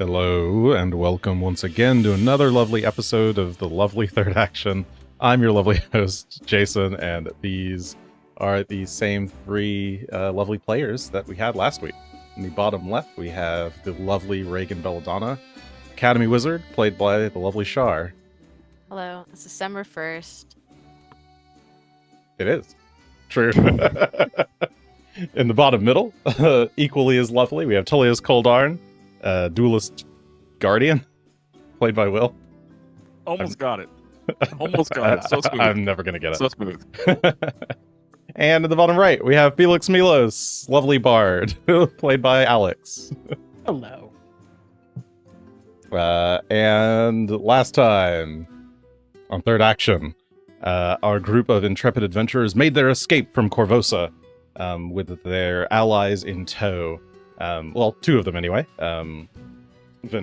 Hello, and welcome once again to another lovely episode of the Lovely Third Action. I'm your lovely host, Jason, and these are the same three lovely players that we had last week. In the bottom left, we have the lovely Regan Belladonna, Academy Wizard, played by the lovely Char. Hello, it's December 1st. It is. True. In the bottom middle, equally as lovely, we have Tullios Couldarn, Duelist Guardian, played by Will. Almost got it. Almost got it. So smooth. I'm never going to get it. So smooth. And in the bottom right, we have Felix Milos, lovely bard, played by Alex. Hello. And last time, on Third Action, our group of intrepid adventurers made their escape from Corvosa, with their allies in tow. Well, two of them anyway.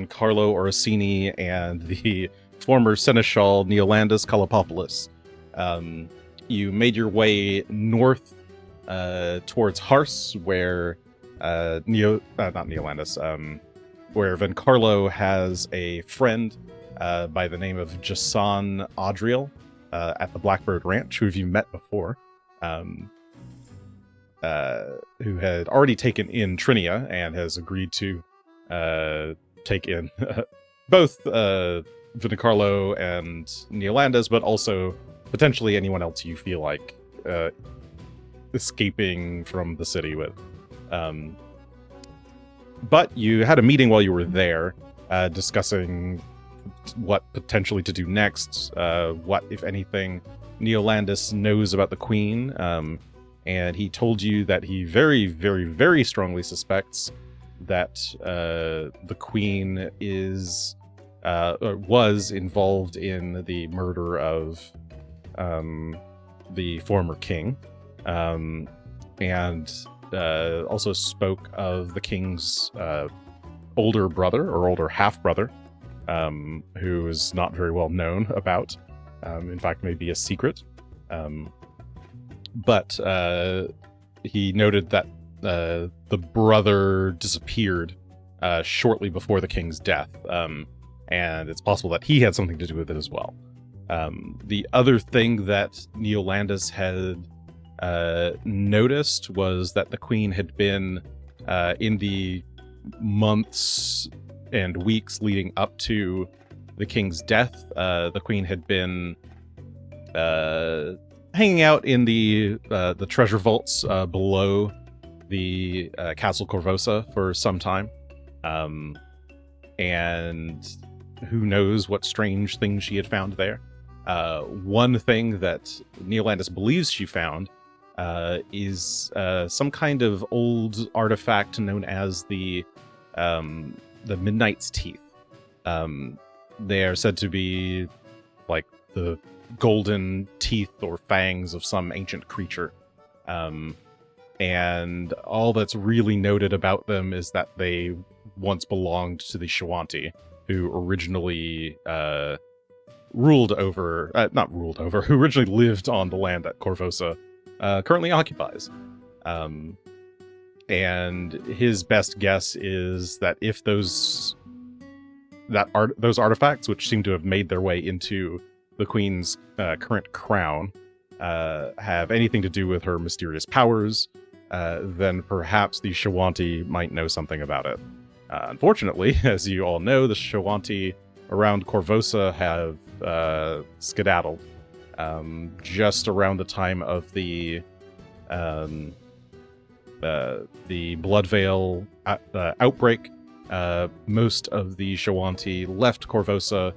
Carlo Orsini and the former Seneschal Neolandus Kalapopoulos. You made your way north towards Hars, where not Neolandus, where Vencarlo has a friend by the name of Jason Adriel at the Blackbird Ranch, who you met before. Who had already taken in Trinia and has agreed to take in both Vinicarlo and Neolandus, but also potentially anyone else you feel like escaping from the city with. But you had a meeting while you were there, discussing what potentially to do next, what, if anything, Neolandus knows about the Queen, and he told you that he very, very, very strongly suspects that the Queen is or was involved in the murder of the former king, and also spoke of the king's older brother or older half-brother, who is not very well known about. In fact, may be a secret. But he noted that the brother disappeared shortly before the king's death, and it's possible that he had something to do with it as well. The other thing that Neolandus had noticed was that the Queen had been, in the months and weeks leading up to the king's death, the Queen had been hanging out in the treasure vaults below the Castle Corvosa for some time, and who knows what strange things she had found there. One thing that Neolandus believes she found is some kind of old artifact known as the Midnight's Teeth. They are said to be like the golden teeth or fangs of some ancient creature. And all that's really noted about them is that they once belonged to the Shawanti, who originally who originally lived on the land that Corvosa currently occupies. And his best guess is that if those artifacts, which seem to have made their way into the Queen's current crown, have anything to do with her mysterious powers, then perhaps the Shawanti might know something about it. Unfortunately, as you all know, the Shawanti around Corvosa have skedaddled just around the time of the Bloodvale outbreak. Most of the Shawanti left Corvosa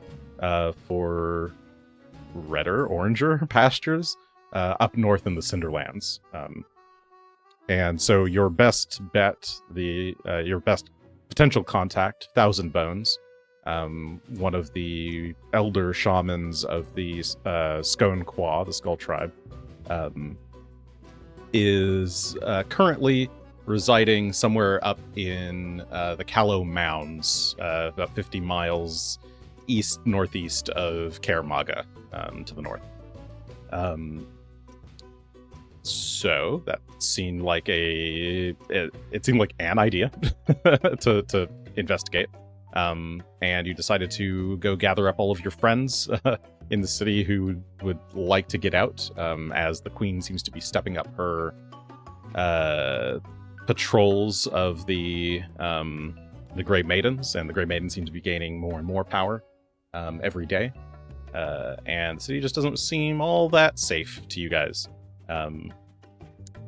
for redder, oranger pastures up north in the Cinderlands. And so your best bet, your best potential contact, Thousand Bones, one of the elder shamans of the Scone Qua, the Skull Tribe, is currently residing somewhere up in the Callow Mounds, about 50 miles east-northeast of Caramaga, to the north. So that seemed like it seemed like an idea to investigate. and you decided to go gather up all of your friends in the city who would like to get out, as the queen seems to be stepping up her patrols of the Grey Maidens, and the Grey Maidens seem to be gaining more and more power every day. And the city just doesn't seem all that safe to you guys.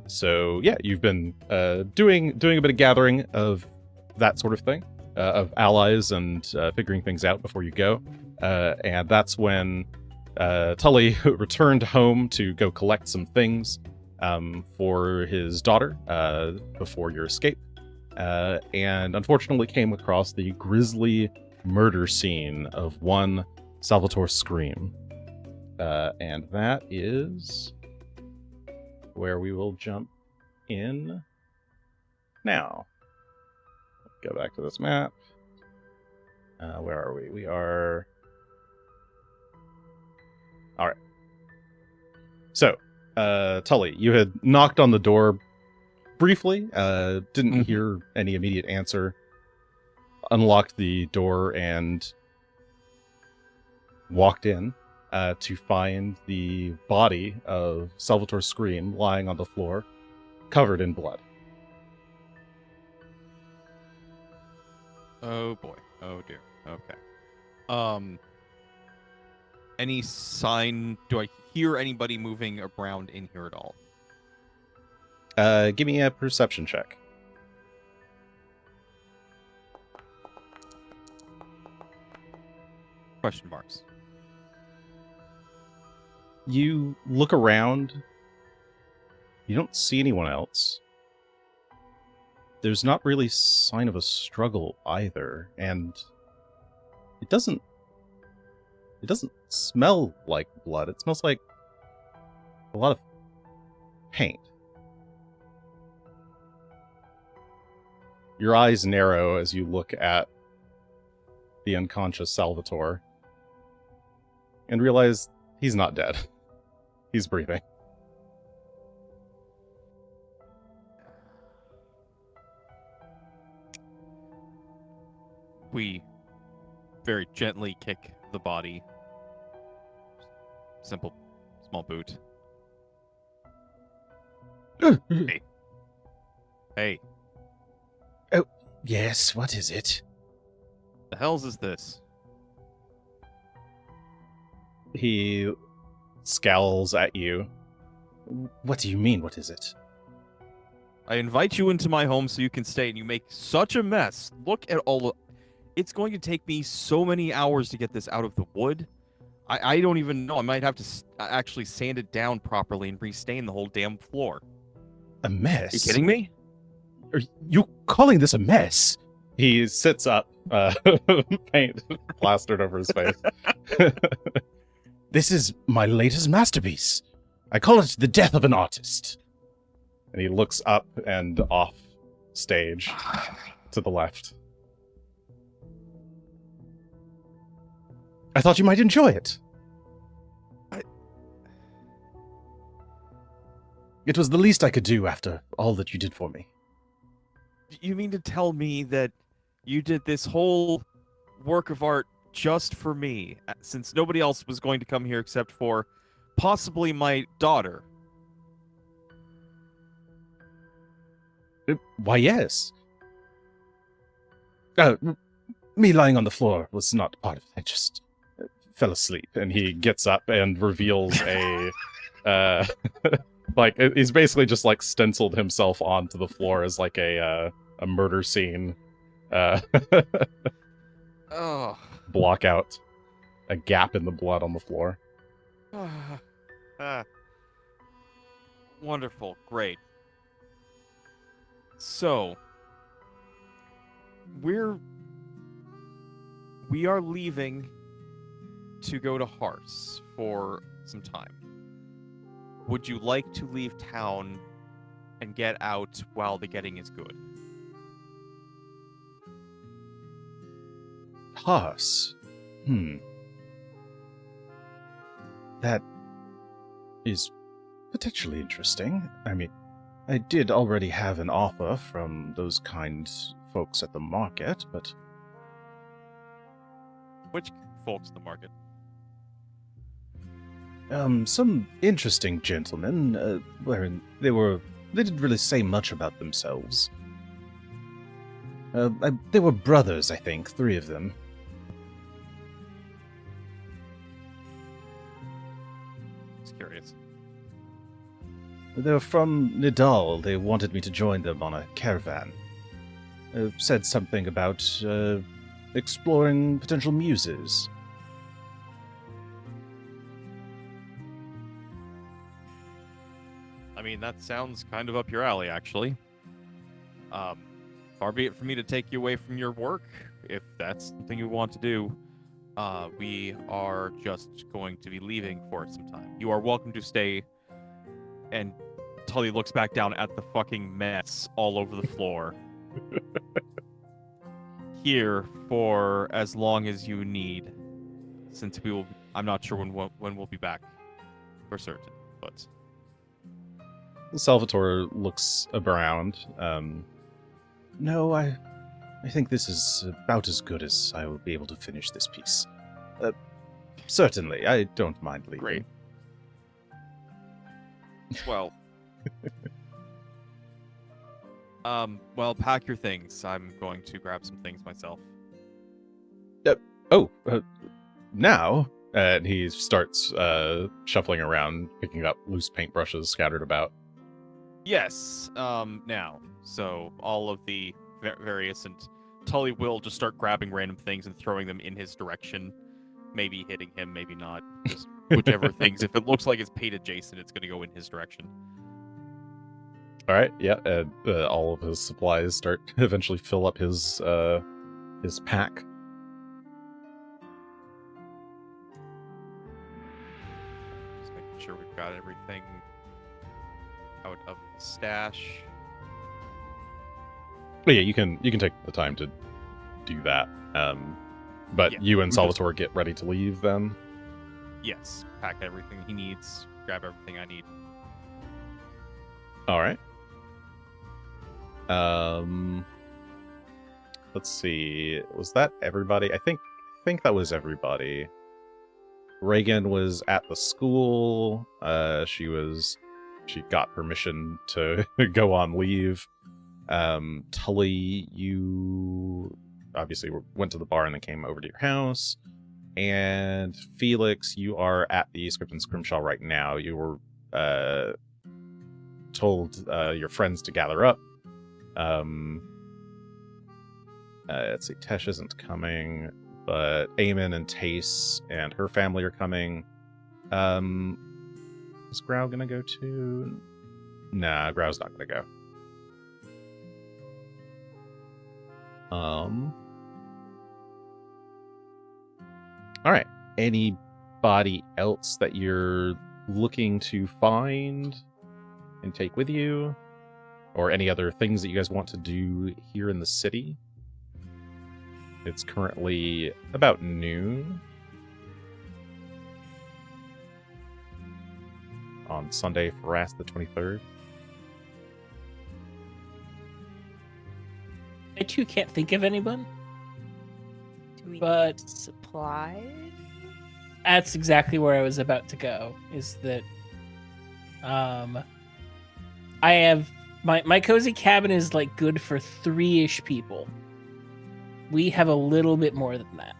So yeah, you've been doing a bit of gathering of that sort of thing, of allies and figuring things out before you go. And that's when Tully returned home to go collect some things for his daughter before your escape. And unfortunately came across the grisly murder scene of one Salvatore Scream. And that is where we will jump in now. Go back to this map. Where are we? We are... Alright. So, Tully, you had knocked on the door briefly, didn't hear any immediate answer, unlocked the door and walked in to find the body of Salvatore Scream lying on the floor, covered in blood. Oh boy. Oh dear. Okay. Any sign? Do I hear anybody moving around in here at all? Give me a perception check. Question marks. You look around. You don't see anyone else. There's not really sign of a struggle either, and it doesn't smell like blood. It smells like a lot of paint. Your eyes narrow as you look at the unconscious Salvatore and realize he's not dead. He's breathing. We very gently kick the body. Simple, small boot. Hey. Hey. Oh, yes, what is it? The hell's is this? He scowls at you. What do you mean, what is it? I invite you into my home so you can stay, and you make such a mess. Look at all of... It's going to take me so many hours to get this out of the wood. I don't even know. I might have to actually sand it down properly and restain the whole damn floor. A mess? Are you kidding me? Are you calling this a mess? He sits up, paint plastered over his face. This is my latest masterpiece. I call it the death of an artist. And he looks up and off stage to the left. I thought you might enjoy it. It was the least I could do after all that you did for me. You mean to tell me that you did this whole work of art just for me, since nobody else was going to come here except for possibly my daughter? Why, yes. Me lying on the floor was not part of it. I just fell asleep. And he gets up and reveals a... like, he's basically just, like, stenciled himself onto the floor as, like, a murder scene. Oh. Block out a gap in the blood on the floor. Wonderful. Great. So, we are leaving to go to Hars for some time. Would you like to leave town and get out while the getting is good? Hars. That is potentially interesting. I mean, I did already have an offer from those kind folks at the market, but Which folks in the market? Some interesting gentlemen, wherein they didn't really say much about themselves. They were brothers, I think, 3 of them. Just curious. They were from Nidal. They wanted me to join them on a caravan. Said something about, exploring potential muses. I mean, that sounds kind of up your alley, actually. Far be it for me to take you away from your work, if that's something you want to do. We are just going to be leaving for some time. You are welcome to stay. And Tully looks back down at the fucking mess all over the floor. Here for as long as you need, since we will. I'm not sure when we'll be back, for certain, but. Salvatore looks around. No, I think this is about as good as I will be able to finish this piece. Certainly, I don't mind leaving. Great. Well. Well, pack your things. I'm going to grab some things myself. Now? And he starts shuffling around, picking up loose paintbrushes scattered about. Yes, now. So, all of the various, and Tully will just start grabbing random things and throwing them in his direction. Maybe hitting him, maybe not. Just whichever things. If it looks like it's paint adjacent, it's going to go in his direction. All right, yeah, all of his supplies start to eventually fill up his pack. Just making sure we've got everything out of the stash. But yeah, you can take the time to do that. But Yeah, you and we Salvatore get ready to leave then? Yes, pack everything he needs, grab everything I need. All right. Let's see. Was that everybody? I think that was everybody. Regan was at the school. She got permission to go on leave. Tully, you obviously went to the bar and then came over to your house. And Felix, you are at the Script and Scrimshaw right now. You were told your friends to gather up. Let's see, Tesh isn't coming, but Eamon and Tace and her family are coming. Is Grau gonna go too? Nah, Grau's not gonna go. Alright. Anybody else that you're looking to find and take with you? Or any other things that you guys want to do here in the city? It's currently about noon on Sunday, Farast the 23rd. I too can't think of anyone. Do we But- need supplies? That's exactly where I was about to go. Is that I have my cozy cabin is like good for 3-ish people. We have a little bit more than that.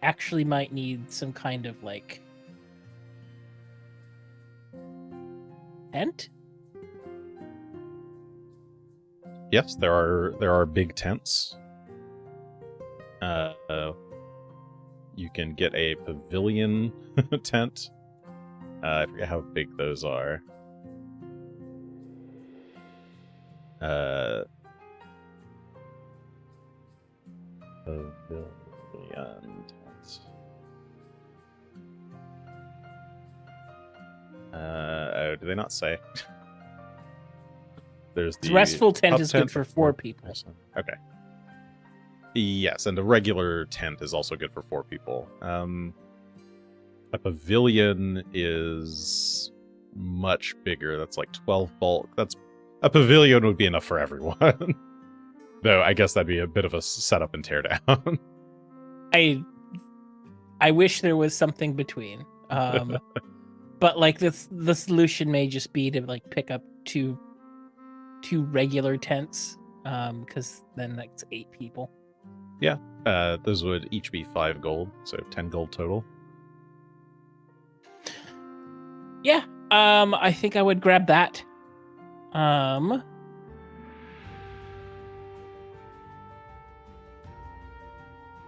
Actually might need some kind of like tent. Yes, there are big tents. You can get a pavilion tent. I forget how big those are. Pavilion tent. Oh, do they not say? There's the Restful tent up is good for 4 people. Okay. Yes, and the regular tent is also good for 4 people. A pavilion is much bigger. That's like 12 bulk. A pavilion would be enough for everyone. Though I guess that'd be a bit of a setup and tear down. I wish there was something between. But like the solution may just be to like pick up two regular tents, because then that's 8 people. Those would each be 5 gold, so 10 gold total. Yeah. I think I would grab that.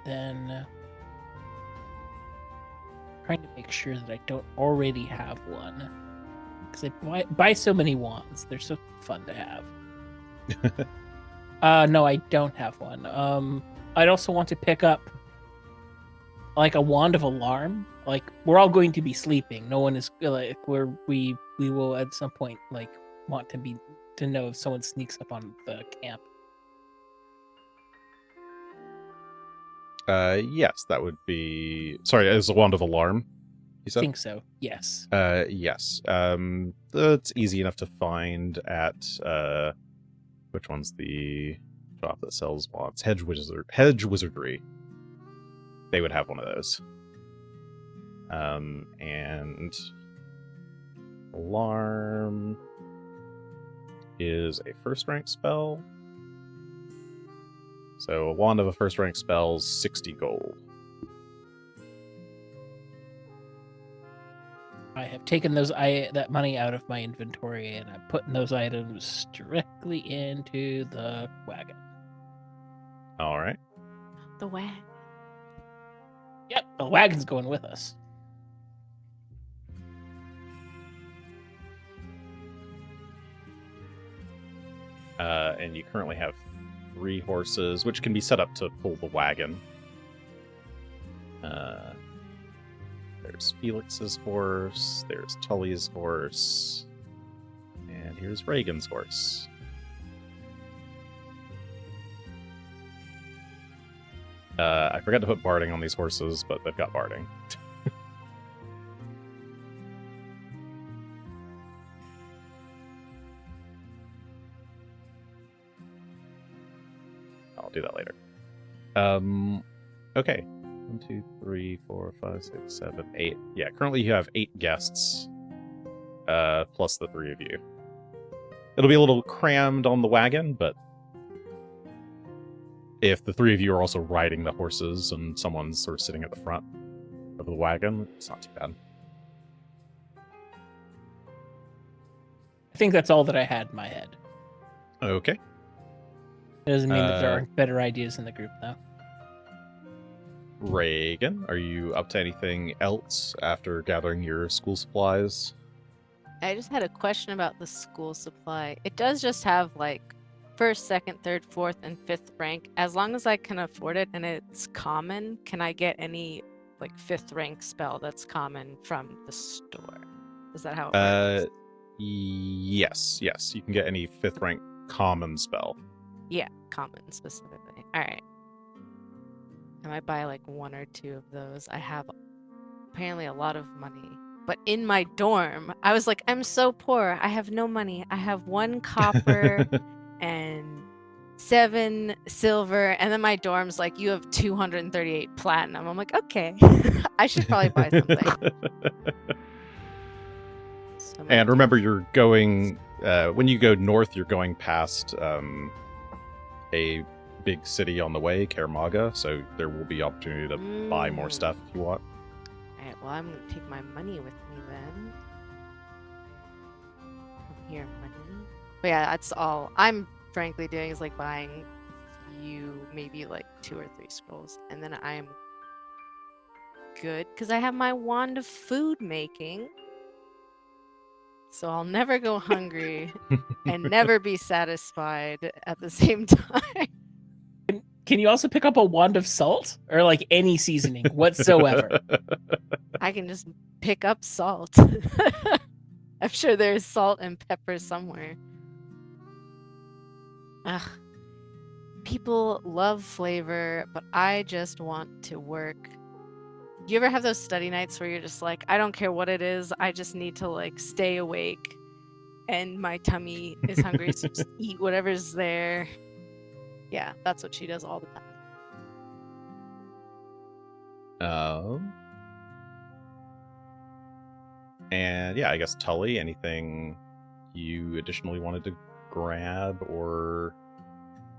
Then trying to make sure that I don't already have one, because I buy so many wands. They're so fun to have. No, I don't have one. I'd also want to pick up like a wand of alarm. Like, we're all going to be sleeping. No one is like we will at some point like want to know if someone sneaks up on the camp. Yes, that would be... Sorry, is a wand of alarm, you I said? think so. Yes. Yes. It's easy enough to find at... which one's the shop that sells wands? Hedge Wizardry. They would have one of those. And... Alarm... is a first rank spell. So a wand of a first rank spell's 60 gold. I have taken that money out of my inventory and I'm putting those items directly into the wagon. All right. The wagon. Yep, the wagon's going with us. And you currently have 3 horses, which can be set up to pull the wagon. There's Felix's horse, there's Tullios' horse, and here's Regan's horse. I forgot to put barding on these horses, but they've got barding. I'll do that later. Okay. 1, 2, 3, 4, 5, 6, 7, 8. Yeah, currently you have 8 guests, plus the 3 of you. It'll be a little crammed on the wagon, but if the 3 of you are also riding the horses and someone's sort of sitting at the front of the wagon, it's not too bad. I think that's all that I had in my head. Okay. It doesn't mean that there aren't better ideas in the group, though. Regan, are you up to anything else after gathering your school supplies? I just had a question about the school supply. It does just have like 1st, 2nd, 3rd, 4th, and 5th rank. As long as I can afford it and it's common, can I get any like 5th rank spell that's common from the store? Is that how it works? Yes. You can get any 5th rank common spell. Yeah, common specifically. All right. I might buy like 1 or 2 of those. I have apparently a lot of money. But in my dorm, I was like, I'm so poor. I have no money. I have 1 copper and 7 silver. And then my dorm's like, you have 238 platinum. I'm like, okay, I should probably buy something. So And remember, you're going... when you go north, you're going past a big city on the way, Karamaga, so there will be opportunity to buy more stuff if you want. Alright, well, I'm going to take my money with me then. Here, money. But yeah, that's all I'm frankly doing is like buying maybe like 2 or 3 scrolls. And then I'm good because I have my wand of food making. So I'll never go hungry and never be satisfied at the same time. Can you also pick up a wand of salt or like any seasoning whatsoever? I can just pick up salt. I'm sure there's salt and pepper somewhere. Ugh. People love flavor, but I just want to work. Do you ever have those study nights where you're just like, I don't care what it is, I just need to like stay awake and my tummy is hungry, so just eat whatever's there? Yeah, that's what she does all the time. And yeah, I guess Tully, anything you additionally wanted to grab, or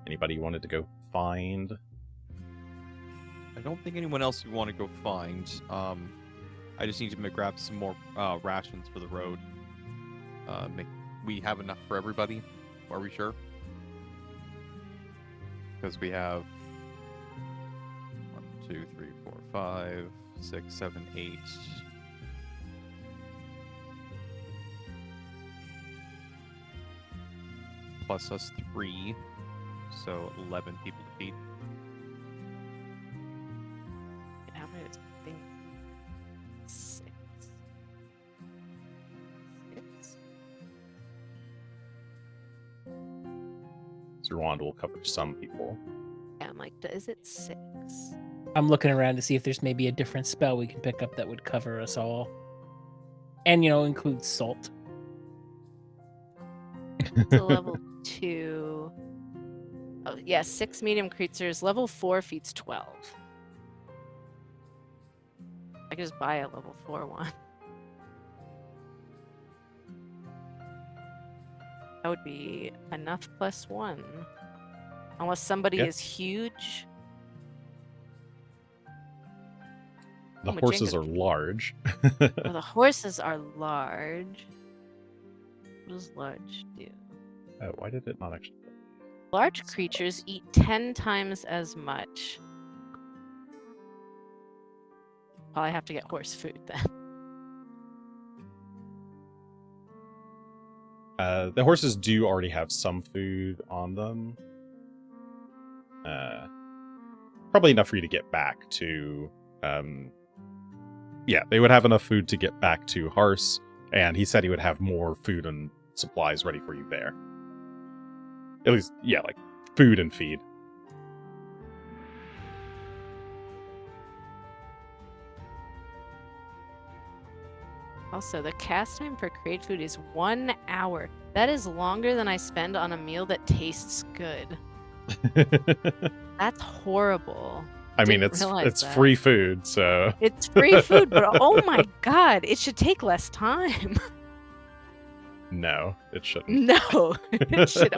anybody you wanted to go find? I don't think anyone else we want to go find. I just need to grab some more rations for the road. We have enough for everybody. Are we sure? Because we have 1, 2, 3, 4, 5, 6, 7, 8. Plus us 3, so 11 people to feed. And how many things? 6. 6. So Rwanda will cover some people. Yeah, I'm like, is it 6? I'm looking around to see if there's maybe a different spell we can pick up that would cover us all. And, include salt. It's a level 2. Oh, yeah, 6 medium creatures. Level 4 feeds 12. I could just buy a level 4 one. That would be enough plus 1. Unless somebody Yeah. is huge. The Oh, horses are Majinka. large. Oh, the horses are large. What does large do? Oh, why did it not actually? Large creatures eat 10 times as much. Probably have to get horse food then. The horses do already have some food on them. Probably enough for you to get back to. Yeah, they would have enough food to get back to Harse, and he said he would have more food and supplies ready for you there. At least, yeah, like food and feed. Also, the cast time for create food is 1 hour. That is longer than I spend on a meal that tastes good. That's horrible. I mean, Didn't it's realize that. free food, so It's free food, but oh my god, it should take less time. no, it shouldn't. No, it should.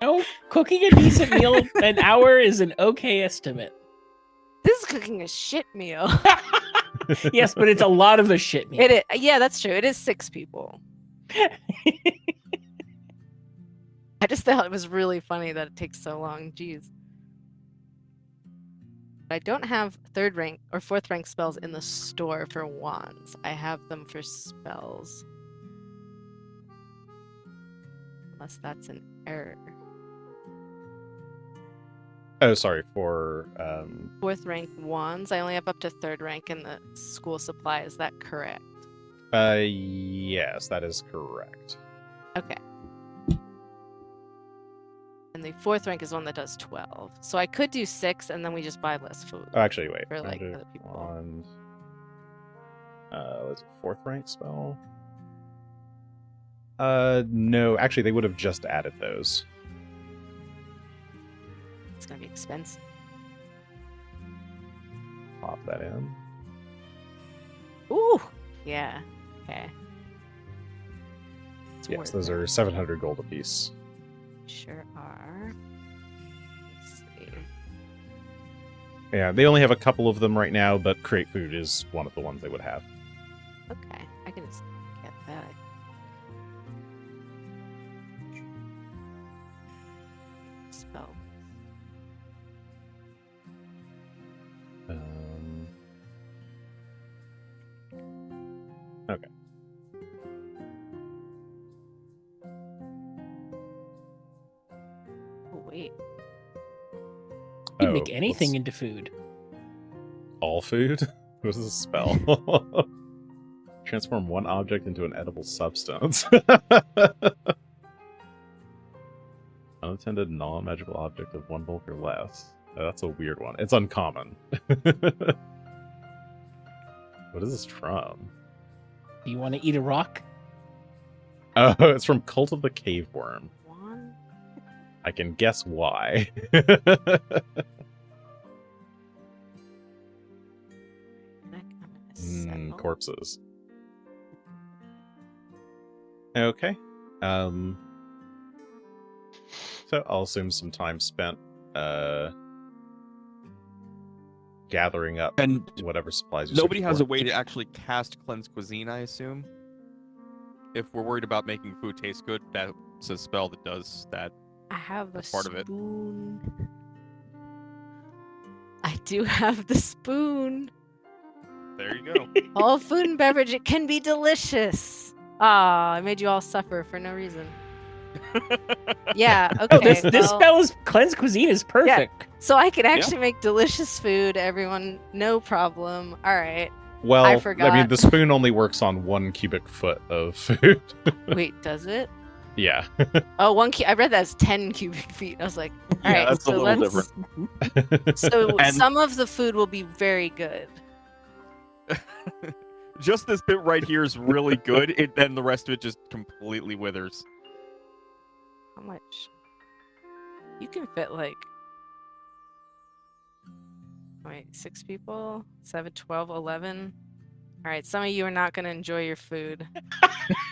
No, cooking a decent meal an hour is an okay estimate. This is cooking a shit meal. Yes, but it's a lot of a shit meal. It is, yeah, that's true. It is 6 people. I just thought it was really funny that it takes so long. Jeez. I don't have 3rd rank or 4th rank spells in the store for wands. I have them for spells. Unless that's an error. Oh, sorry, for 4th rank wands. I only have up to 3rd rank in the school supply. Is that correct? yes, that is correct. Okay. And the 4th rank is one that does 12. So I could do 6 and then we just buy less food. Oh, actually, wait. For, like, magic other people. wand. Was it 4th rank spell? No, actually, they would have just added those. It's gonna be expensive. Pop that in. Ooh! Yeah. Okay. It's Yes, worth those it. are 700 gold apiece. Sure are. Let's see. Yeah, they only have a couple of them right now, but create food is one of the ones they would have. Okay, I can just get that. Spell. Okay. Oh, wait. You can make anything let's- into food. All food? What is a spell? Transform one object into an edible substance. Unattended non-magical object of 1 bulk or less. Oh, that's a weird one. It's uncommon. What is this from? Do you want to eat a rock? Oh, it's from Cult of the Cave Worm. One? I can guess why. Corpses. Okay. So I'll assume some time spent gathering up And whatever supplies you nobody search has for. a way to actually cast Cleanse Cuisine, I assume. If we're worried about making food taste good, that's a spell that does that. I have a That's part of it. spoon. I do have the spoon. There you go. All food and beverage, it can be delicious. Ah, I made you all suffer for no reason. Yeah, okay. Oh, this well, spell is cleanse cuisine is perfect. so I can actually make delicious food, everyone, no problem. All right. Well, I forgot. mean, the spoon only works on 1 cubic foot of food. Wait, does it? Yeah. Oh, I read that as 10 cubic feet. I was like, all Yeah, right, that's a so little let's. different. So And- some of the food will be very good. Just this bit right here is really good. Then the rest of it just completely withers. How much? You can fit like. Wait, 6 people? 7, 12, 11. All right, some of you are not going to enjoy your food.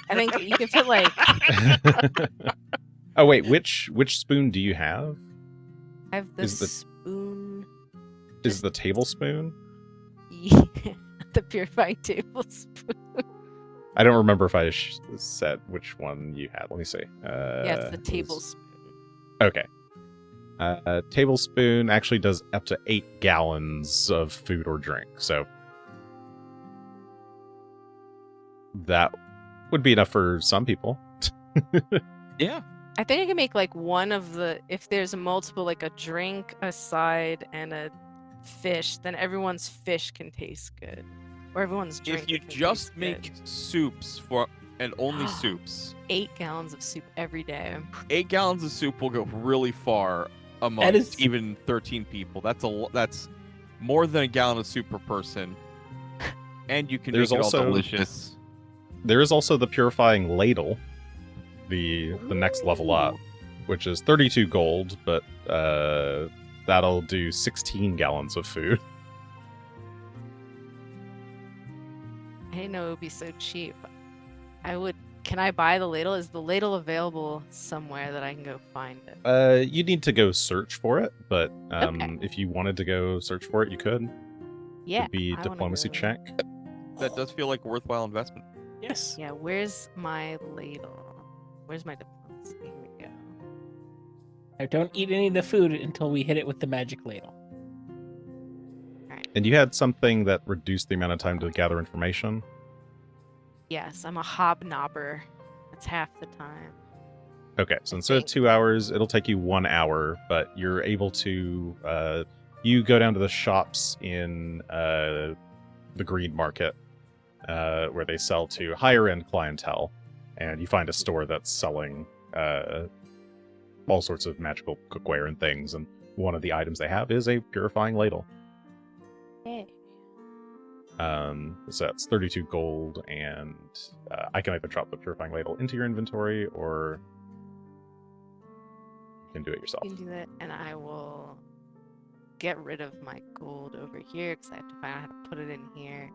I think you can fit like. Oh wait, which spoon do you have? I have the Is the- spoon. Is the tablespoon? Yeah, the purifying tablespoon. I don't remember if I said which one you had. Let me see. Yeah, it's the it was- tablespoon. Okay. Tablespoon actually does up to 8 gallons of food or drink, so that would be enough for some people. Yeah. I think I can make like one of the. If there's a multiple, like a drink, a side, and a fish, then everyone's fish can taste good, or everyone's drink. If you can just taste make good. soups and only soups, 8 gallons of soup every day. 8 gallons of soup will go really far amongst That is- even 13 people. That's more than a gallon of soup per person, and you can There's make it also- all delicious. There is also the purifying ladle, the next level up, which is 32 gold, but that'll do 16 gallons of food. I didn't know it would be so cheap. Can I buy the ladle? Is the ladle available somewhere that I can go find it? You need to go search for it, but Okay. if you wanted to go search for it, you could. Yeah. It'd be I wanna diplomacy go- check. That does feel like a worthwhile investment. Yes. Yeah, where's my ladle? Where's my diplomacy? Here we go. I don't eat any of the food until we hit it with the magic ladle. And you had something that reduced the amount of time to gather information. Yes, I'm a hobnobber. That's half the time. Okay, so instead of think. 2 hours, it'll take you 1 hour, but you're able to. You go down to the shops in the green market, where they sell to higher end clientele, and you find a store that's selling all sorts of magical cookware and things. And one of the items they have is a purifying ladle. Hey. So that's 32 gold, and I can either drop the purifying ladle into your inventory, or you can do it yourself. You can do that, and I will get rid of my gold over here because I have to find out how to put it in here.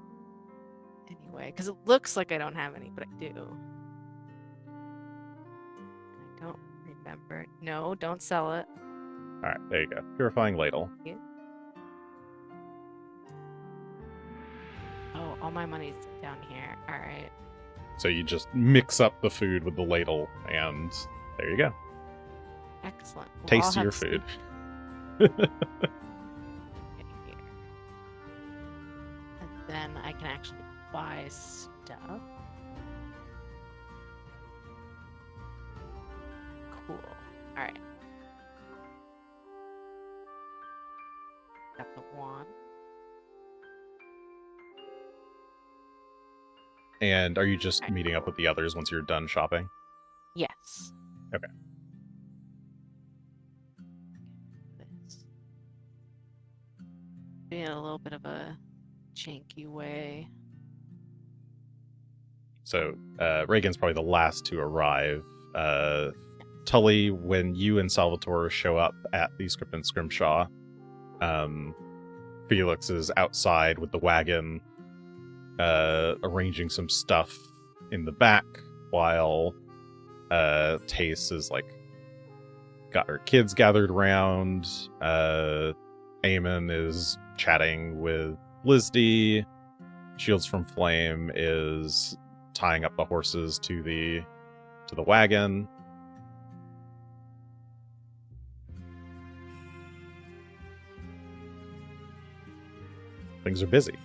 Anyway, because it looks like I don't have any, but I do. I don't remember. No, don't sell it. All right, there you go. Purifying ladle. Oh, all my money's down here. All right. So you just mix up the food with the ladle, and there you go. Excellent. We'll all Taste have your some food. in here. And then I can actually buy stuff. Cool. All right. Got the wand. And are you just meeting up with the others once you're done shopping? Yes. Okay. This. Doing it a little bit of a janky way. So Regan's probably the last to arrive. Tully, when you and Salvatore show up at the Script and Scrimshaw, Felix is outside with the wagon, arranging some stuff in the back, while Tace is like got her kids gathered around. Eamon is chatting with Lizdy. Shields from Flame is tying up the horses to the wagon. Things are busy.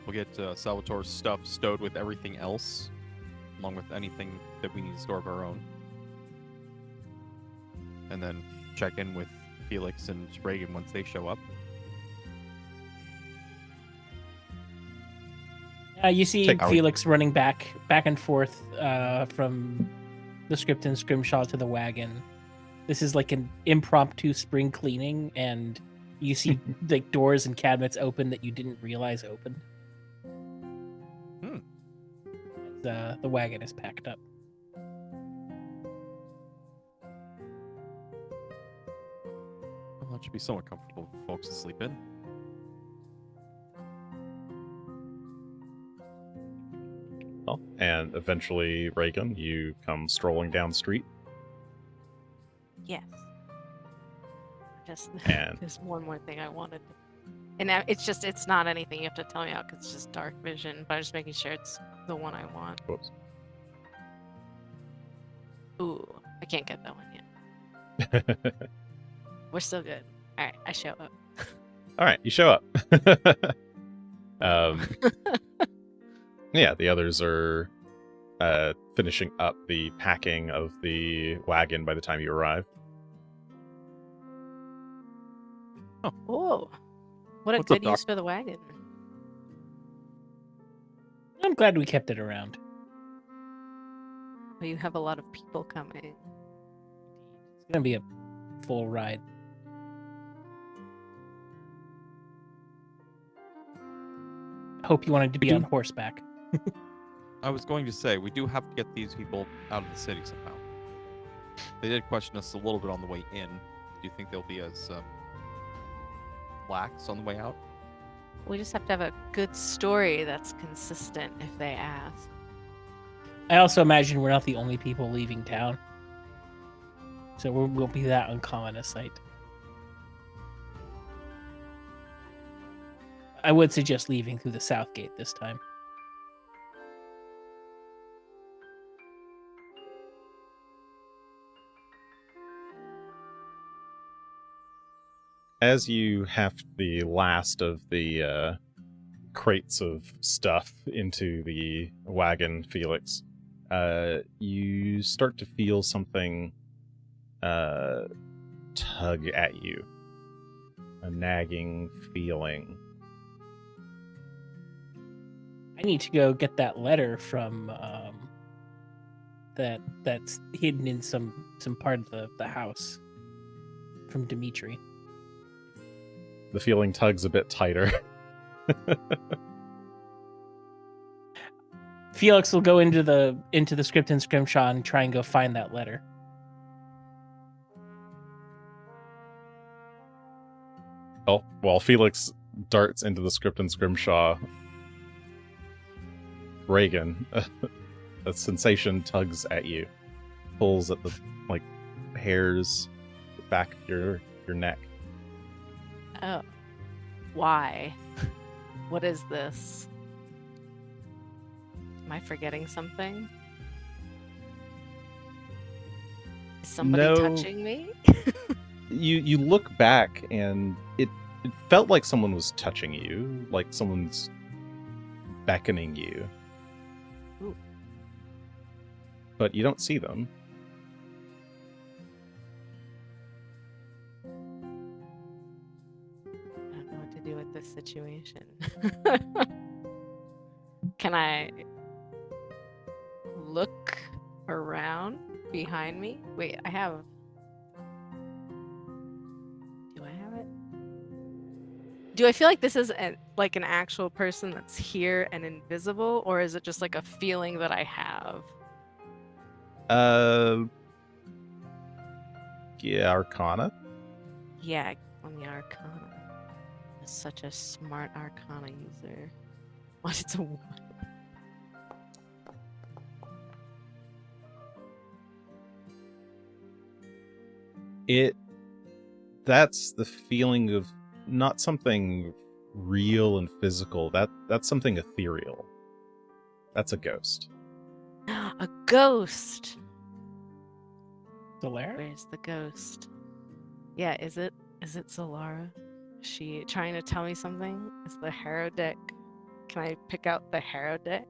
We'll get Salvatore's stuff stowed with everything else, along with anything that we need to store of our own. And then check in with Felix and Regan once they show up. You see Take- Felix running back and forth from the Script and Scrimshaw to the wagon. This is like an impromptu spring cleaning, and you see like doors and cabinets open that you didn't realize opened. The wagon is packed up. Well, that should be somewhat comfortable for folks to sleep in. Well, and eventually, Regan, you come strolling down the street. Yes. Just And- there's one more thing I wanted. And now it's not anything you have to tell me out because it's just dark vision, but I'm just making sure it's the one I want. Whoops. Ooh, I can't get that one yet. We're still good. All right, I show up. All right, you show up. Yeah, the others are finishing up the packing of the wagon by the time you arrive. Whoa, what a What's up, good Doc? use for the wagon. I'm glad we kept it around. Well, you have a lot of people coming. It's gonna be a full ride. Hope you wanted to be on horseback. I was going to say, we do have to get these people out of the city somehow. They did question us a little bit on the way in. Do you think they'll be as lax on the way out? We just have to have a good story that's consistent if they ask. I also imagine we're not the only people leaving town, so we won't be that uncommon a sight. I would suggest leaving through the south gate this time. As you heft the last of the crates of stuff into the wagon, Felix, you start to feel something tug at you. A nagging feeling. I need to go get that letter from that's hidden in some part of the house from Dimitri. The feeling tugs a bit tighter. Felix will go into the Script and Scrimshaw and try and go find that letter. Well, while Felix darts into the Script and Scrimshaw, Regan, a sensation tugs at you, pulls at the hairs at the back of your neck. Oh, why? What is this? Am I forgetting something? Is somebody No. touching me? You look back and it felt like someone was touching you, like someone's beckoning you. Ooh. But you don't see them. I don't know what to do with this situation. Can I look around behind me? Wait, I have. Do I have it? Do I feel like this is like an actual person that's here and invisible, or is it just like a feeling that I have? Yeah, Arcana. Yeah, on the Arcana. I'm such a smart Arcana user. What? It's a 1. That's the feeling of not something real and physical. That's something ethereal. That's a ghost. A ghost. Solara? Where's the ghost? Yeah, is it Solara? Is she trying to tell me something? Is the Harrow deck? Can I pick out the Harrow deck?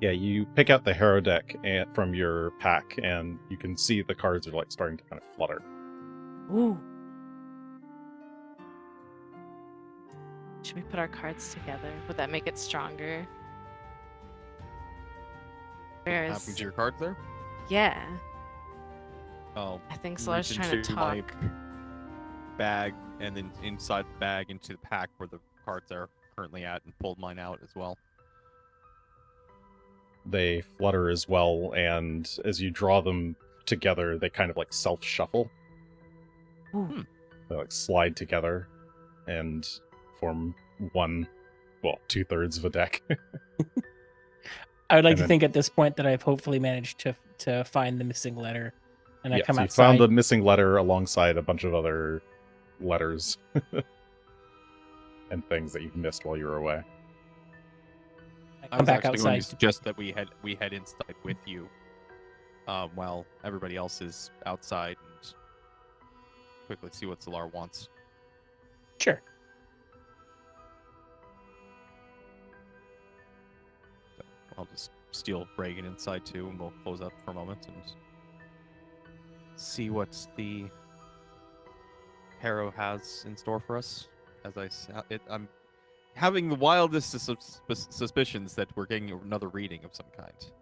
Yeah, you pick out the Harrow deck from your pack, and you can see the cards are like starting to kind of flutter. Ooh. Should we put our cards together? Would that make it stronger? What happened to your cards there? Yeah. Oh, I think reach Solara's trying to into my talk. bag, and then inside the bag into the pack where the cards are currently at, and pulled mine out as well. They flutter as well, and as you draw them together, they kind of like self-shuffle. Ooh. They like slide together and form one, well, 2/3 of a deck. I would like And to then- think at this point that I've hopefully managed to find the missing letter, and I Yeah, come so you outside. found the missing letter alongside a bunch of other letters and things that you missed while you were away. I I come was back actually going outside. to suggest that we head inside with you, while everybody else is outside, and quickly see what Solar wants. Sure. I'll just steal Regan inside too, and we'll close up for a moment and see what the Harrow has in store for us. I'm having the wildest suspicions that we're getting another reading of some kind,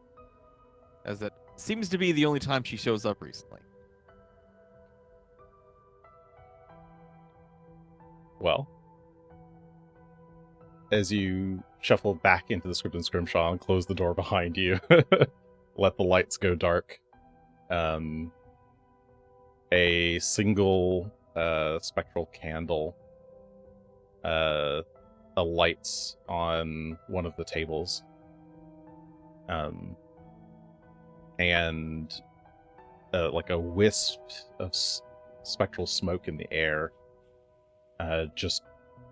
as that seems to be the only time she shows up recently. Well, as you shuffle back into the Script and Scrimshaw and close the door behind you, let the lights go dark, a single spectral candle alights on one of the tables, and like a wisp of spectral smoke in the air just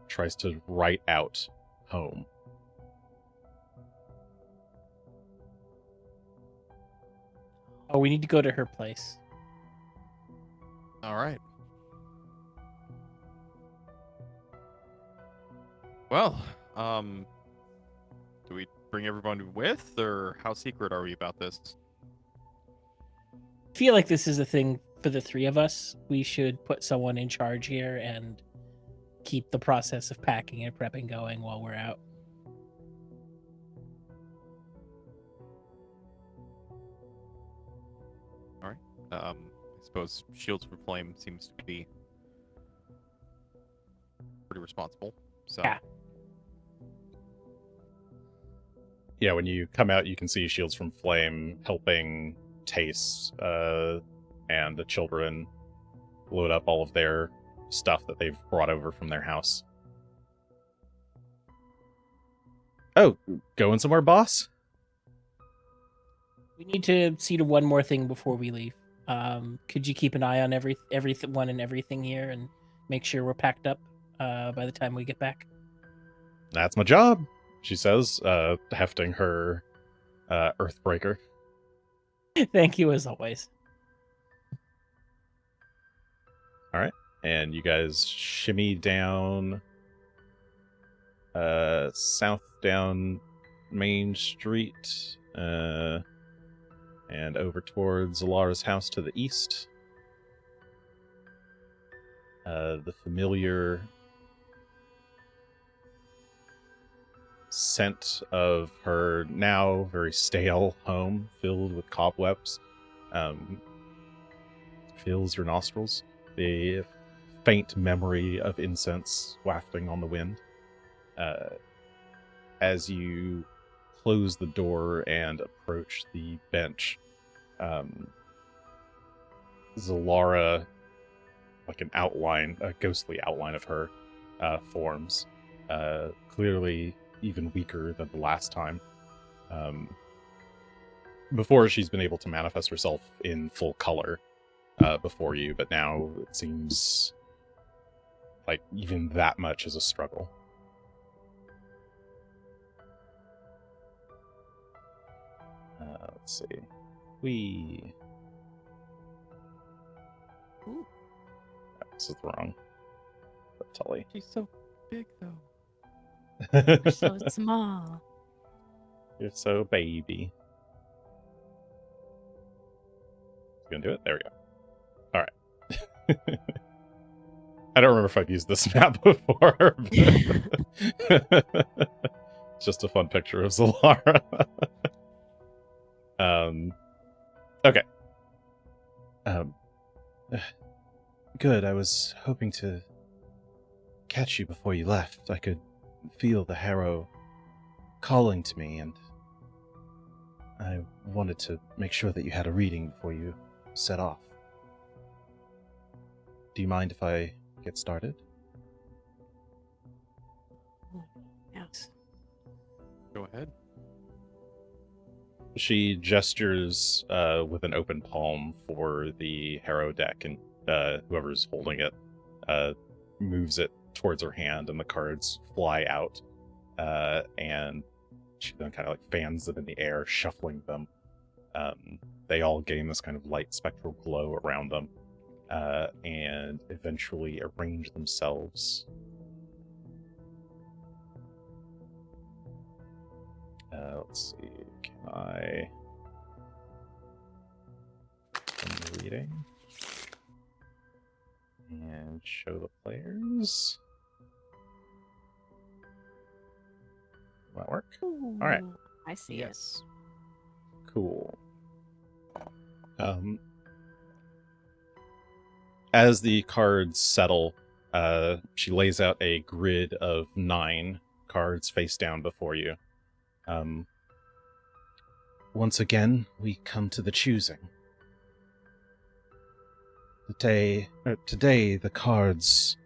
tries to write out home. Oh, we need to go to her place. All right. Well, do we bring everyone with, or how secret are we about this? I feel like this is a thing for the three of us. We should put someone in charge here and keep the process of packing and prepping going while we're out. I suppose Shields from Flame seems to be pretty responsible. So Yeah. Yeah, when you come out, you can see Shields from Flame helping Tace and the children load up all of their stuff that they've brought over from their house. Oh, going somewhere, boss? We need to see to one more thing before we leave. Could you keep an eye on everyone and everything here and make sure we're packed up by the time we get back? That's my job, she says, hefting her Earthbreaker. Thank you as always. And you guys shimmy down south down Main Street and over towards Zalara's house to the east. The familiar scent of her now very stale home filled with cobwebs fills your nostrils. The faint memory of incense wafting on the wind. As you close the door and approach the bench, Zalara, like an outline, a ghostly outline of her, forms, clearly even weaker than the last time. Before, she's been able to manifest herself in full color before you, but now it seems like even that much is a struggle. Let's see. This is wrong. But Tully. She's so big, though. You're so small. You're so baby. Gonna do it? There we go. Alright. I don't remember if I've used this map before. It's just a fun picture of Zalara. Okay. Good. I was hoping to catch you before you left. I could feel the harrow calling to me, and I wanted to make sure that you had a reading before you set off. Do you mind if I get started? Yes. Go ahead. She gestures with an open palm for the harrow deck, and whoever's holding it moves it towards her hand, and the cards fly out, and she then kind of like fans them in the air, shuffling them. They all gain this kind of light spectral glow around them, and eventually arrange themselves. Let's see, can I... I'm reading. And show the players. Will that work? All right. I see Yes. Cool. As the cards settle, she lays out a grid of 9 cards face down before you. Once again, we come to the choosing. Today, the cards,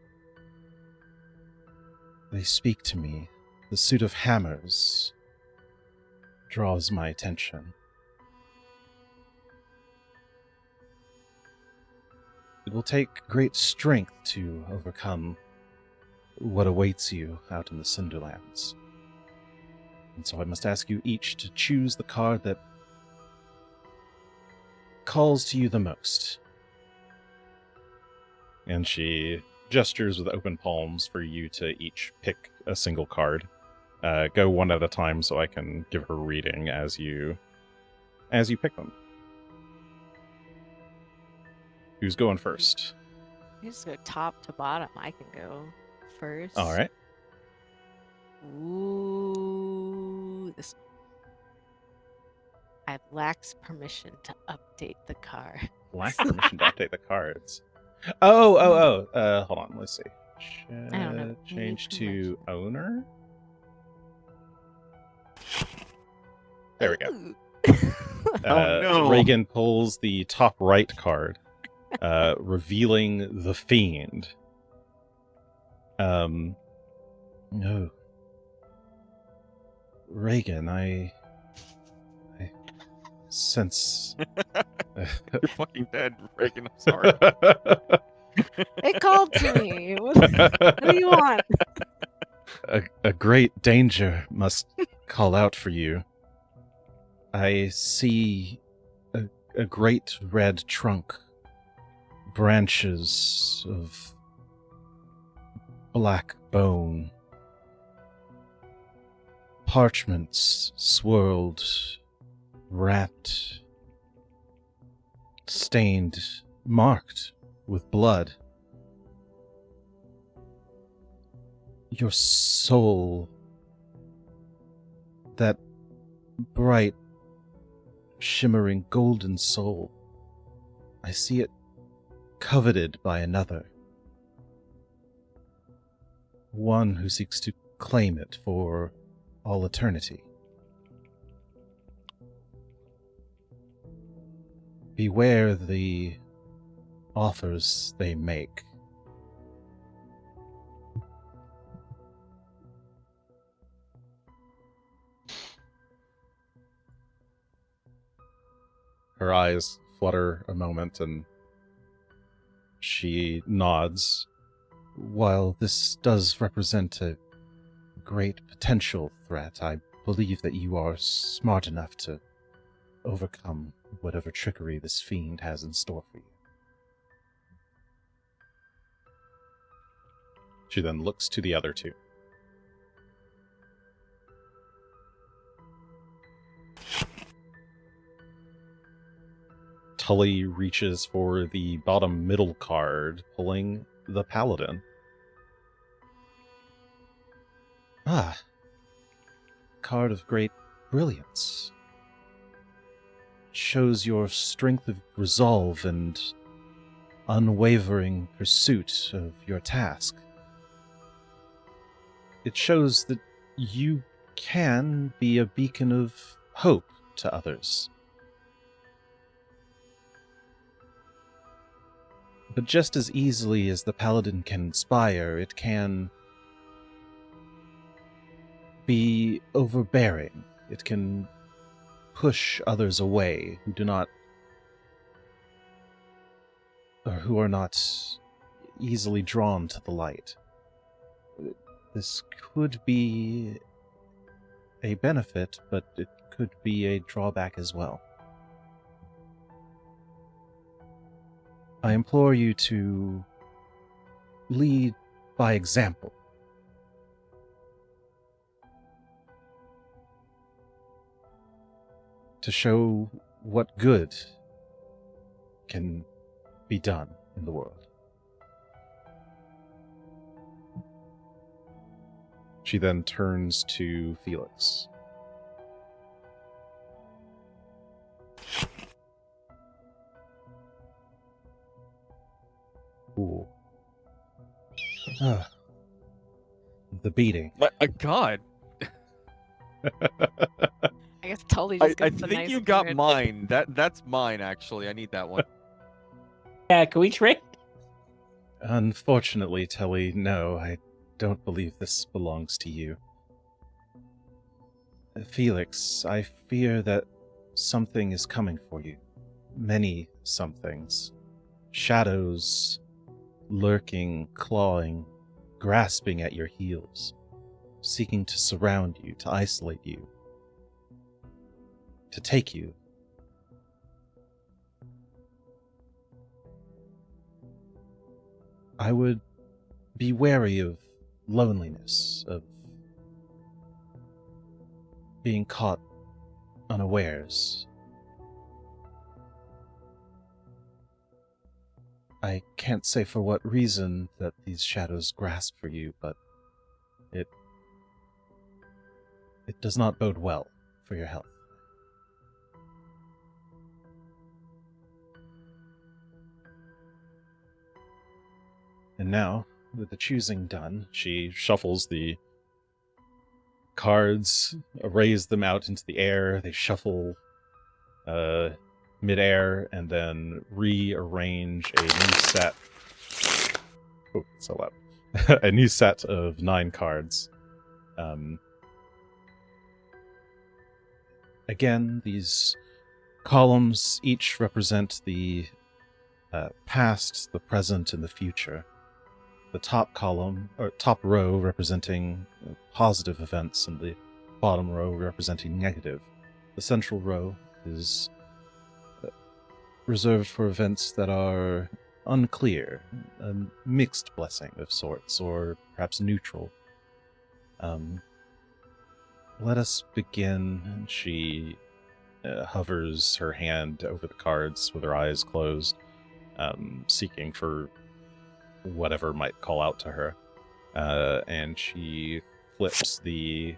they speak to me. The suit of hammers draws my attention. It will take great strength to overcome what awaits you out in the Cinderlands. And so I must ask you each to choose the card that calls to you the most. And she gestures with open palms for you to each pick a single card. Go one at a time so I can give her reading as you pick them. Who's going first? You just go top to bottom. I can go first. All right. Ooh, this. I have lax permission to update the card. Lack permission to update the cards. Hold on. Let's see. I don't know. Change to owner. There we go. Ooh. No. Regan pulls the top right card, revealing the Fiend. No. Regan, I sense... You're fucking dead, Reagan. I'm sorry. It called to me. What do you want? A great danger must call out for you. I see a great red trunk, branches of black bone, parchments swirled, wrapped, stained, marked with blood. Your soul, that bright, shimmering golden soul, I see it coveted by another. one who seeks to claim it for all eternity. Beware the offers they make. Her eyes flutter a moment and she nods. While this does represent a great potential threat, I believe that you are smart enough to overcome whatever trickery this fiend has in store for you. She then looks to the other two. Tully reaches for the bottom middle card, pulling the Paladin. Ah, card of great brilliance. Shows your strength of resolve and unwavering pursuit of your task. It shows that you can be a beacon of hope to others. But just as easily as the Paladin can inspire, it can be overbearing. It can push others away who do not, or who are not easily drawn to the light. This could be a benefit, but it could be a drawback as well. I implore you to lead by example. To show what good can be done in the world. She then turns to Felix. Ooh. Ah. The beating. My God. I guess Tully I just gets the think nice you got weird- mine. That's mine, actually. I need that one. Yeah, can we trade? Unfortunately, Tully, no, I don't believe this belongs to you. Felix, I fear that something is coming for you. Many somethings. Shadows lurking, clawing, grasping at your heels, seeking to surround you, to isolate you, to take you. I would be wary of loneliness, of being caught unawares. I can't say for what reason that these shadows grasp for you, but it does not bode well for your health. And now, with the choosing done, she shuffles the cards, raise them out into the air, they shuffle mid-air, and then rearrange a new set. Oh, it's so loud. A new set of 9 cards. Again, these columns each represent the past, the present, and the future. The top column, or top row, representing positive events, and the bottom row representing negative. The central row is reserved for events that are unclear, a mixed blessing of sorts, or perhaps neutral. Let us begin. She hovers her hand over the cards with her eyes closed, seeking for whatever might call out to her. And she flips the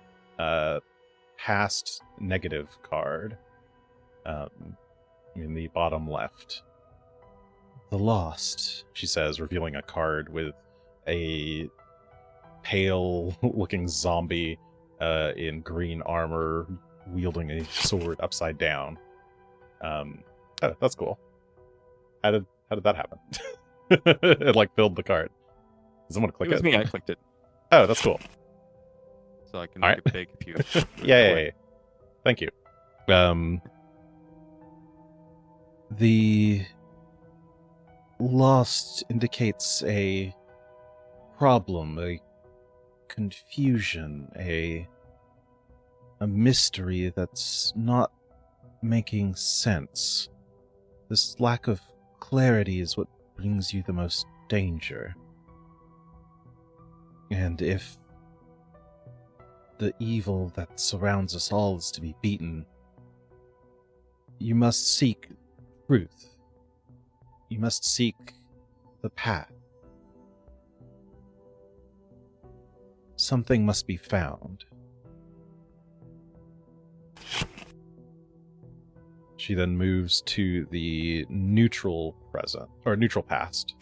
past negative card in the bottom left. The Lost, she says, revealing a card with a pale-looking zombie in green armor, wielding a sword upside down. Oh, that's cool. How did that happen? It like filled the cart. Does someone click It was it? me. I clicked it, Oh, that's cool. so I can All make it big if you. Yay! Thank you. The lost indicates a problem, a confusion, a mystery that's not making sense. This lack of clarity is what brings you the most danger. And if the evil that surrounds us all is to be beaten, you must seek truth. You must seek the path. Something must be found. She then moves to the neutral present, or neutral past,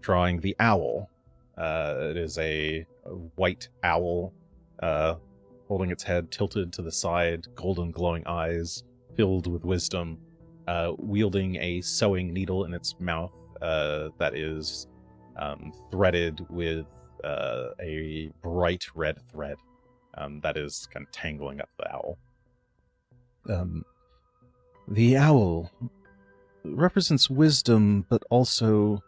drawing the owl. It is a white owl, holding its head tilted to the side, golden glowing eyes, filled with wisdom, wielding a sewing needle in its mouth that is threaded with a bright red thread that is kind of tangling up the owl. The owl represents wisdom, but also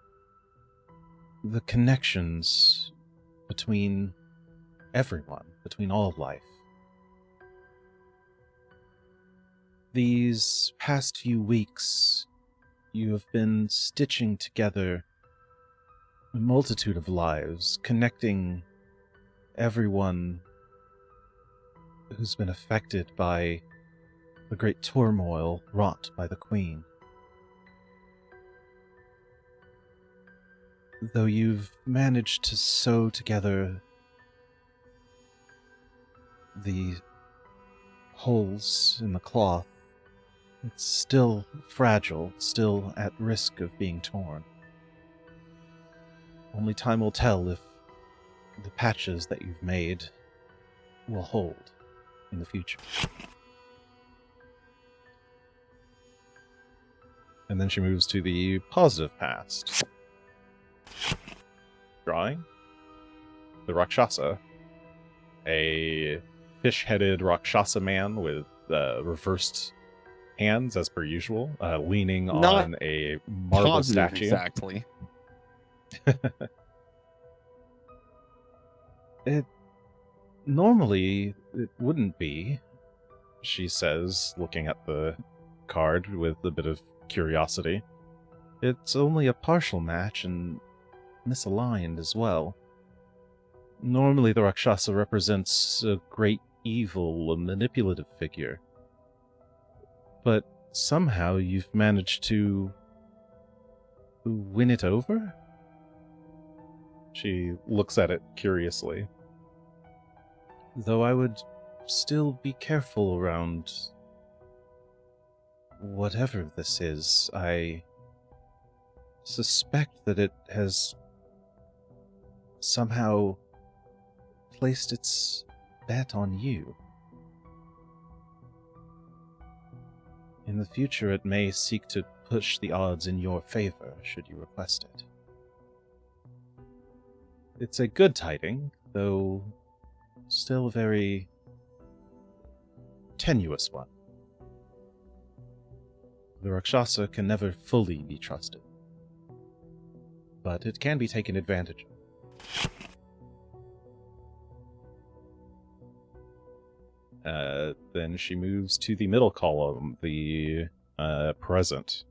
the connections between everyone, between all of life. These past few weeks, you have been stitching together a multitude of lives, connecting everyone who's been affected by the great turmoil wrought by the Queen. Though you've managed to sew together the holes in the cloth, it's still fragile, still at risk of being torn. Only time will tell if the patches that you've made will hold in the future. And then she moves to the positive past. Drawing the Rakshasa, a fish-headed Rakshasa man with reversed hands, as per usual, leaning Not on a marble Positive, statue. exactly. Normally, it wouldn't be, she says, looking at the card with a bit of curiosity. It's only a partial match and misaligned as well. Normally, the Rakshasa represents a great evil, a manipulative figure. But somehow you've managed to win it over? She looks at it curiously. Though I would still be careful around whatever this is. I suspect that it has somehow placed its bet on you. In the future, it may seek to push the odds in your favor, should you request it. It's a good tiding, though still a very tenuous one. The Rakshasa can never fully be trusted, but it can be taken advantage of. Then she moves to the middle column, the present.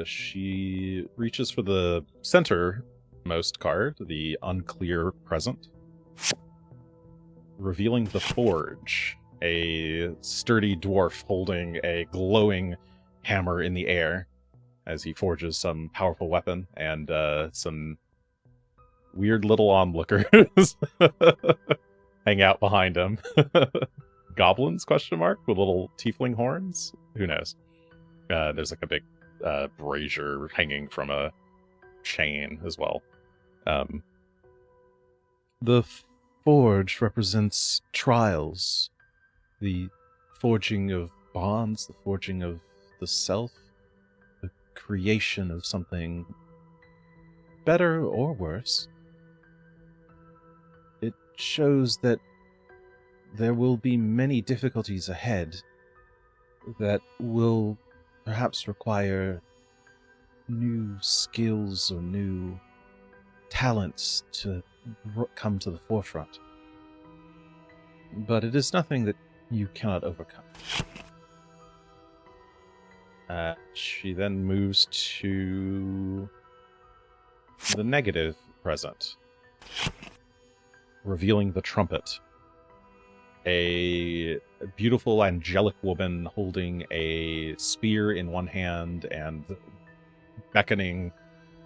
She reaches for the centermost card, the unclear present, revealing the forge, a sturdy dwarf holding a glowing hammer in the air as he forges some powerful weapon, and some weird little onlookers hang out behind him. Goblins, question mark, with little tiefling horns? Who knows? There's like a big brazier hanging from a chain as well. The forge represents trials, the forging of bonds, the forging of the self, the creation of something better or worse. It shows that there will be many difficulties ahead that will perhaps require new skills or new talents to come to the forefront. But it is nothing that you cannot overcome. She then moves to the negative present, revealing the trumpet. A beautiful angelic woman holding a spear in one hand and beckoning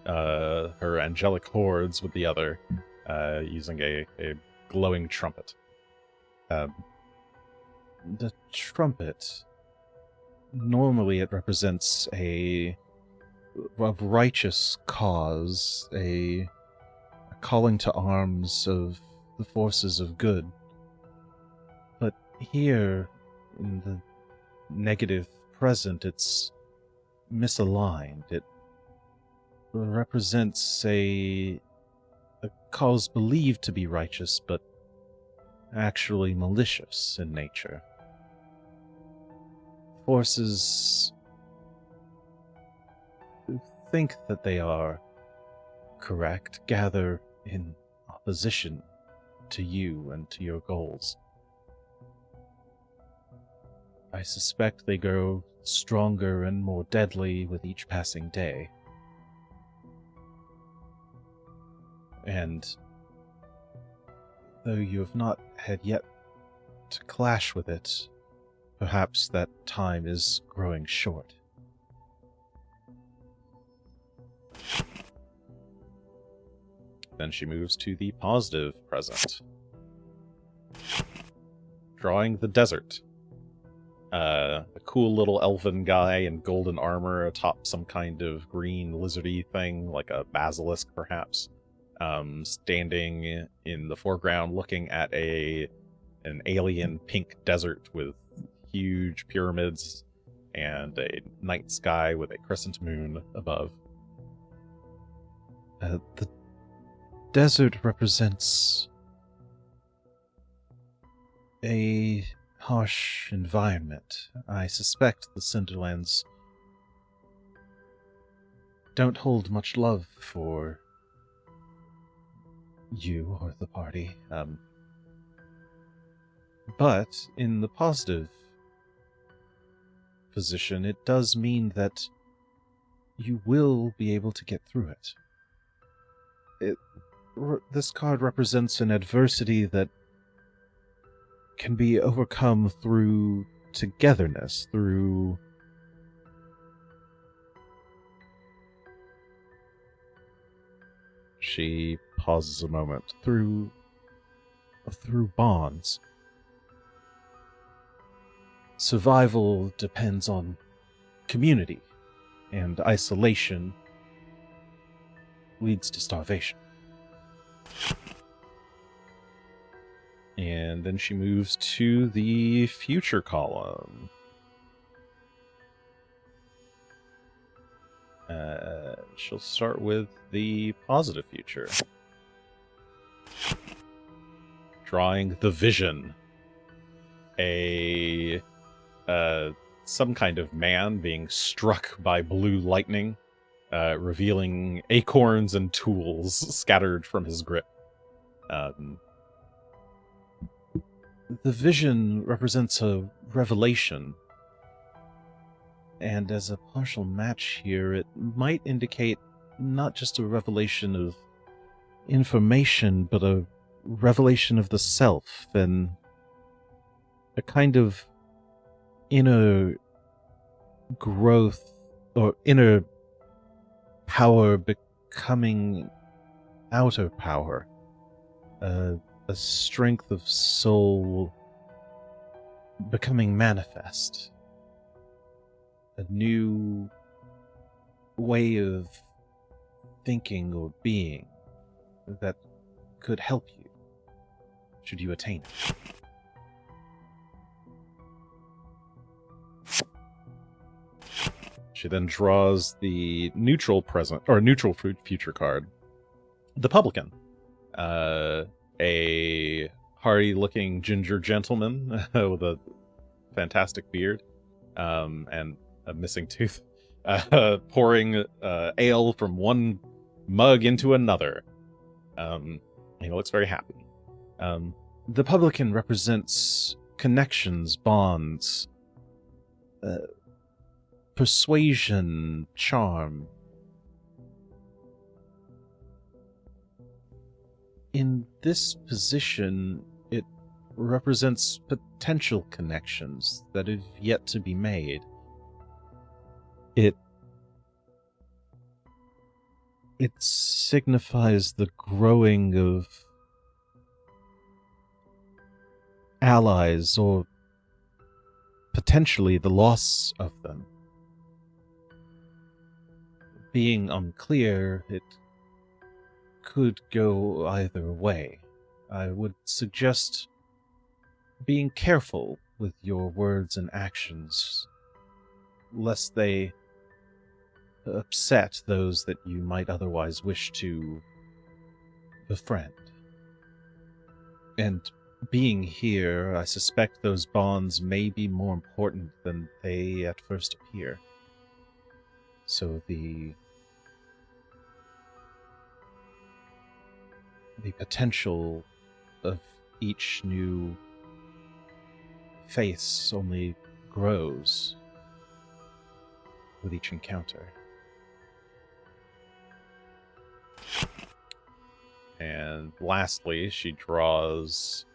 her angelic hordes with the other, using a glowing trumpet. The trumpet, normally it represents a righteous cause, a calling to arms of the forces of good. But here, in the negative present, it's misaligned. It represents a cause believed to be righteous, but actually malicious in nature. Forces who think that they are correct gather in opposition to you and to your goals. I suspect they grow stronger and more deadly with each passing day. And though you have not had yet to clash with it, perhaps that time is growing short. Then she moves to the positive present, drawing the desert. A cool little elven guy in golden armor atop some kind of green lizardy thing, like a basilisk perhaps, standing in the foreground looking at an alien pink desert with huge pyramids and a night sky with a crescent moon above. The desert represents a harsh environment. I suspect the Cinderlands don't hold much love for you or the party. But in the positive position, it does mean that you will be able to get through it. This card represents an adversity that can be overcome through togetherness, through she pauses a moment, through bonds. Survival depends on community, and isolation leads to starvation. And then she moves to the future column. She'll start with the positive future. Drawing the vision. Some kind of man being struck by blue lightning, revealing acorns and tools scattered from his grip. The vision represents a revelation, and as a partial match here, it might indicate not just a revelation of information, but a revelation of the self, and a kind of inner growth, or inner power becoming outer power. A strength of soul becoming manifest. A new way of thinking or being. that could help you, should you attain it. She then draws the neutral present, or neutral future card. The Publican. A hardy-looking ginger gentleman with a fantastic beard and a missing tooth, pouring ale from one mug into another. He looks very happy. The Publican represents connections, bonds, persuasion, charm. In this position, it represents potential connections that have yet to be made. It signifies the growing of allies, or potentially the loss of them. Being unclear, it could go either way. I would suggest being careful with your words and actions, lest they upset those that you might otherwise wish to befriend. And being here, I suspect those bonds may be more important than they at first appear. So the potential of each new face only grows with each encounter. And lastly, she draws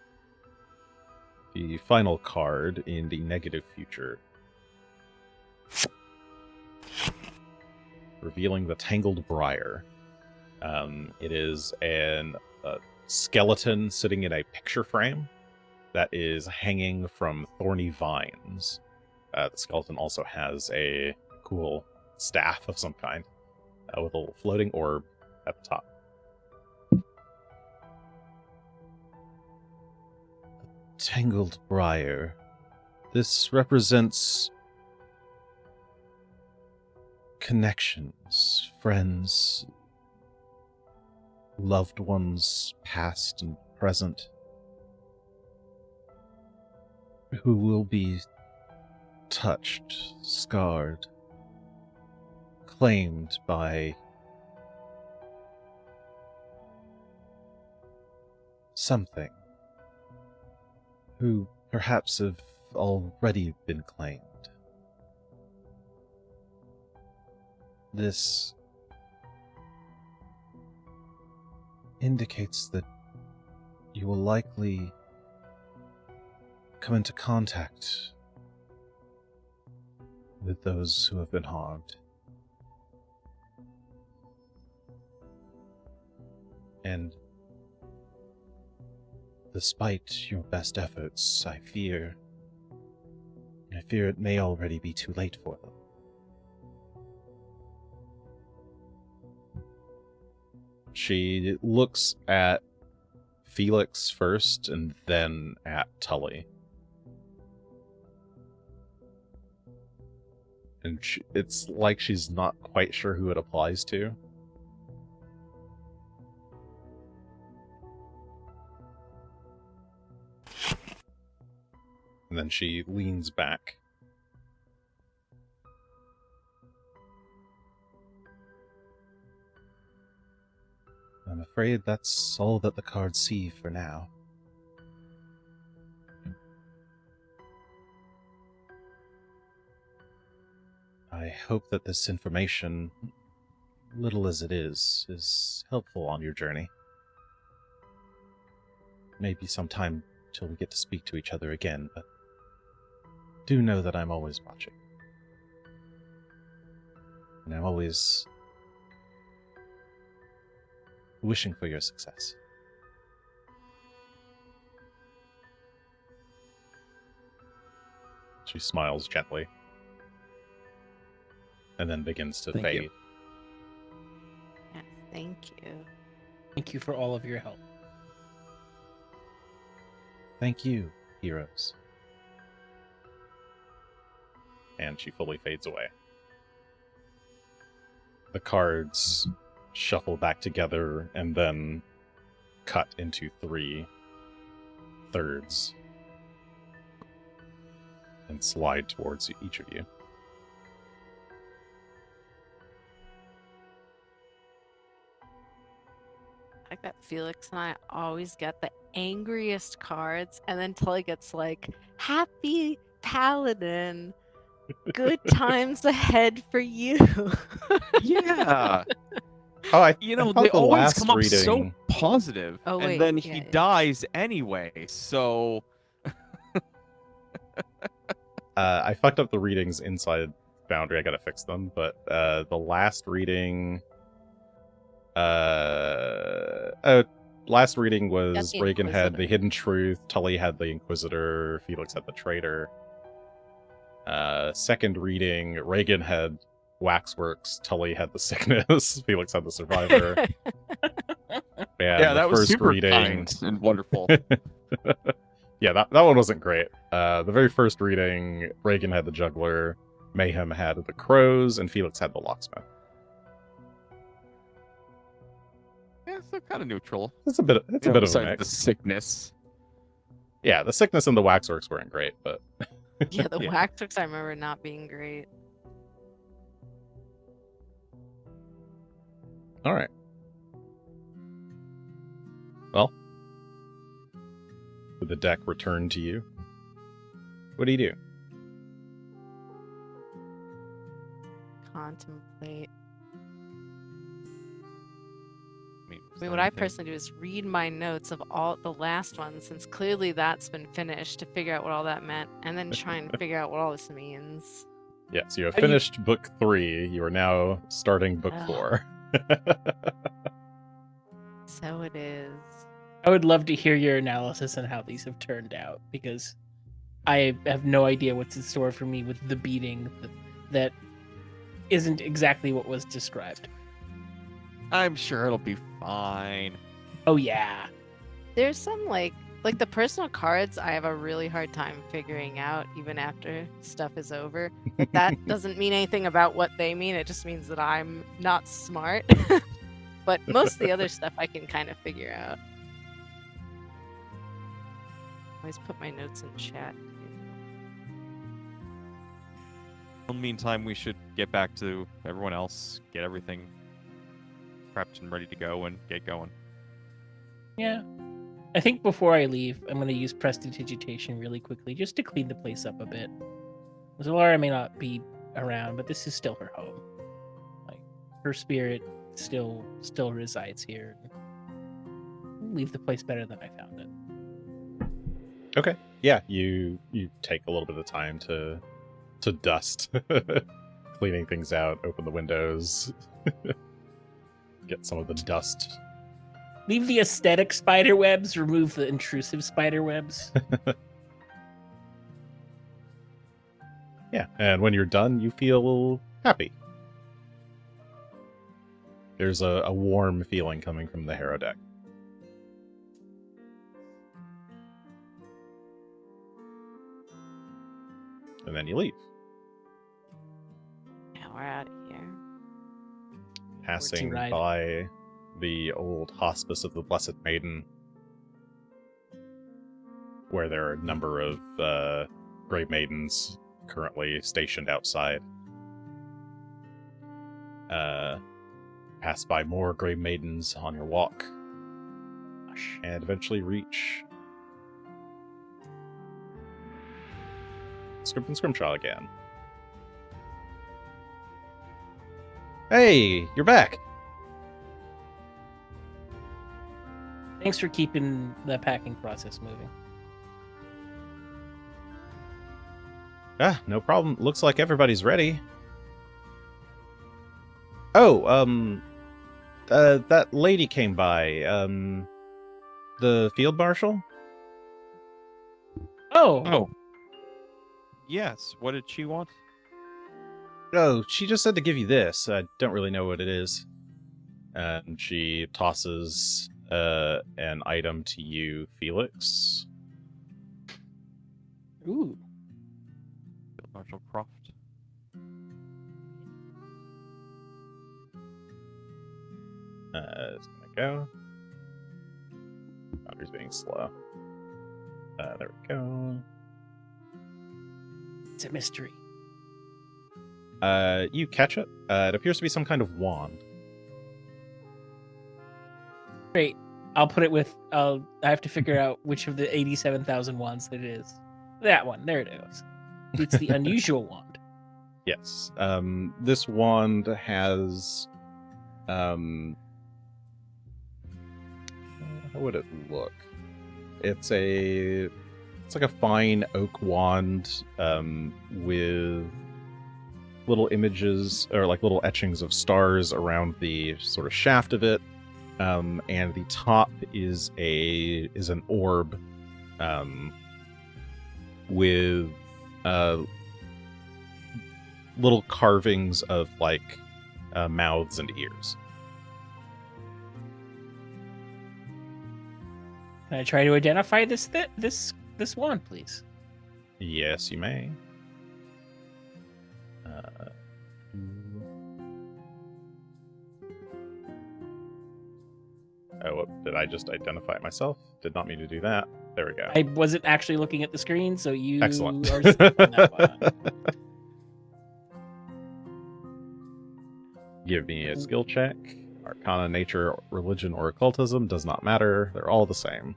the final card in the negative future, revealing the Tangled Briar. It is a skeleton sitting in a picture frame that is hanging from thorny vines. The skeleton also has a cool staff of some kind with a little floating orb at the top. Tangled Briar. This represents connections, friends, loved ones, past and present, who will be touched, scarred, claimed by something, who perhaps have already been claimed. This indicates that you will likely come into contact with those who have been harmed. And despite your best efforts, I fear it may already be too late for them. She looks at Felix first and then at Tully. And it's like she's not quite sure who it applies to. And then she leans back. I'm afraid that's all that the cards see for now. I hope that this information, little as it is helpful on your journey. Maybe sometime till we get to speak to each other again, but do know that I'm always watching. And I'm always wishing for your success. She smiles gently and then begins to Thank fade. you. Yes, thank you. Thank you for all of your help. Thank you, heroes. And she fully fades away. The cards shuffle back together and then cut into 3 thirds and slide towards each of you. I like that Felix and I always get the angriest cards, and then Tully gets like, happy paladin, good times ahead for you. Yeah. Oh, I You know, thought they the always last come up so reading- positive, Oh, wait, and then yeah, he yeah. dies anyway. So I fucked up the readings inside Boundary. I gotta fix them. But the last reading, last reading was the Regan had the Inquisitor. Hidden Truth, Tully had the Inquisitor, Felix had the Traitor. Second reading, Regan had Waxworks, Tully had the Sickness, Felix had the Survivor. yeah, the that was first super reading, kind and wonderful. yeah, that one wasn't great. The very first reading, Regan had the Juggler, Mayhem had the Crows, and Felix had the Locksmith. Yeah, so kind of neutral. It's a bit. It's a bit of a Besides mix. the sickness. Yeah, the Sickness and the Waxworks weren't great, but Yeah, the Yeah. Waxworks I remember not being great. all right. Well, with the deck returned to you, what do you do? Contemplate. Was I mean, there what I anything- personally do is read my notes of all the last ones, since clearly that's been finished, to figure out what all that meant, and then try and figure out what all this means. Yeah, so you have How do you- finished book 3. You are now starting book Ugh. 4. So it is. I would love to hear your analysis on how these have turned out, because I have no idea what's in store for me with the beating that isn't exactly what was described. I'm sure it'll be fine. Oh yeah. There's some like the personal cards I have a really hard time figuring out even after stuff is over. But that doesn't mean anything about what they mean. It just means that I'm not smart. But most of the other stuff I can kind of figure out. Always put my notes in chat. In the meantime, we should get back to everyone else, get everything prepped and ready to go, and get going. Yeah. I think before I leave, I'm going to use Prestidigitation really quickly just to clean the place up a bit. Zalara may not be around, but this is still her home. Like, her spirit still resides here. Leave the place better than I found it. Okay. Yeah, you take a little bit of time to dust, cleaning things out, open the windows, get some of the dust. Leave the aesthetic spider webs, remove the intrusive spider webs. Yeah, and when you're done, you feel happy. There's a warm feeling coming from the Harrow deck. And then you leave, Now we're out of here. passing ride. by the old Hospice of the Blessed Maiden, where there are a number of Grey Maidens currently stationed outside. Pass by more Grey Maidens on your walk, and eventually reach Scrimp and Scrimshaw again. Hey, you're back! Thanks for keeping the packing process moving. Ah, no problem. Looks like everybody's ready. Oh, that lady came by, the field marshal? Oh, Yes, what did she want? Oh, she just said to give you this. I don't really know what it is. and she tosses an item to you, Felix. Ooh. Marshall Croft. It's gonna go. Founder's being slow. There we go. It's a mystery. You catch it. It appears to be some kind of wand. Great. I'll put it with. I have to figure out which of the 87,000 wands it is. That one. There it is. It's the unusual wand. Yes. This wand has. How would it look? It's like a fine oak wand with little images or like little etchings of stars around the sort of shaft of it, and the top is an orb with little carvings of like mouths and ears. Can I try to identify this wand, please? Yes, you may. Oh, did I just identify it myself? Did not mean to do that. There we go. I wasn't actually looking at the screen, so you Excellent. are seeing that one. Give me a skill check. Arcana, nature, religion, or occultism does not matter. They're all the same.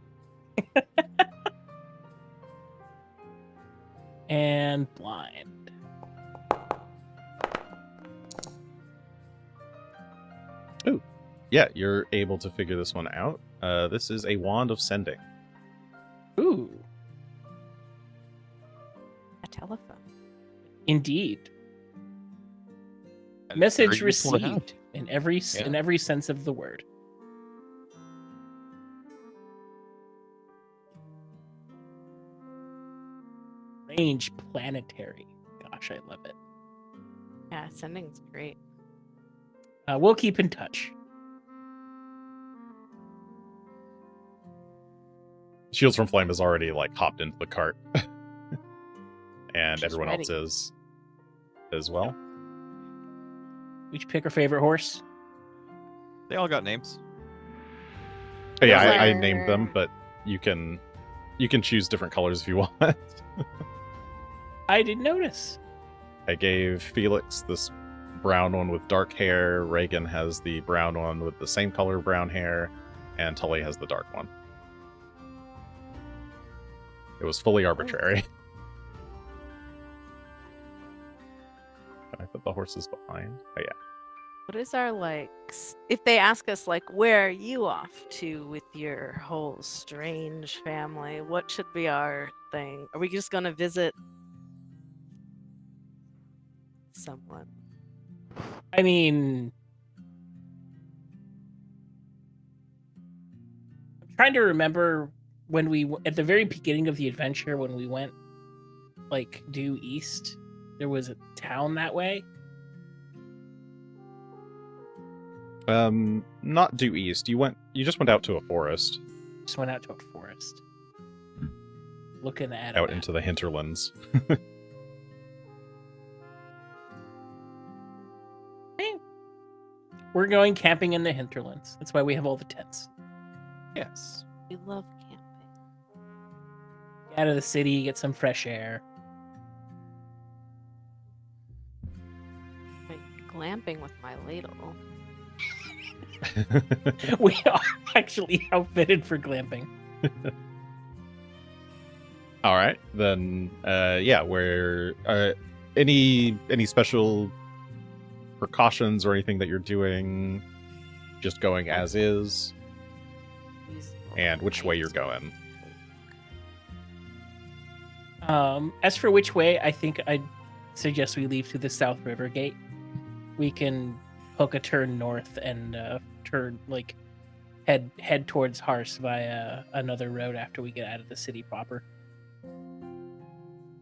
And blind. Ooh. Yeah, you're able to figure this one out. This is a wand of sending. Ooh, A telephone. indeed. That's Message very useful to have. received in every sense of the word. Range planetary. Gosh, I love it. Yeah, sending's great. We'll keep in touch. Shields from Flame has already like hopped into the cart, and She's everyone ready. else is as well. We each pick our favorite horse. They all got names. Oh, yeah, Color. I named them, but you can choose different colors if you want. I didn't notice. I gave Felix this brown one with dark hair. Regan has the brown one with the same color brown hair, and Tully has the dark one. It was fully arbitrary. I put the horses behind. Oh yeah. What is our if they ask us where are you off to with your whole strange family, what should be our thing? Are we just gonna visit someone? I mean, I'm trying to remember when at the very beginning of the adventure, when we went due east, there was a town that way. Not due east. You just went out to a forest. Just went out to a forest. Looking at Out into the hinterlands. We're going camping in the hinterlands. That's why we have all the tents. Yes. We love camping. Get out of the city, get some fresh air. Glamping with my ladle. We are actually outfitted for glamping. All right, then. Yeah. Where any special precautions or anything that you're doing? Just going as is. And which way you're going? As for which way, I think I'd suggest we leave to the South River Gate. We can hook a turn north and turn head towards Harse via another road after we get out of the city proper.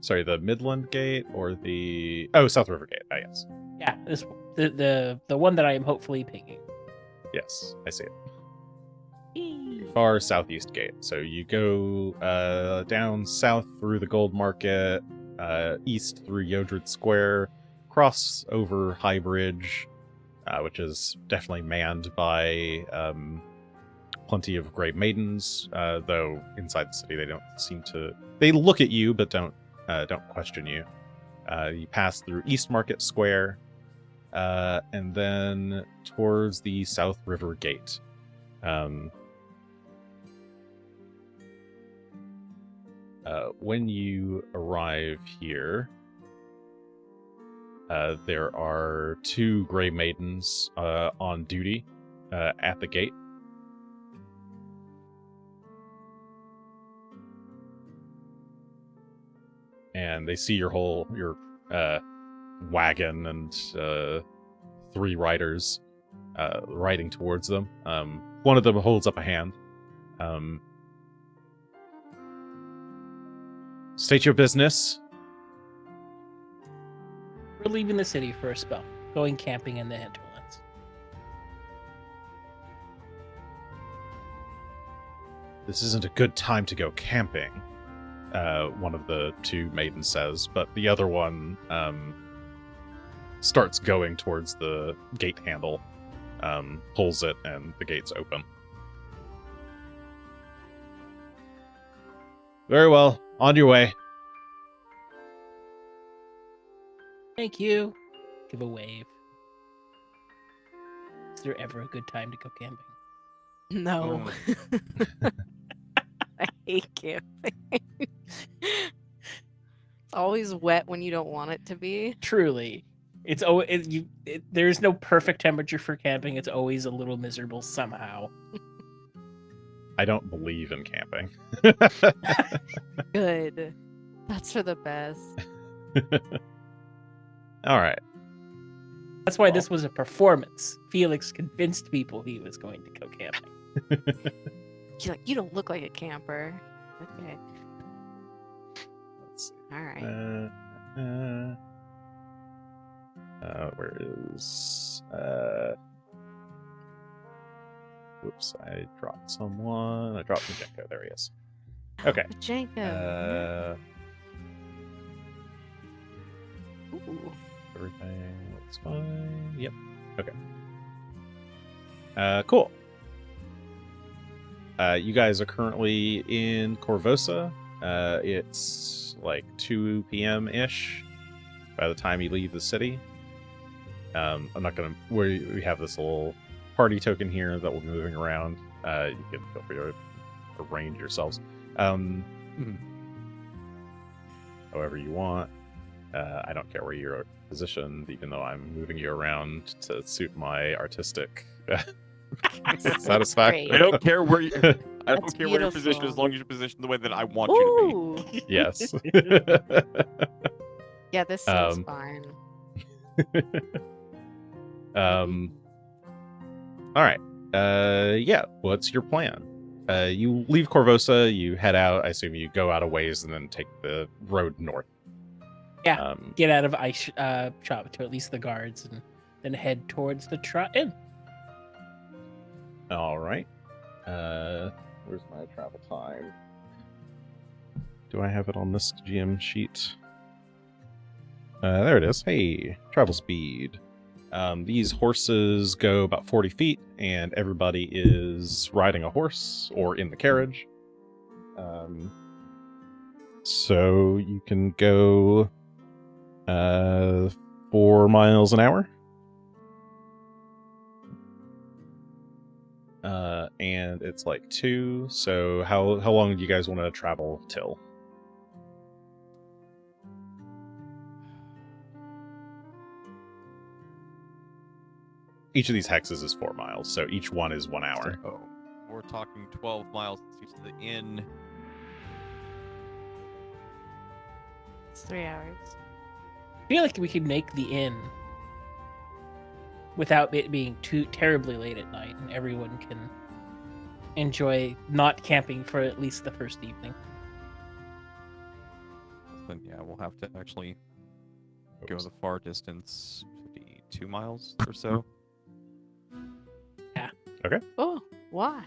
Sorry, the Midland Gate or the South River Gate? Ah, yes. Yeah, the one that I am hopefully picking. Yes, I see it. Eee. Far southeast gate. So you go down south through the Gold Market, east through Yodred Square, cross over High Bridge, which is definitely manned by plenty of Grey Maidens, though inside the city they don't seem to... They look at you, but don't question you. You pass through East Market Square, and then towards the South River Gate. When you arrive here, there are 2 Grey Maidens on duty at the gate. And they see your wagon and 3 riders riding towards them. One of them holds up a hand. State your business. We're leaving the city for a spell, going camping in the hinterlands. This isn't a good time to go camping, one of the 2 maidens says, but the other one starts going towards the gate handle, pulls it, and the gates open. Very well. On your way. Thank you. Give a wave. Is there ever a good time to go camping? No. I hate camping. It's always wet when you don't want it to be. Truly. It's always there's no perfect temperature for camping. It's always a little miserable somehow. I don't believe in camping. Good. That's for the best. All right. That's why this was a performance. Felix convinced people he was going to go camping. You're like, you don't look like a camper. Okay. Let's see. All right. Where is whoops, I dropped someone. I dropped Majenko. There he is. Okay. Majenko. Ooh. Everything looks fine. Yep. Okay. Cool. You guys are currently in Corvosa. It's like 2 p.m.-ish by the time you leave the city. I'm not gonna... We have this little party token here that will be moving around. You can feel free to arrange yourselves however you want. I don't care where you're positioned, even though I'm moving you around to suit my artistic satisfaction. I don't care where you. I That's don't care where you're positioned beautiful. as long as you're positioned the way that I want you to be. Ooh. Yes. Yeah, this seems fine. All right. Yeah. What's your plan? You leave Corvosa. You head out. I assume you go out a ways and then take the road north. Yeah. Get out of ice shop to at least the guards, and then head towards the inn. All right. Where's my travel time? Do I have it on this GM sheet? There it is. Hey, travel speed. These horses go about 40 feet, and everybody is riding a horse or in the carriage. So you can go 4 miles an hour. And it's like 2. So how long do you guys want to travel till? Each of these hexes is 4 miles, so each one is 1 hour. So, we're talking 12 miles to the inn. It's 3 hours. I feel like we could make the inn without it being too terribly late at night, and everyone can enjoy not camping for at least the first evening. Then yeah, we'll have to actually go the far distance, 52 miles or so. Yeah, Oh, why?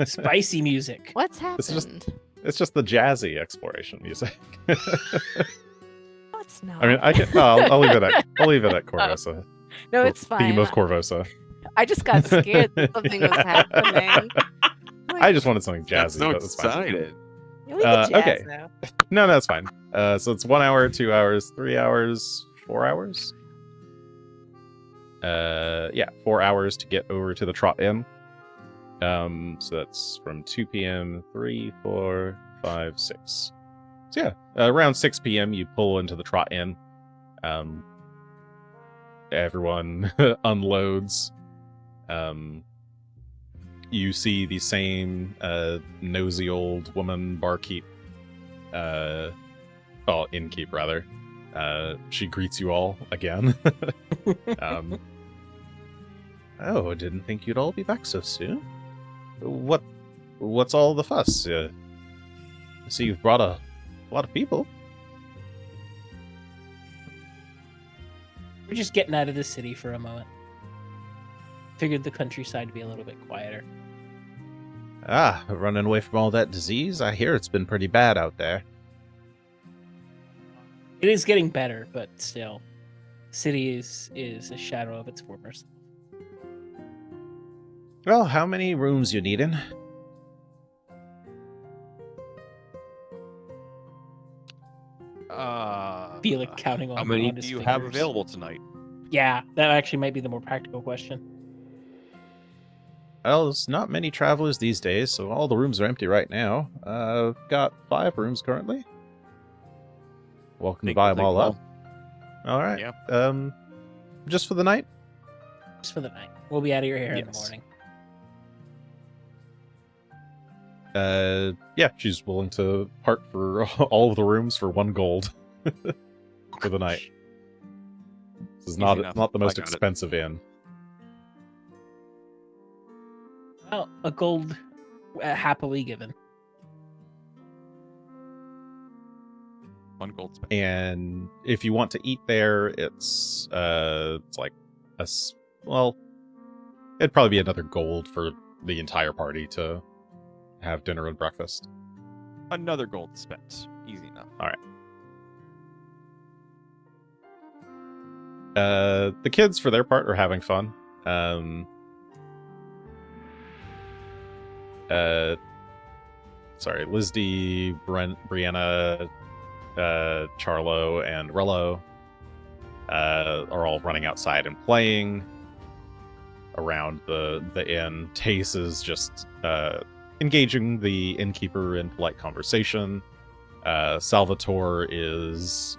Spicy music. What's This is just- happened? It's just the jazzy exploration music. No, it's not. I mean, I'll leave it at Corvosa. No, The it's fine. Theme of Corvosa. I just got scared that something was happening. I just wanted something Got jazzy. so but it's fine. excited. Yeah, we can jazz okay. now. No, that's fine. So it's 1 hour, 2 hours, 3 hours, 4 hours. 4 hours to get over to the Trot Inn. So that's from 2 p.m., 3, 4, 5, 6. So yeah, around 6 p.m. you pull into the Trot Inn. Everyone unloads. You see the same nosy old woman barkeep, innkeep rather. She greets you all again. Oh, I didn't think you'd all be back so soon. What's all the fuss? I see you've brought a lot of people. We're just getting out of the city for a moment. Figured the countryside would be a little bit quieter. Ah, running away from all that disease? I hear it's been pretty bad out there. It is getting better, but still, the city is a shadow of its former self. Well, how many rooms you needing? Felix counting on How many on his do you have fingers. available tonight? Yeah, that actually might be the more practical question. Well, there's not many travelers these days, so all the rooms are empty right now. I've got 5 rooms currently. Welcome to Think buy we'll them take all them up. All right. Yeah. Just for the night? Just for the night. We'll be out of your hair in the Yes. morning. Yeah, she's willing to part for all of the rooms for 1 gold for the night. This is Easy not enough. the most I got it. expensive inn. Well, a gold happily given. 1 gold spent. And if you want to eat there, it's like it'd probably be another gold for the entire party to have dinner and breakfast. Another gold spent. Easy enough. The kids, for their part, are having fun. Lizzie, Brianna, Charlo, and Rello are all running outside and playing around the inn. Tace is just engaging the innkeeper in polite conversation. Salvatore is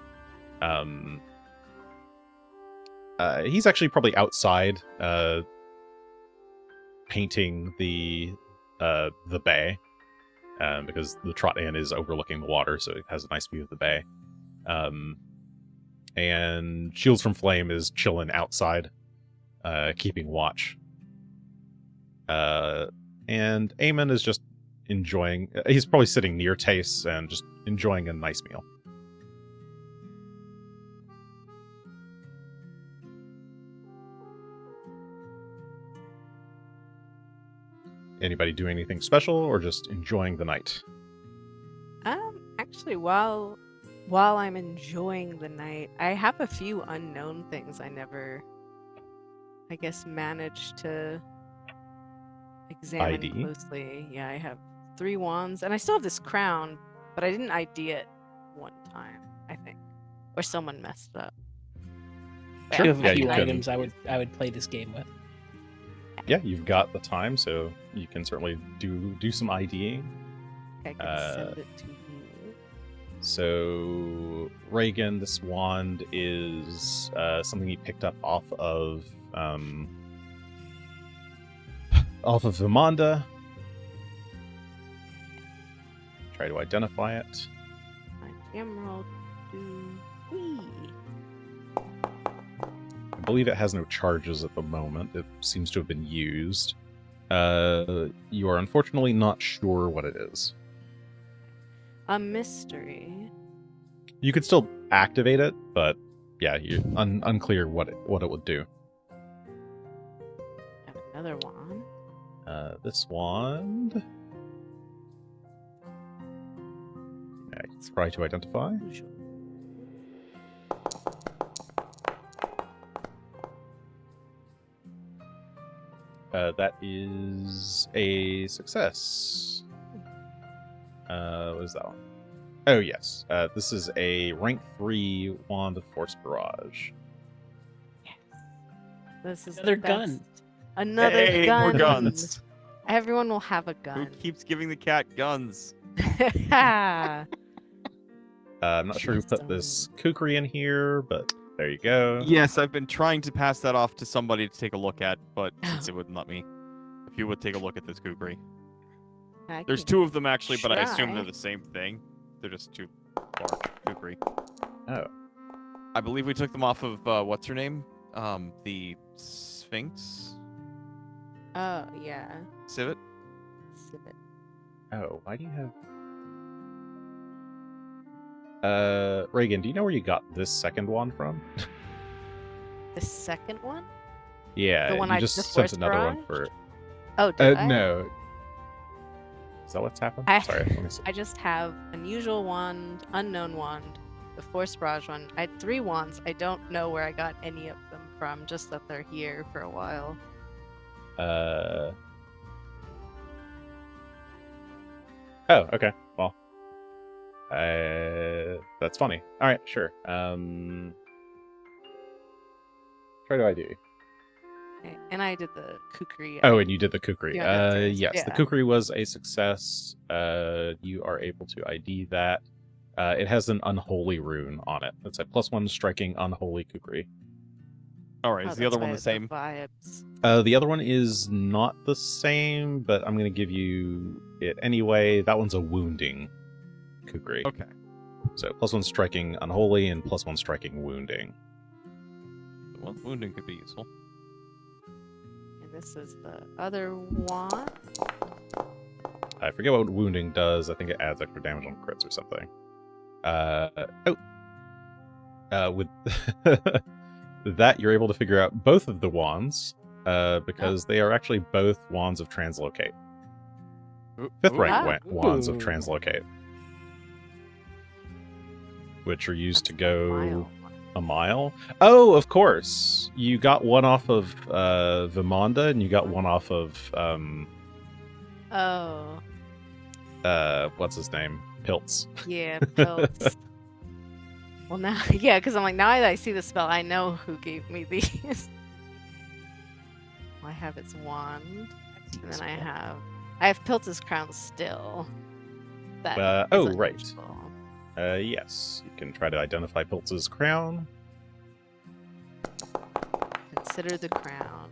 he's actually probably outside painting the bay, because the Trot Inn is overlooking the water, so it has a nice view of the bay. And Shields from Flame is chilling outside, keeping watch. And Eamon is just enjoying. He's probably sitting near Tace and just enjoying a nice meal. Anybody doing anything special or just enjoying the night? Actually, while I'm enjoying the night, I have a few unknown things I never, I guess, managed to examine ID? closely. Yeah, I have 3 wands, and I still have this crown, but I didn't ID it one time, I think, or someone messed it up. I do have Yeah, a few you can- items I would play this game with. Yeah, you've got the time, so you can certainly do some IDing. I can send it to you. So, Regan, this wand is something he picked up off of Vimanda. Try to identify it. My emerald to wee. I believe it has no charges at the moment. It seems to have been used. You are unfortunately not sure what it is. A mystery. You could still activate it, but yeah, you're unclear what it would do. I have another wand. This wand. Let's try to identify. That is a success. What is that one? Oh, yes. This is a rank 3 Wand of Force Barrage. Yes. This is Another the gun. best. Another Hey, gun. more guns. Everyone will have a Who gun. keeps giving the cat guns? I'm not sure who put this kukri in here, but there you go. Yes, I've been trying to pass that off to somebody to take a look at, but since it wouldn't let me, if you would take a look at this kukri. I There's can 2 of them actually, but I assume try. they're the same thing. They're just 2 large kukri. Oh. I believe we took them off of what's her name? The Sphinx? Oh, yeah. Civet? Civet. Oh, why do you have... Regan, do you know where you got this second wand from? The second one? Yeah, The one you I just just sent Force another one Barraged? for... Oh, did I? No. Is that what's happened? Sorry, let me see. I just have Unusual Wand, Unknown Wand, the Force Barrage one. I had 3 wands. I don't know where I got any of them from, just that they're here for a while. Oh, okay. Well, that's funny. All right, sure. Try to ID. Okay. And I did the kukri. Oh, and you did the kukri. Yeah, that's Yes, yeah. the kukri was a success. You are able to ID that. It has an unholy rune on it. It's a +1 striking unholy kukri. Alright, Oh, is the other that's one why the same? Vibes. The other one is not the same, but I'm going to give you it anyway. That one's a wounding kukri. Okay. So +1 striking unholy and +1 striking wounding. Well, wounding could be useful. And this is the other wand. I forget what wounding does. I think it adds extra damage on crits or something. With that, you're able to figure out both of the wands because they are actually both wands of translocate. Ooh, 5th ooh. rank wands of Ooh. translocate, which are used to go Mile. a mile. Oh, of course. You got one off of Vimonda, and you got one off of Oh, what's his name? Pilts. yeah, pills. Well, now, yeah, because I'm like, now that I see the spell, I know who gave me these. I have its wand, and then I have Pilt's crown still. That is Oh, right. unusual. Yes. You can try to identify Pilts' crown. Consider the crown.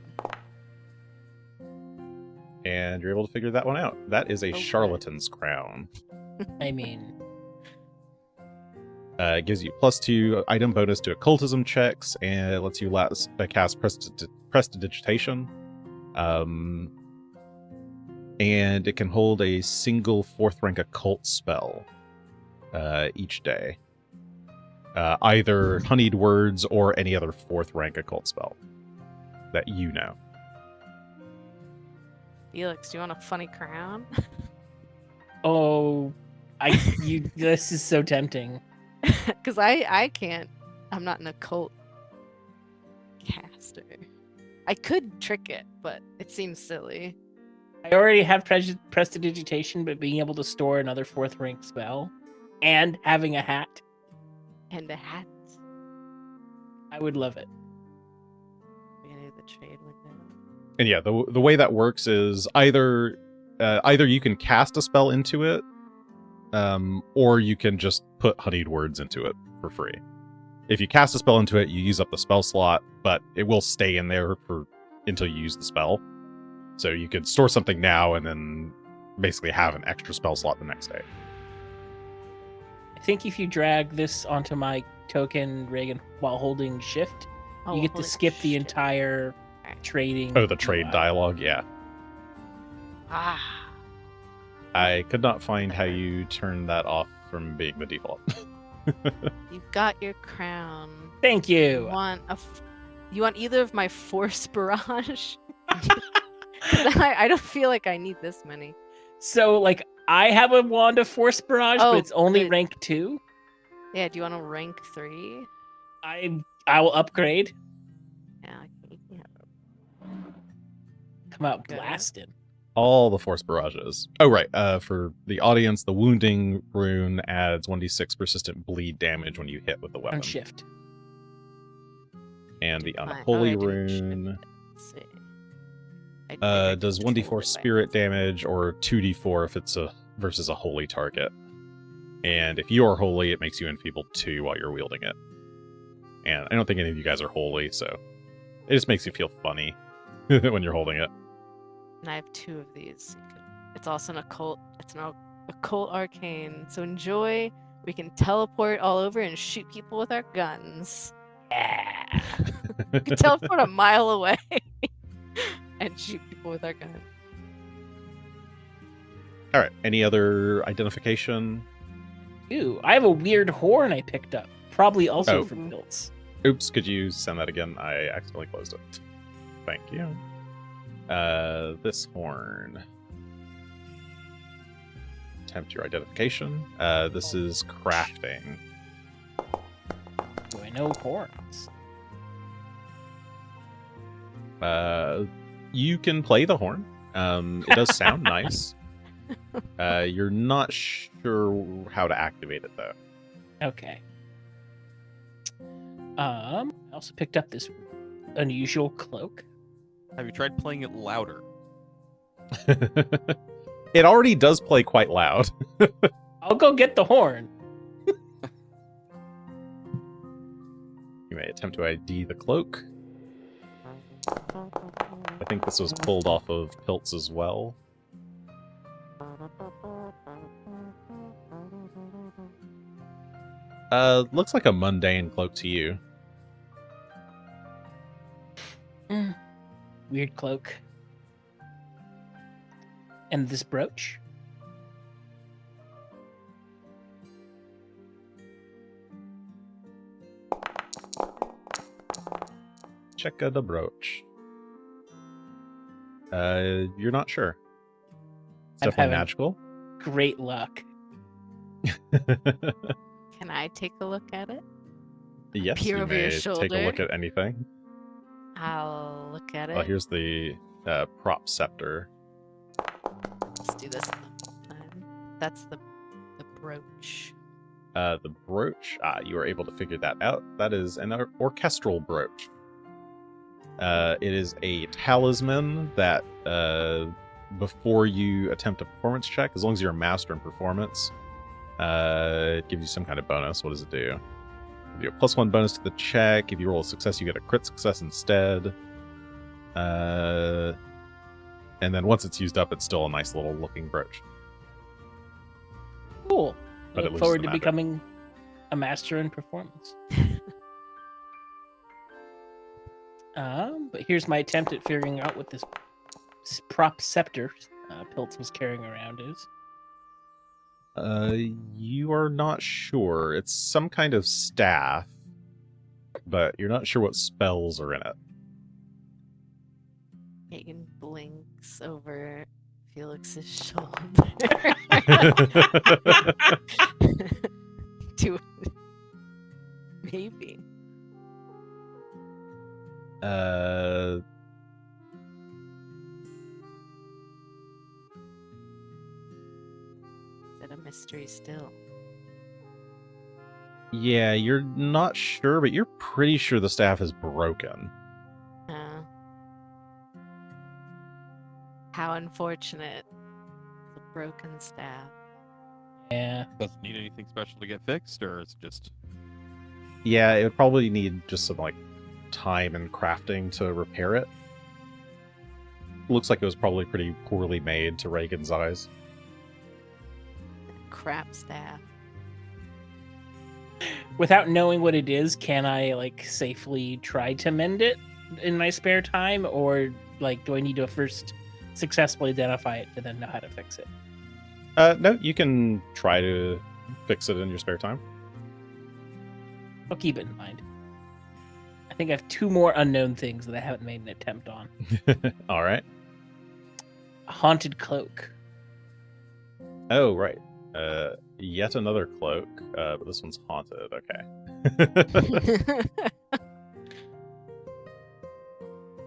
And you're able to figure that one out. That is a Okay. charlatan's crown. I mean, It gives you +2 item bonus to occultism checks, and it lets you cast prestidigitation. And it can hold a single 4th rank occult spell each day. Either honeyed words or any other 4th rank occult spell that you know. Felix, do you want a funny crown? oh, this is so tempting. Because I can't. I'm not an occult caster. I could trick it, but it seems silly. I already have prestidigitation, but being able to store another 4th rank spell and having a hat, And a hat. I would love it. Beginning of the trade window. And yeah, the way that works is either you can cast a spell into it, or you can just put honeyed words into it for free. If you cast a spell into it, you use up the spell slot, but it will stay in there until you use the spell. So you could store something now and then basically have an extra spell slot the next day. I think if you drag this onto my token, Regan, while holding shift, Oh, you get to holy skip the shit. entire trading. Oh, the trade UI. dialogue, yeah. Ah. I could not find how you turn that off from being the default. You've got your crown. Thank You you. want you want either of my force barrage? I don't feel like I need this many. So, like, I have a wand of Force Barrage, Oh, but it's only good. rank 2. Yeah, do you want to rank 3? I will upgrade. Yeah, Come out Good. blasted. All the force barrages. Oh, right. For the audience, the wounding rune adds 1d6 persistent bleed damage when you hit with the weapon. On shift. And the Did my- unholy I didn't shift rune it. Let's see. I does controlled 1d4 it by spirit damage or 2d4 if it's versus a holy target. And if you are holy, it makes you enfeebled 2 while you're wielding it. And I don't think any of you guys are holy, so it just makes you feel funny when you're holding it. And I have 2 of these. It's also an occult. It's an occult arcane. So enjoy. We can teleport all over and shoot people with our guns. Yeah. We can teleport a mile away and shoot people with our guns. All right. Any other identification? Ooh, I have a weird horn I picked up. Probably also Oh. from Pilts. Oops, could you send that again? I accidentally closed it. Thank you. This horn. Attempt your identification. This is crafting. Do I know horns? You can play the horn. It does sound nice. You're not sure how to activate it though. Okay. I also picked up this unusual cloak. Have you tried playing it louder? It already does play quite loud. I'll go get the horn. You may attempt to ID the cloak. I think this was pulled off of Pilts as well. Looks like a mundane cloak to you. Weird cloak. And this brooch. Check the brooch. You're not sure. It's I'm definitely having- magical. Great luck. Can I take a look at it? Yes, Peer you over your may take a look shoulder. at anything. I'll look at it. Oh, here's the prop scepter. Let's do this time. That's the brooch. The brooch, you are able to figure that out. That is an orchestral brooch. It is a talisman that, before you attempt a performance check, as long as you're a master in performance, it gives you some kind of bonus. What does it do? Give you a +1 bonus to the check. If you roll a success, you get a crit success instead. And then once it's used up, it's still a nice little looking brooch. Cool. But I it look loses forward the to magic. becoming a master in performance. But here's my attempt at figuring out what this prop scepter Pilts was carrying around is. You are not sure. It's some kind of staff, but you're not sure what spells are in it. Regan blinks over Felix's shoulder. Do it. Maybe. Is it a mystery still? Yeah, you're not sure, but you're pretty sure the staff is broken. How unfortunate. The broken staff. Yeah. Doesn't need anything special to get fixed, or it's just Yeah, it would probably need just some like time and crafting to repair it. Looks like it was probably pretty poorly made to Regan's eyes. Crap staff. Without knowing what it is, can I like safely try to mend it in my spare time, or like do I need to first successfully identify it to then know how to fix it? No, you can try to fix it in your spare time. I'll keep it in mind. I think I have 2 more unknown things that I haven't made an attempt on. All right. haunted cloak. Oh, right. Yet another cloak, but this one's haunted. Okay.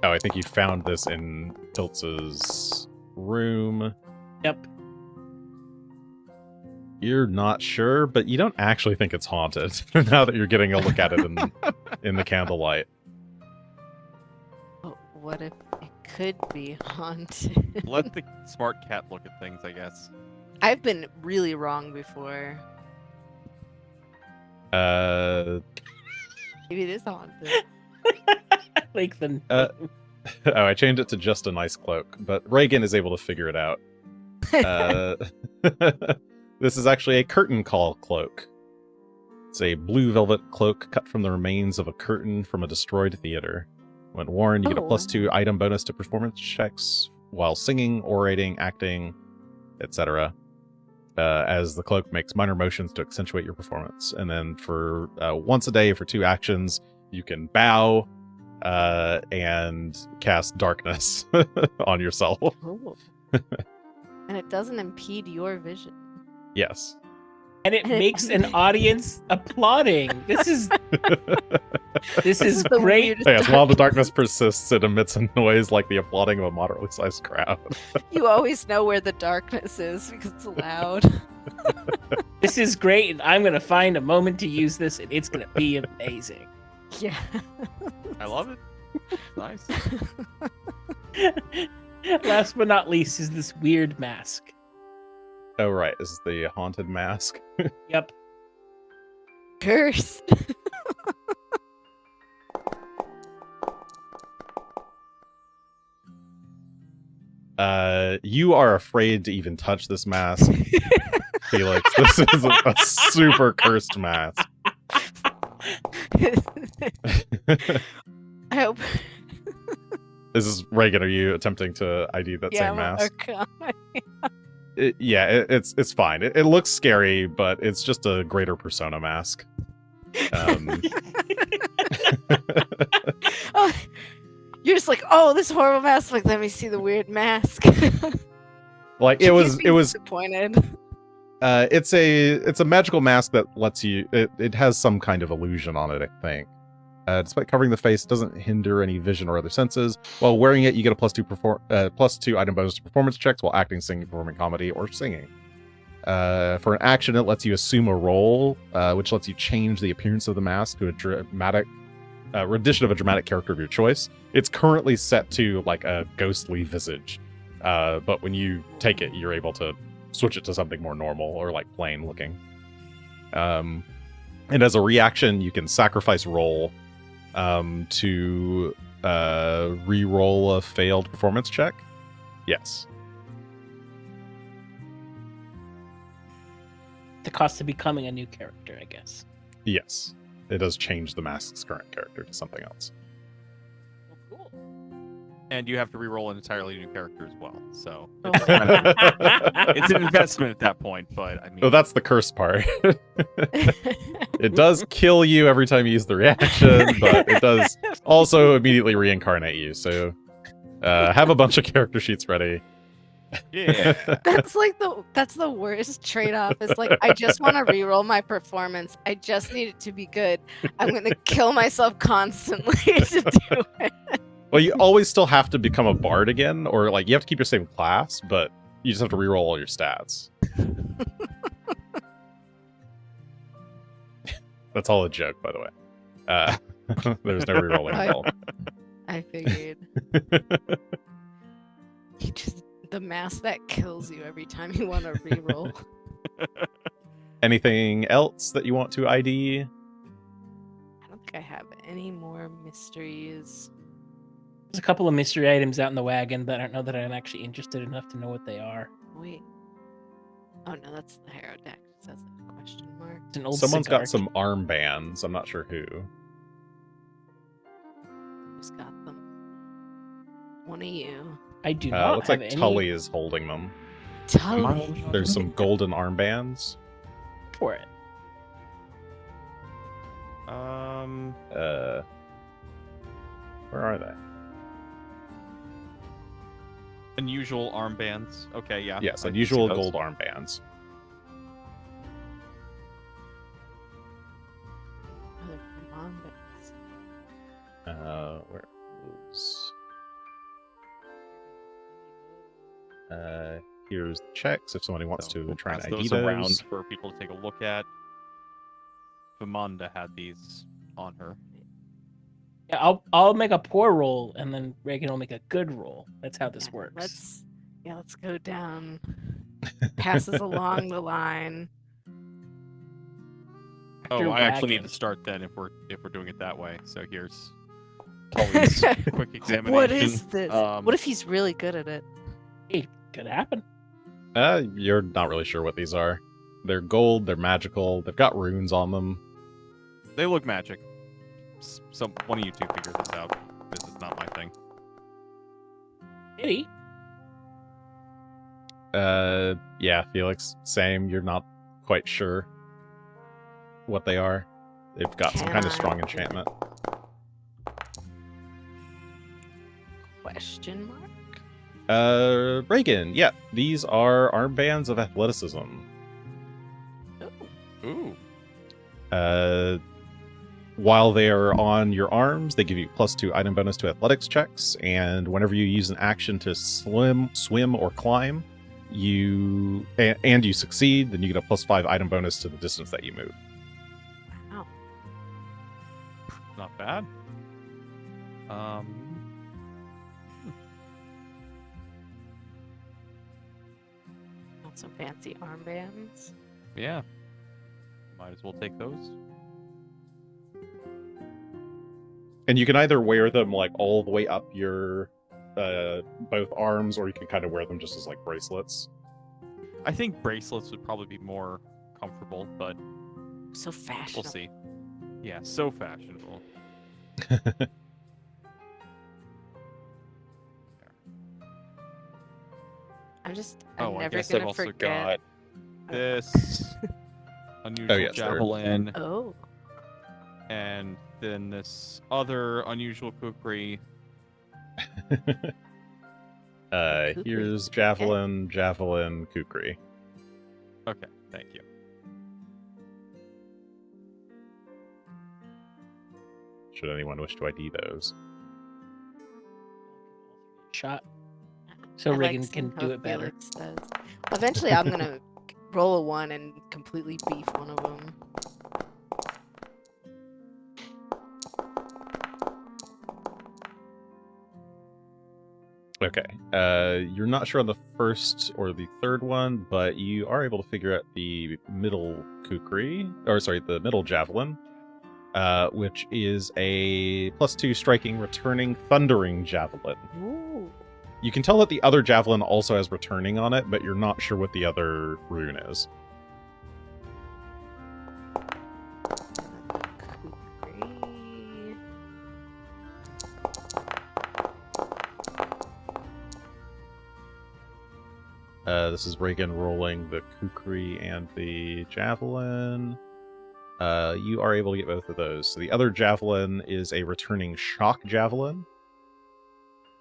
Oh, I think you found this in Tiltz's room. Yep. You're not sure, but you don't actually think it's haunted now that you're getting a look at it in the candlelight. Oh, what if it could be haunted? Let the smart cat look at things, I guess. I've been really wrong before. Uh, Maybe it is haunted. Like the oh, I changed it to just a nice cloak, but Regan is able to figure it out. This is actually a curtain call cloak. It's a blue velvet cloak cut from the remains of a curtain from a destroyed theater. When worn, you get a Oh. +2 item bonus to performance checks while singing, orating, acting, etc. As the cloak makes minor motions to accentuate your performance. And then for once a day for 2 actions, you can bow and cast darkness on yourself. Oh. And it doesn't impede your vision. Yes. and it makes an audience applauding. This is the great. weirdest Yes, while the darkness persists, it emits a noise like the applauding of a moderately sized crowd. You always know where the darkness is because it's loud. This is great, and I'm gonna find a moment to use this, and it's gonna be amazing. Yeah. I love it. Nice. Last but not least is this weird mask. Oh, right. This is the haunted mask. Yep. Cursed. You are afraid to even touch this mask, Felix. This is a super cursed mask. I hope. This is Regan. Are you attempting to ID that Yeah, same mask? It's fine. It looks scary, but it's just a greater persona mask. Oh, you're just like, oh, this horrible mask. Like, let me see the weird mask. Like She it keeps was being disappointed. it's a magical mask that lets you it has some kind of illusion on it, I think. Despite covering the face, it doesn't hinder any vision or other senses. While wearing it, you get a +2 item bonus to performance checks while acting, singing, performing comedy, or singing. For an action, it lets you assume a role, which lets you change the appearance of the mask to a dramatic rendition of a dramatic character of your choice. It's currently set to like a ghostly visage, but when you take it, you're able to switch it to something more normal or like plain looking. And as a reaction, you can sacrifice roll to re-roll a failed performance check. Yes. The cost of becoming a new character, I guess. Yes. It does change the mask's current character to something else. Well, cool. And you have to re-roll an entirely new character as well. So Oh it's, my kind of- it's an investment at that point. But I mean, Oh, that's the curse part. It does kill you every time you use the reaction, but it does also immediately reincarnate you. So have a bunch of character sheets ready. yeah. That's the worst trade-off. It's like, I just want to re-roll my performance. I just need it to be good. I'm gonna kill myself constantly to do it. Well, you always still have to become a bard again, or like you have to keep your same class, but you just have to re-roll all your stats. That's all a joke, by the way. There's no re-rolling involved. I figured. The mask that kills you every time you want to re-roll. Anything else that you want to ID? I don't think I have any more mysteries. There's a couple of mystery items out in the wagon, but I don't know that I'm actually interested enough to know what they are. Wait. Oh no, that's the Harrow deck. It says a question mark. It's an old Someone's cigar. got some armbands. I'm not sure who. Who's got them? One of you. I do not Looks have like any Tully is holding them. Tully. There's some golden armbands. for it. Where are they? Unusual armbands. Okay, yeah. Yes, I can see unusual those. gold armbands. Oh, they're armbands. Where is... here's the checks if somebody wants So to we'll try and pass ID those around those. for people to take a look at. Vamanda had these on her. Yeah, I'll make a poor roll, and then Regan will make a good roll. That's how this Yeah, works. Let's go down. Passes along the line. Oh, After I actually need wagon. to start then if we're doing it that way. So here's Tully's quick examination. What is this? Um, What if he's really good at it? Hey, could happen. You're not really sure what these are. They're gold, they're magical, they've got runes on them. They look magic. Some one of you two figure this out. This is not my thing. Kitty. Yeah, Felix, same. You're not quite sure what they are. They've got some kind of strong enchantment. Question mark? Regan, yeah, these are armbands of athleticism. Ooh. While they are on your arms, they give you +2 item bonus to athletics checks, and whenever you use an action to swim or climb, you succeed, then you get a +5 item bonus to the distance that you move. Wow. Not bad. Got some fancy armbands. Yeah. Might as well take those. And you can either wear them like all the way up your both arms, or you can kind of wear them just as like bracelets. I think bracelets would probably be more comfortable, but So fashionable. we'll see. Yeah, so fashionable. I'm I never guess I've gonna also forget. got this unusual yes, there- javelin, Oh, and then this other unusual kukri. Kukri. Here's javelin, kukri. Okay, thank you. Should anyone wish to ID those? Shot. So I like Regan seeing can how do it better. Felix does. Eventually, I'm gonna roll a 1 and completely beef one of them. Okay. You're not sure on the first or the third one, but you are able to figure out the middle kukri, or sorry, the middle javelin, which is a +2 striking, returning, thundering javelin. Ooh. You can tell that the other javelin also has returning on it, but you're not sure what the other rune is. Kukri. This is Regan rolling the kukri and the javelin. You are able to get both of those. So the other javelin is a returning shock javelin.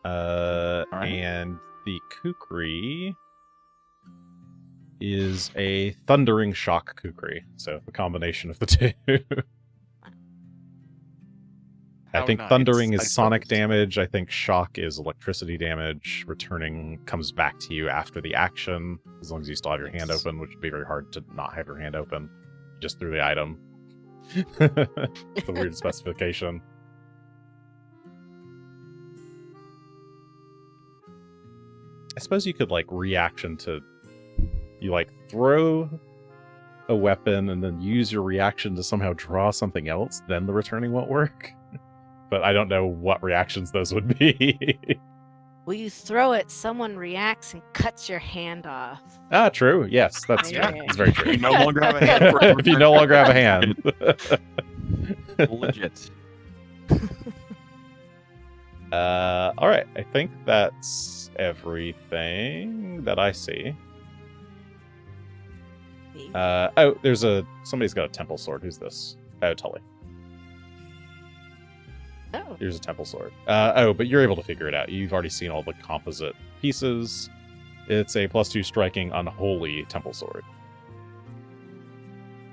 And the kukri is a thundering shock kukri. So a combination of the two. I How think nice, thundering I is sonic suppose. damage. I think shock is electricity damage. Returning comes back to you after the action, as long as you still have your hand Yes. open, which would be very hard to not have your hand open just through the item. It's a weird specification. I suppose you could like reaction to, you like throw a weapon and then use your reaction to somehow draw something else, then the returning won't work. But I don't know what reactions those would be. Well, you throw it, someone reacts and cuts your hand off. Ah, true. Yes, that's true. Yeah. It's very true. You no longer have a hand for If you no longer have a hand. Legit. All right. I think that's everything that I see. Oh, there's somebody's got a temple sword. Who's this? Oh, Tully. Oh. Here's a temple sword. But you're able to figure it out. You've already seen all the composite pieces. It's a +2 striking unholy temple sword.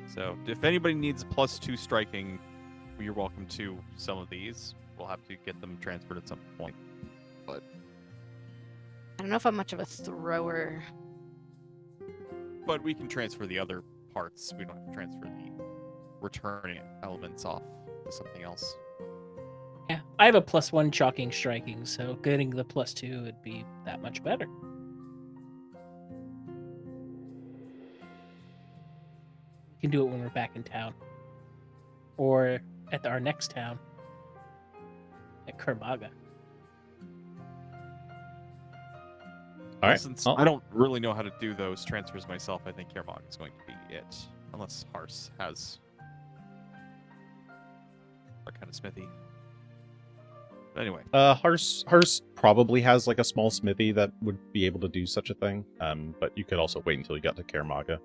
So if anybody needs +2 striking, you're welcome to some of these. We'll have to get them transferred at some point. I don't know if I'm much of a thrower. But we can transfer the other parts. We don't have to transfer the returning elements off to something else. Yeah, I have a +1 shocking striking, so getting the +2 would be that much better. We can do it when we're back in town. Or at our next town. At Kermaga. All right. Since Well, I don't really know how to do those transfers myself, I think Kermog is going to be it. Unless Hars has a kind of smithy. But anyway. Hars probably has like a small smithy that would be able to do such a thing. But you could also wait until you got to Kermaga.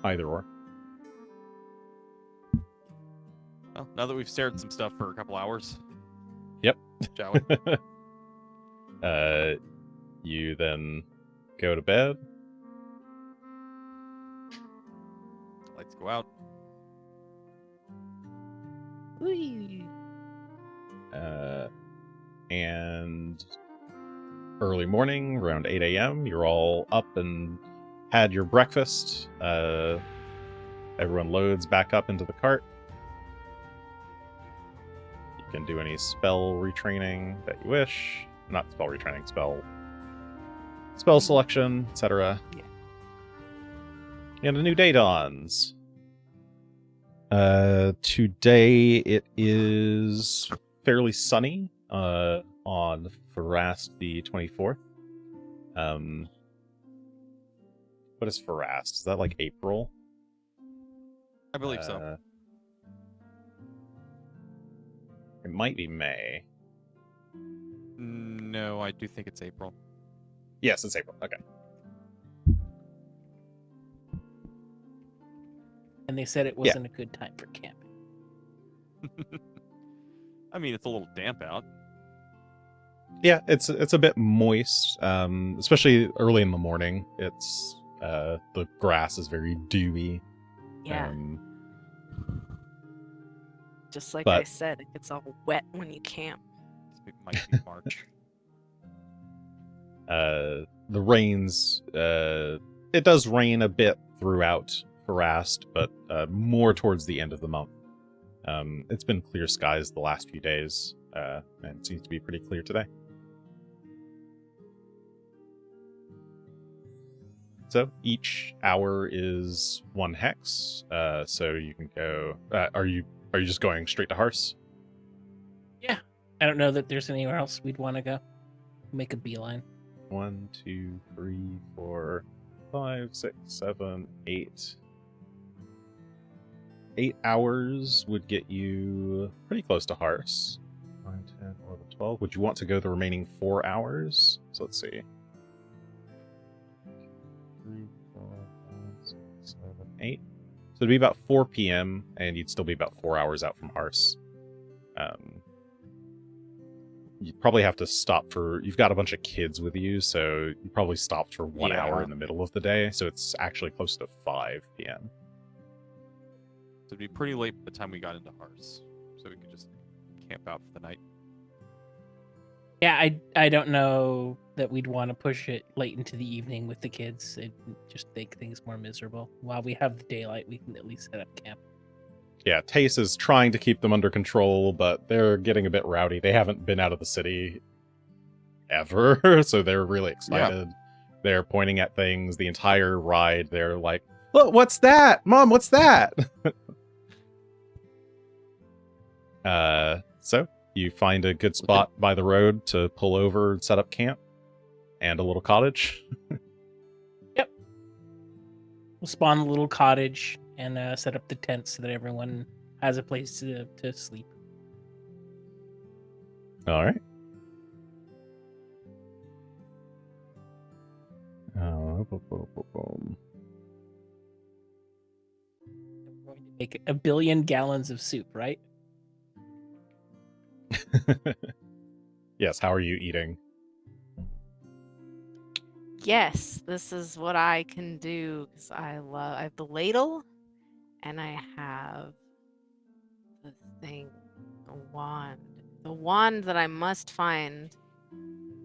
Either or. Well, now that we've stared some stuff for a couple hours. Yep. Shall we? You then go to bed. Lights go out. Whee! And early morning, around 8 a.m., you're all up and had your breakfast. Everyone loads back up into the cart. You can do any spell retraining that you wish. Not spell retraining, spell selection, etc. Yeah. And a new day dawns. Today it is fairly sunny on Farast the 24th. What is Farast? Is that like April? I believe so. It might be May. No, I do think it's April. Yes, it's April. Okay. And they said it wasn't a good time for camping. I mean, it's a little damp out. Yeah, it's a bit moist, especially early in the morning. It's the grass is very dewy. Yeah. Just like but- I said, it gets all wet when you camp. It might be March. The rains, it does rain a bit throughout Farast, but more towards the end of the month. It's been clear skies the last few days, and it seems to be pretty clear today. So each hour is 1 hex, so you can go. Are you just going straight to Hars? Yeah. I don't know that there's anywhere else we'd want to go. Make a beeline. 1, 2, 3, 4, 5, 6, 7, 8. 8 hours would get you pretty close to Hars. 9, 10, 11, 12. Would you want to go the remaining 4 hours? So let's see. 3, 4, 5, 6, 7, 8. So it'd be about 4 p.m. and you'd still be about 4 hours out from Hars. You'd probably have to stop for. You've got a bunch of kids with you, so you probably stopped for 1 hour in the middle of the day. So it's actually close to 5 p.m. So it'd be pretty late by the time we got into Hars. So we could just camp out for the night. Yeah, I don't know that we'd want to push it late into the evening with the kids. It'd just make things more miserable. While we have the daylight, we can at least set up camp. Yeah, Tace is trying to keep them under control, but they're getting a bit rowdy. They haven't been out of the city ever, so they're really excited. Yeah. They're pointing at things the entire ride. They're like, "Look, what's that? Mom, what's that?" So you find a good spot by the road to pull over and set up camp, and a little cottage. Yep. We'll spawn a little cottage and set up the tent so that everyone has a place to sleep. All right. We're going to make 1 billion gallons of soup, right? Yes, how are you eating? Yes, this is what I can do because I have the ladle and I have the thing, the wand. The wand that I must find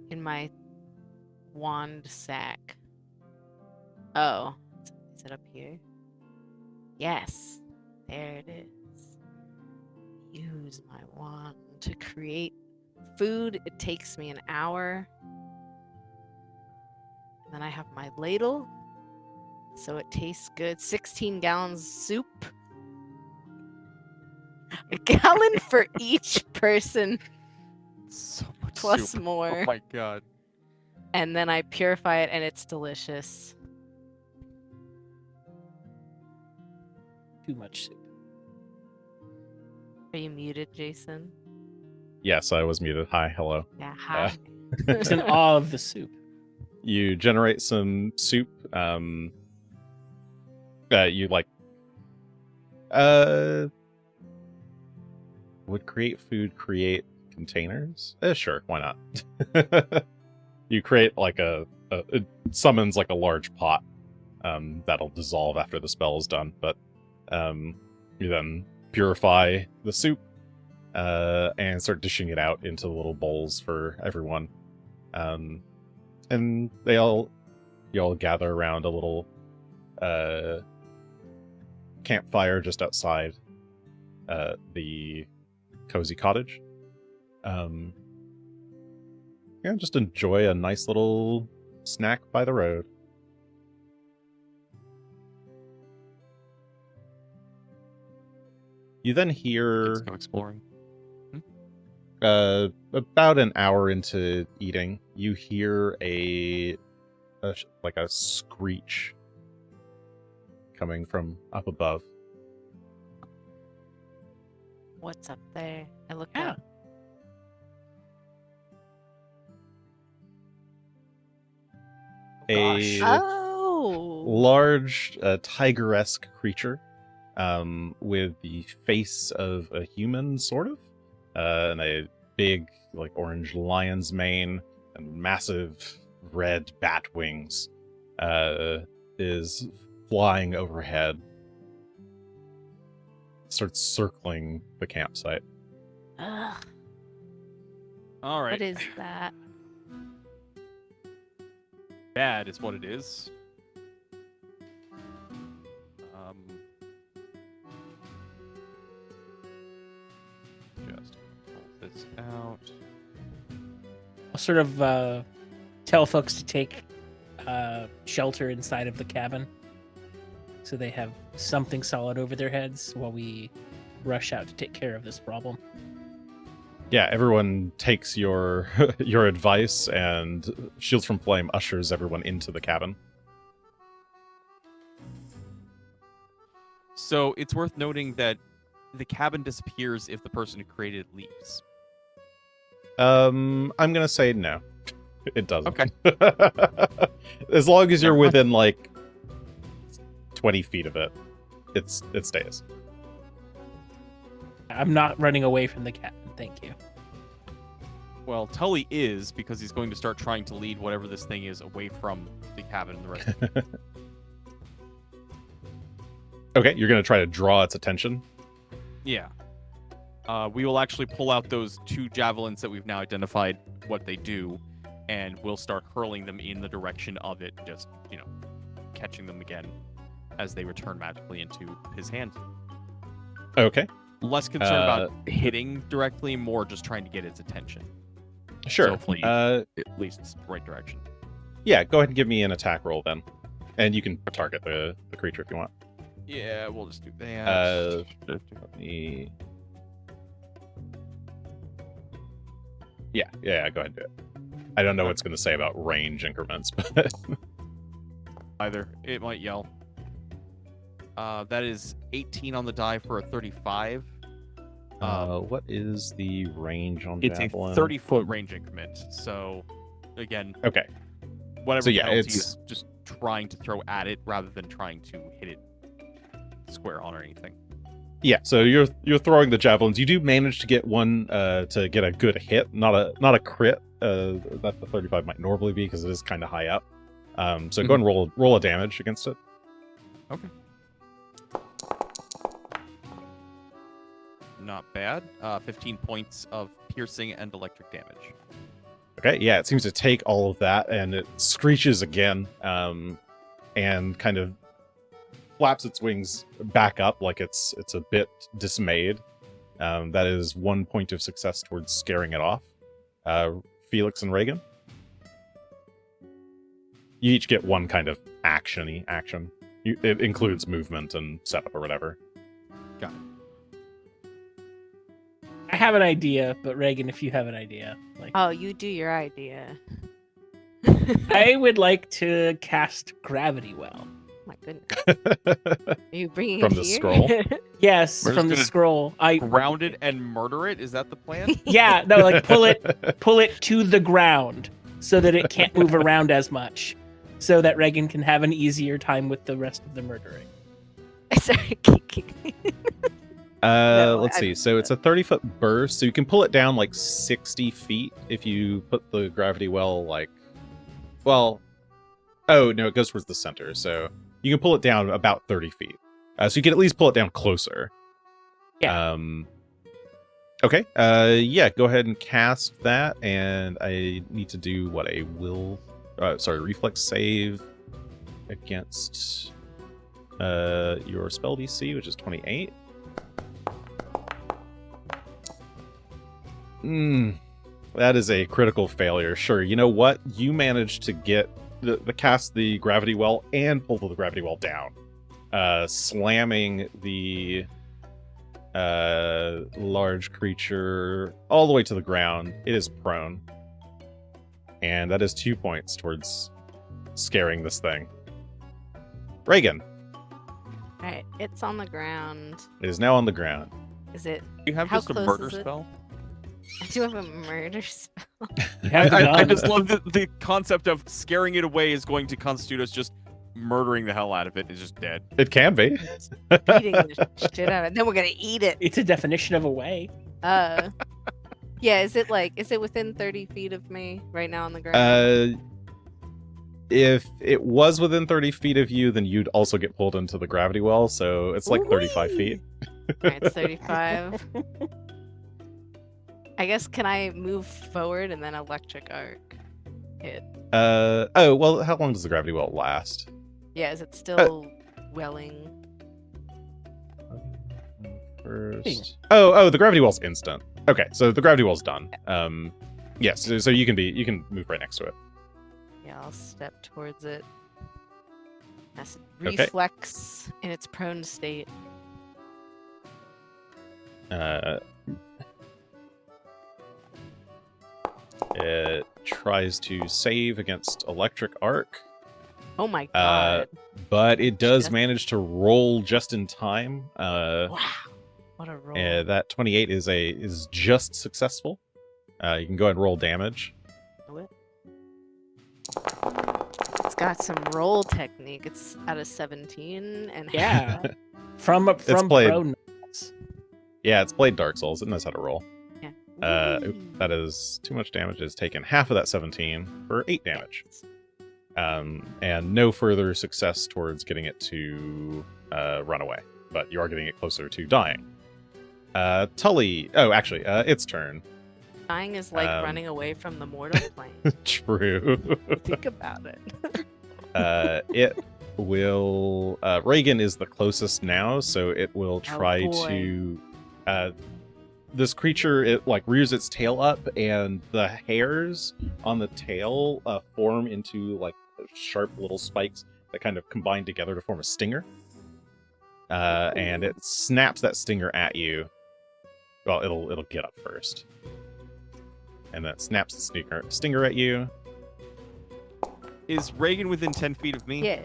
in my wand sack. Oh, is it up here? Yes, there it is. Use my wand to create food. It takes me an hour. And then I have my ladle, so it tastes good. 16 gallons soup. A gallon for each person So much plus soup. more. Oh my god. And then I purify it and it's delicious. Too much soup. Are you muted, Jason? Yes, I was muted. Hi, hello. Yeah, hi. It's in awe of the soup. You generate some soup. You like would create food create containers? Sure, why not? You create like it summons like a large pot that'll dissolve after the spell is done, but you then purify the soup and start dishing it out into little bowls for everyone. And you all gather around a little campfire just outside the cozy cottage. Yeah, just enjoy a nice little snack by the road. You then Let's hear go exploring. about an hour into eating, you hear like a screech coming from up above. What's up there? I look Yeah. up. A Oh! large tiger-esque creature with the face of a human, sort of, and a big like orange lion's mane and massive red bat wings is flying overhead, starts circling the campsite. Ugh, All right. what is that? Bad is what it is. Just pull this out. I'll sort of tell folks to take shelter inside of the cabin so they have something solid over their heads while we rush out to take care of this problem. Yeah, everyone takes your your advice, and Shields from Flame ushers everyone into the cabin. So it's worth noting that the cabin disappears if the person who created it leaves. I'm gonna say no. It doesn't. Okay. As long as you're Never mind. within like 20 feet of it, it stays. I'm not running away from the cabin, thank you. Well, Tully is, because he's going to start trying to lead whatever this thing is away from the cabin and the rest of it. Okay, you're gonna try to draw its attention. Yeah. We will actually pull out those 2 javelins that we've now identified what they do, and we'll start hurling them in the direction of it, just, catching them again as they return magically into his hand. Okay, Less concerned about hitting directly, more just trying to get its attention. sure. So hopefully, at least it's the right direction. Yeah, go ahead and give me an attack roll then, and you can target the creature if you want. Yeah, we'll just do that. Let me... Yeah, go ahead and do it. I don't know what it's going to say about range increments, but... Either. It might yell. That is 18 on the die for a 35. what is the range on It's Javelin? a 30-foot range increment. So, again, Okay, whatever So, yeah, penalty it's- is just trying to throw at it rather than trying to hit it square on or anything. Yeah, so you're throwing the javelins. You do manage to get one to get a good hit, not a crit. That the 35 might normally be because it is kind of high up. So go and roll a damage against it. Okay. Not bad. 15 points of piercing and electric damage. Okay, yeah, it seems to take all of that, and it screeches again, and kind of flaps its wings back up like it's a bit dismayed. That is 1 point of success towards scaring it off. Felix and Regan, you each get one kind of action. It includes movement and setup or whatever. Got it. I have an idea, but Reagan, if you have an idea, like Oh, you do your idea. I would like to cast Gravity Well. My goodness. Are you bringing From it the here? scroll? Yes, We're from just the gonna scroll. Ground it and murder it? Is that the plan? Yeah, no, like pull it to the ground so that it can't move around as much, so that Regan can have an easier time with the rest of the murdering. Sorry. Let's see. So it's a 30-foot burst, so you can pull it down like 60 feet if you put the gravity well oh no, it goes towards the center, so you can pull it down about 30 feet. So you can at least pull it down closer. Yeah. Okay. Yeah, go ahead and cast that, and I need to do reflex save against your spell DC, which is 28. That is a critical failure. Sure, you know what? You managed to get the cast the gravity well and pull the gravity well down, slamming the large creature all the way to the ground. It is prone, and that is 2 points towards scaring this thing. Regan. Alright, it's on the ground. It is now on the ground. Is it? You have How just a close murder is it? spell? I do have a murder spell. Have the I gun. just love the concept of scaring it away is going to constitute us just murdering the hell out of it. It's just dead. It can be. Beating the shit out of it. Then we're gonna eat it. It's a definition of a way. Yeah, is it within 30 feet of me right now on the ground? If it was within 30 feet of you, then you'd also get pulled into the gravity well, so it's like 35 feet. Alright, it's 35. I guess, can I move forward and then electric arc hit? Oh, well, how long does the gravity well last? Yeah, is it still welling? First. Oh, the gravity well's instant. Okay, so the gravity well's done. Yes, so you can move right next to it. Yeah, I'll step towards it. That's Okay. reflex in its prone state. It tries to save against electric arc, Oh my god. but it does Shit. manage to roll just in time. Wow. What a roll. That 28 is just successful. You can go ahead and roll damage. It's got some roll technique. It's out of 17 and Yeah. From played. pro. Yeah, it's played Dark Souls. It knows how to roll. Yeah. That is too much damage. It has taken half of that 17 for 8 damage. And no further success towards getting it to run away. But you are getting it closer to dying. Tully. Oh, actually, its turn. Dying is like running away from the mortal plane. True. Think about it. It will. Regan is the closest now, so it will try boy. to. This creature, it like rears its tail up, and the hairs on the tail form into like sharp little spikes that kind of combine together to form a stinger. And it snaps that stinger at you. Well, it'll get up first, and then it snaps the stinger at you. Is Reagan within 10 feet of me? Yeah.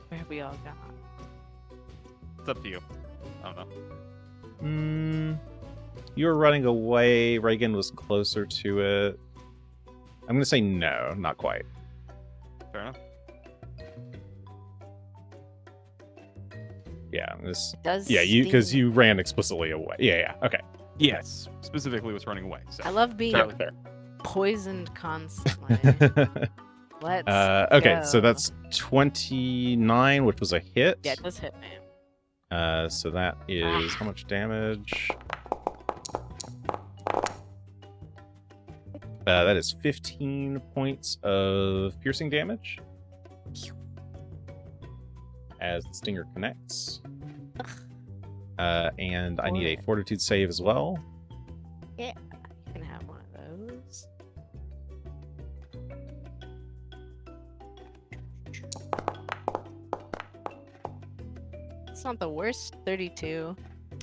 Where have we all gone? It's up to you. I don't know. You were running away. Reagan was closer to it. I'm gonna say no, not quite. Fair enough. Yeah, this. Does Yeah, because sting. you ran explicitly away. Yeah. Okay. Yes, specifically was running away. So I love being Fair. Fair. poisoned constantly. Let's Okay, go. so that's 29, which was a hit. Yeah, it does hit me. So that is how much damage? That is 15 points of piercing damage. As the stinger connects. And I need a fortitude save as well. Yeah, you can have one of those. It's not the worst. 32.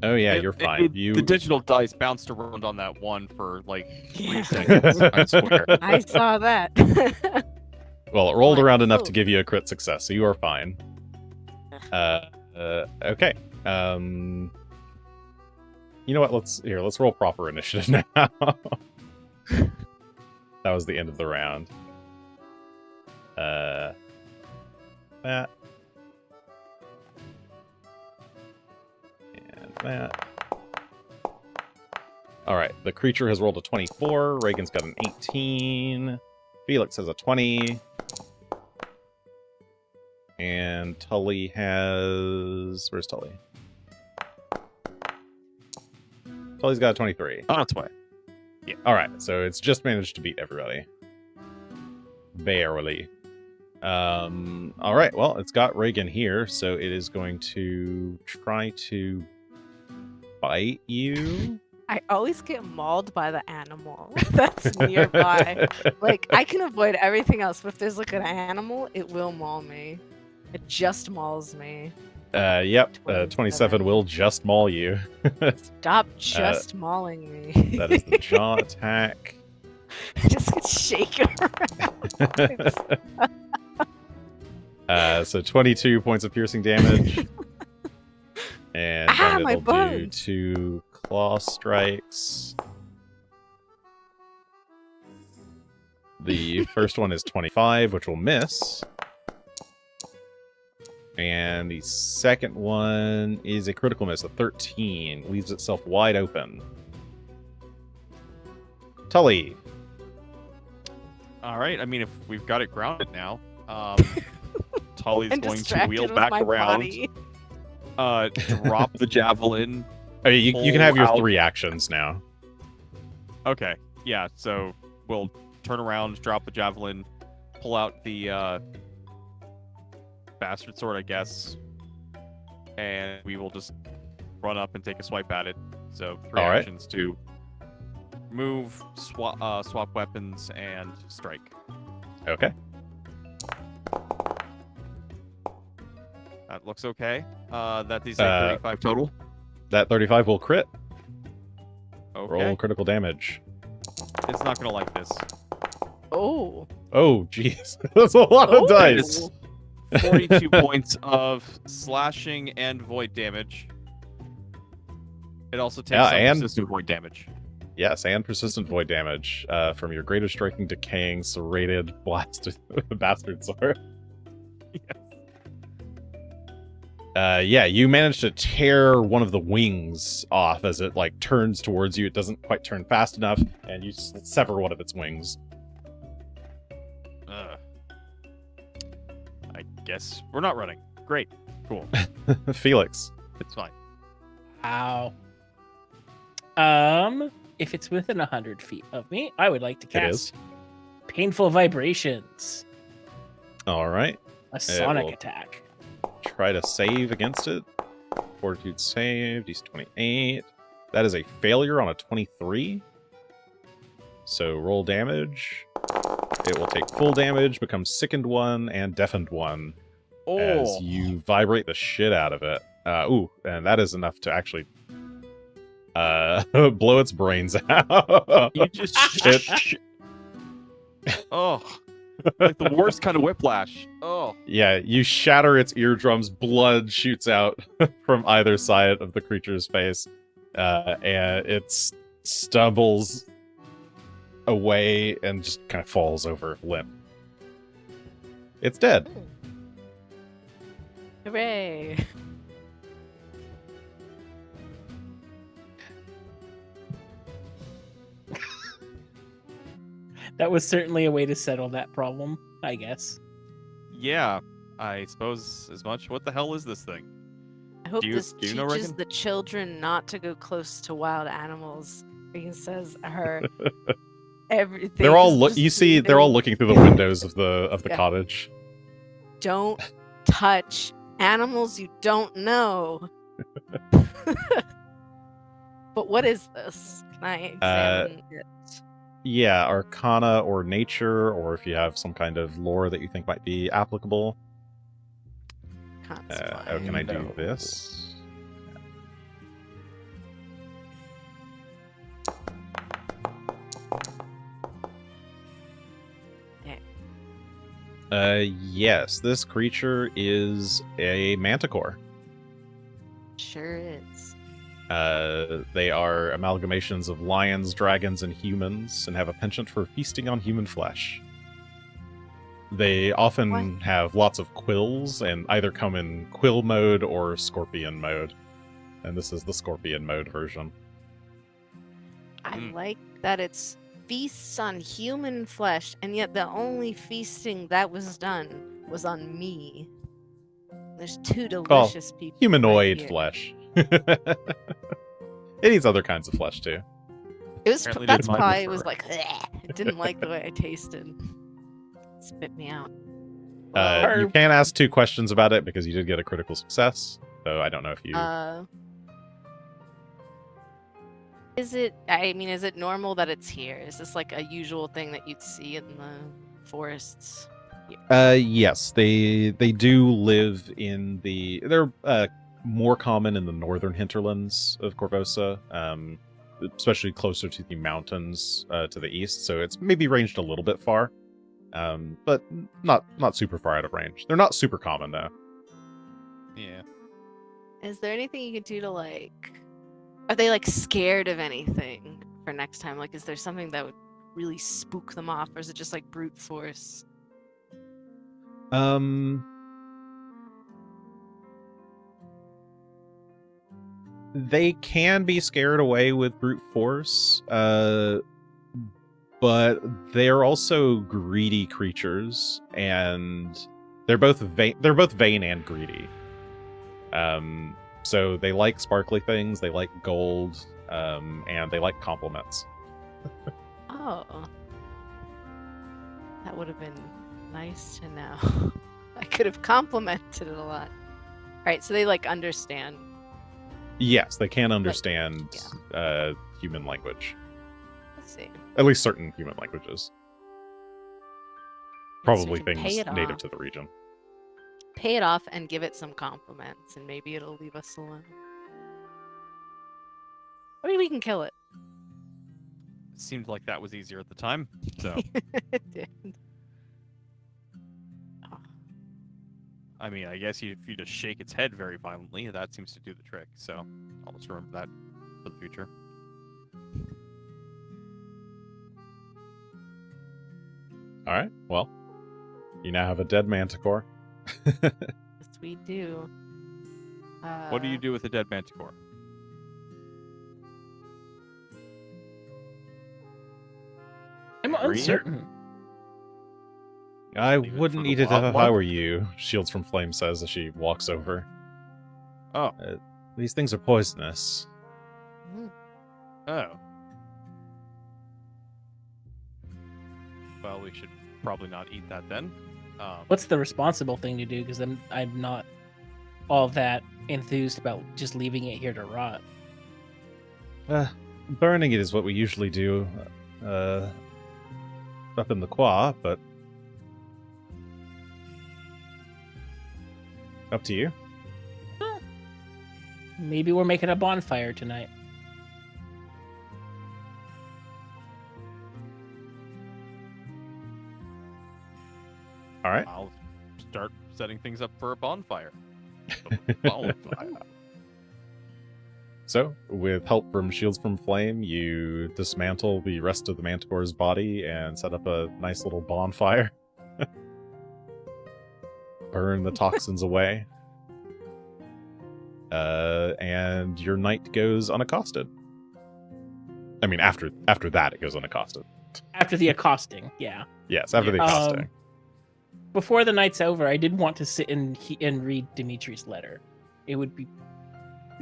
Oh yeah, you're fine. The digital dice bounced around on that one for like 3 seconds. I swear. I saw that. Well, it rolled One. around enough to Ooh. give you a crit success, so you are fine. Okay. You know what? Let's roll proper initiative now. That was the end of the round. That. And that. Alright, the creature has rolled a 24. Regan's got an 18. Felix has a 20. And Tully has... Where's Tully? Tully's got a 23. Oh, that's why. Yeah. Alright, so it's just managed to beat everybody. Barely. Alright, well, it's got Regan here, so it is going to try to bite you. I always get mauled by the animal that's nearby. Like, I can avoid everything else, but if there's like an animal, it will maul me. It just mauls me. Yep, 27 will just maul you. Stop just mauling me. That is the jaw attack. I just get shaken around. So 22 points of piercing damage. And then my it'll do bones. 2 claw strikes. The first one is 25, which will miss. And the second one is a critical miss, a 13. Leaves itself wide open. Tully. All right. I mean, if we've got it grounded now, Tully's I'm going to distracted wheel with back my around, body. drop the javelin. Oh, you can have your Pull out. 3 actions now. Okay. Yeah. So we'll turn around, drop the javelin, pull out the bastard sword, I guess, and we will just run up and take a swipe at it. So 3 All right. actions to move, swap weapons, and strike. Okay. That looks okay. That is a 35 total. That 35 will crit. Okay. Roll critical damage. It's not gonna like this. Oh. Oh, jeez. That's a lot of Oh. dice. 42 points of slashing and void damage. It also takes Yeah, some and- persistent void damage. Yes, and persistent void damage from your greater striking, decaying, serrated bastard sword. Yeah, you managed to tear one of the wings off as it like turns towards you. It doesn't quite turn fast enough, and you sever one of its wings. I guess we're not running. Great. Cool. Felix. It's fine. Ow. If it's within 100 feet of me, I would like to It is. cast Painful Vibrations, All right. a sonic will- attack. Try to save against it. Fortitude save, DC 28. That is a failure on a 23. So roll damage. It will take full damage, become sickened 1 and deafened 1 as you vibrate the shit out of it. Ooh, and that is enough to actually blow its brains out. You just oh, like the worst kind of whiplash. Oh, Yeah, you shatter its eardrums, blood shoots out from either side of the creature's face, and it stumbles away and just kind of falls over limp. It's dead. Hooray. That was certainly a way to settle that problem, I guess. Yeah, I suppose as much. What the hell is this thing? I hope Do you- this do you know, teaches Regan? the children not to go close to wild animals. Regan says her everything. They're all is just you see they're all no, looking through the windows of the Yeah. cottage. Don't touch animals you don't know. But what is this? Can I examine it? Yeah, Arcana or Nature, or if you have some kind of lore that you think might be applicable. Can't Oh, can I do No. this? Yes, this creature is a manticore. Sure is. They are amalgamations of lions, dragons, and humans, and have a penchant for feasting on human flesh. They often What? have lots of quills, and either come in quill mode or scorpion mode. And this is the scorpion mode version. I Mm. like that it's feasts on human flesh, and yet the only feasting that was done was on me. There's two delicious people. Humanoid right here. flesh. It eats other kinds of flesh too. It was. Apparently That's didn't mind why the it was fur. like. It didn't like the way I tasted. Spit me out. You can ask 2 questions about it because you did get a critical success. So I don't know if you. Is it? I mean, is it normal that it's here? Is this like a usual thing that you'd see in the forests? Yes, they do live in the. They're more common in the northern hinterlands of Corvosa, especially closer to the mountains to the east. So it's maybe ranged a little bit far, but not super far out of range. They're not super common though. Yeah. Is there anything you could do to like? Are they like scared of anything for next time? Like, is there something that would really spook them off, or is it just like brute force? They can be scared away with brute force, but they're also greedy creatures, and they're both vain and greedy. So they like sparkly things, they like gold, and they like compliments. Oh, that would have been nice to know. I could have complimented it a lot. All right, so they like understand. Yes, they can understand yeah. Human language. Let's see. At least certain human languages. Probably So we can pay things it native off. to the region. Pay it off and give it some compliments, and maybe it'll leave us alone. I mean, we can kill it. It seemed like that was easier at the time. So, It did. I mean, I guess if you just shake its head very violently, that seems to do the trick. So, I'll just remember that for the future. All right. Well, you now have a dead manticore. Yes, we do. What do you do with a dead manticore? I'm Green? uncertain. I Leave it for wouldn't the eat it if wild I one? were you, Shields from Flame says as she walks over. Oh. These things are poisonous. Mm. Oh. Well, we should probably not eat that then. What's the responsible thing to do? Because I'm not all that enthused about just leaving it here to rot. Burning it is what we usually do up in the Qua, but up to you. Maybe we're making a bonfire tonight. All right. I'll start setting things up for a bonfire. A bonfire. So, with help from Shields from Flame, you dismantle the rest of the Manticore's body and set up a nice little bonfire. Burn the toxins away. And your night goes unaccosted. I mean, after that, it goes unaccosted. After the accosting, yeah. Yes, after the accosting. Before the night's over, I did want to sit and read Dimitri's letter. It would be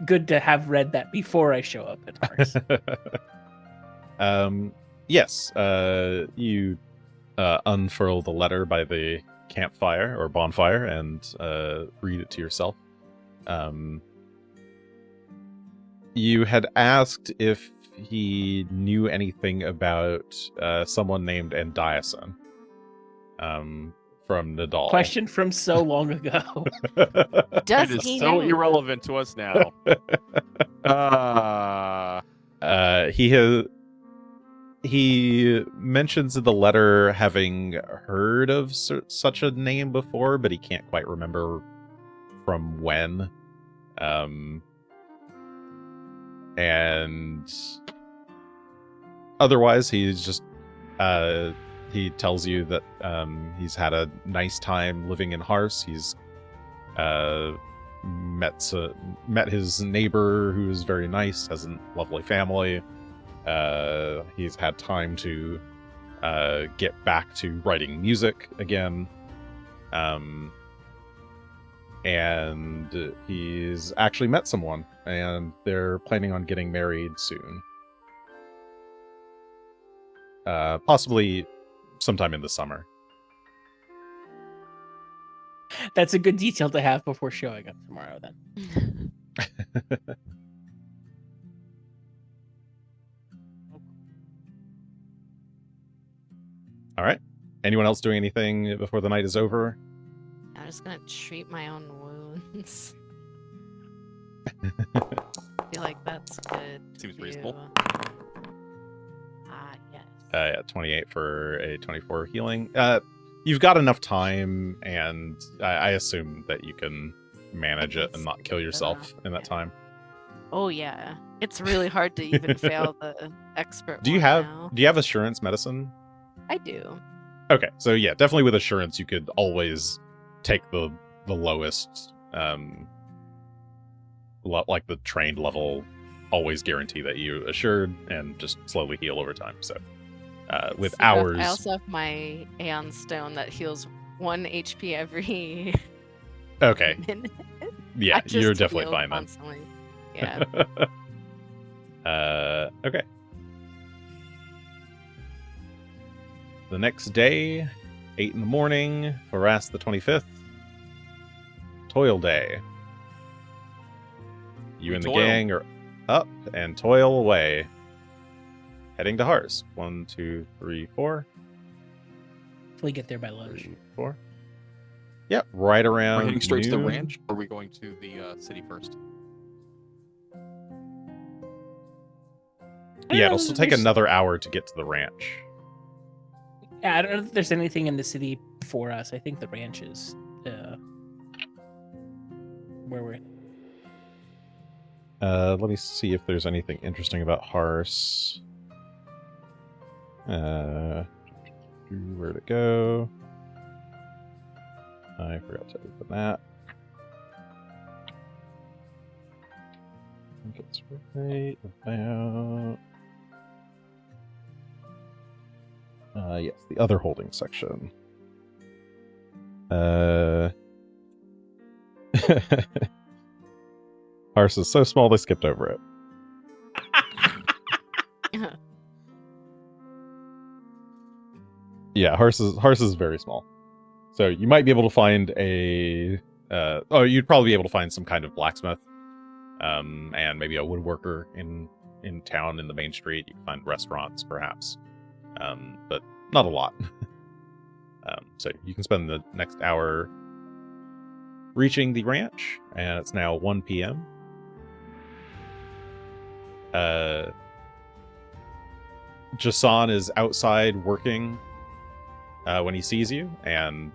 good to have read that before I show up at Mars. Yes, you unfurl the letter by the campfire or bonfire and read it to yourself. You had asked if he knew anything about someone named Andiason from Nadal. Question from so long ago. Does It is he so know? irrelevant to us now. He mentions in the letter having heard of such a name before, but he can't quite remember from when. And otherwise, he's just he tells you that he's had a nice time living in Hars. He's met his neighbor, who is very nice, has a lovely family. He's had time to get back to writing music again. And he's actually met someone, and they're planning on getting married soon. Possibly sometime in the summer. That's a good detail to have before showing up tomorrow, then. All right. Anyone else doing anything before the night is over? I'm just gonna treat my own wounds. I feel like that's good. Seems to reasonable. do. Yes. Yeah, 28 for a 24 healing. You've got enough time, and I assume that you can manage it and not kill yourself in that time. Oh yeah, it's really hard to even fail the expert. Do you have assurance medicine? I do. Okay, so yeah, definitely with assurance, you could always take the lowest, like the trained level, always guarantee that you assured, and just slowly heal over time. So, with So hours, I also have my Aeon Stone that heals 1 HP every okay, minute. yeah, I just you're definitely heal fine then. constantly. Yeah. Okay. The next day, 8 in the morning, Faras the 25th, Toil Day. You We and the toil. gang are up and toil away, heading to Hars. 1, 2, 3, 4. Hopefully get there by lunch. 3, 4. Yep, right around. We're heading straight to the noon. ranch, or are we going to the city first? Yeah, it'll still take another hour to get to the ranch. Yeah, I don't know if there's anything in the city for us. I think the ranch is where we're. Let me see if there's anything interesting about Hars. Where'd it go? I forgot to open that. I think it's right about... yes, the other holding section. Hars is so small they skipped over it. Yeah, Hars is very small. So you might be able to find a... you'd probably be able to find some kind of blacksmith. And maybe a woodworker in town in the main street. You can find restaurants, perhaps. But not a lot. So you can spend the next hour reaching the ranch, and it's now 1 p.m. Jason is outside working when he sees you, and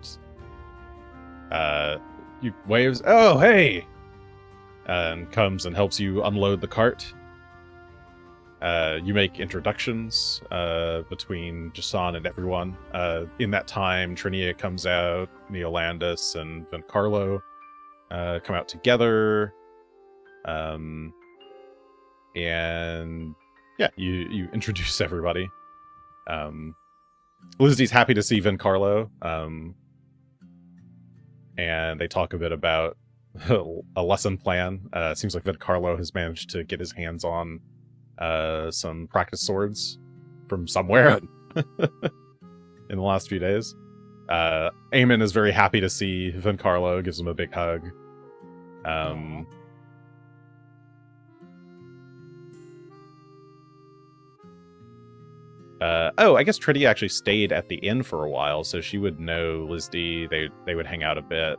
you waves, "Oh, hey!" And comes and helps you unload the cart. You make introductions between Jason and everyone. In that time, Trinia comes out, Neolandis and Vencarlo come out together. And yeah, you introduce everybody. Lizdy's happy to see Vincarlo, and they talk a bit about a lesson plan. Seems like Vincarlo has managed to get his hands on some practice swords from somewhere in the last few days. Eamon is very happy to see Vincarlo, gives him a big hug. I guess Trinity actually stayed at the inn for a while, so she would know Lizdy. They would hang out a bit.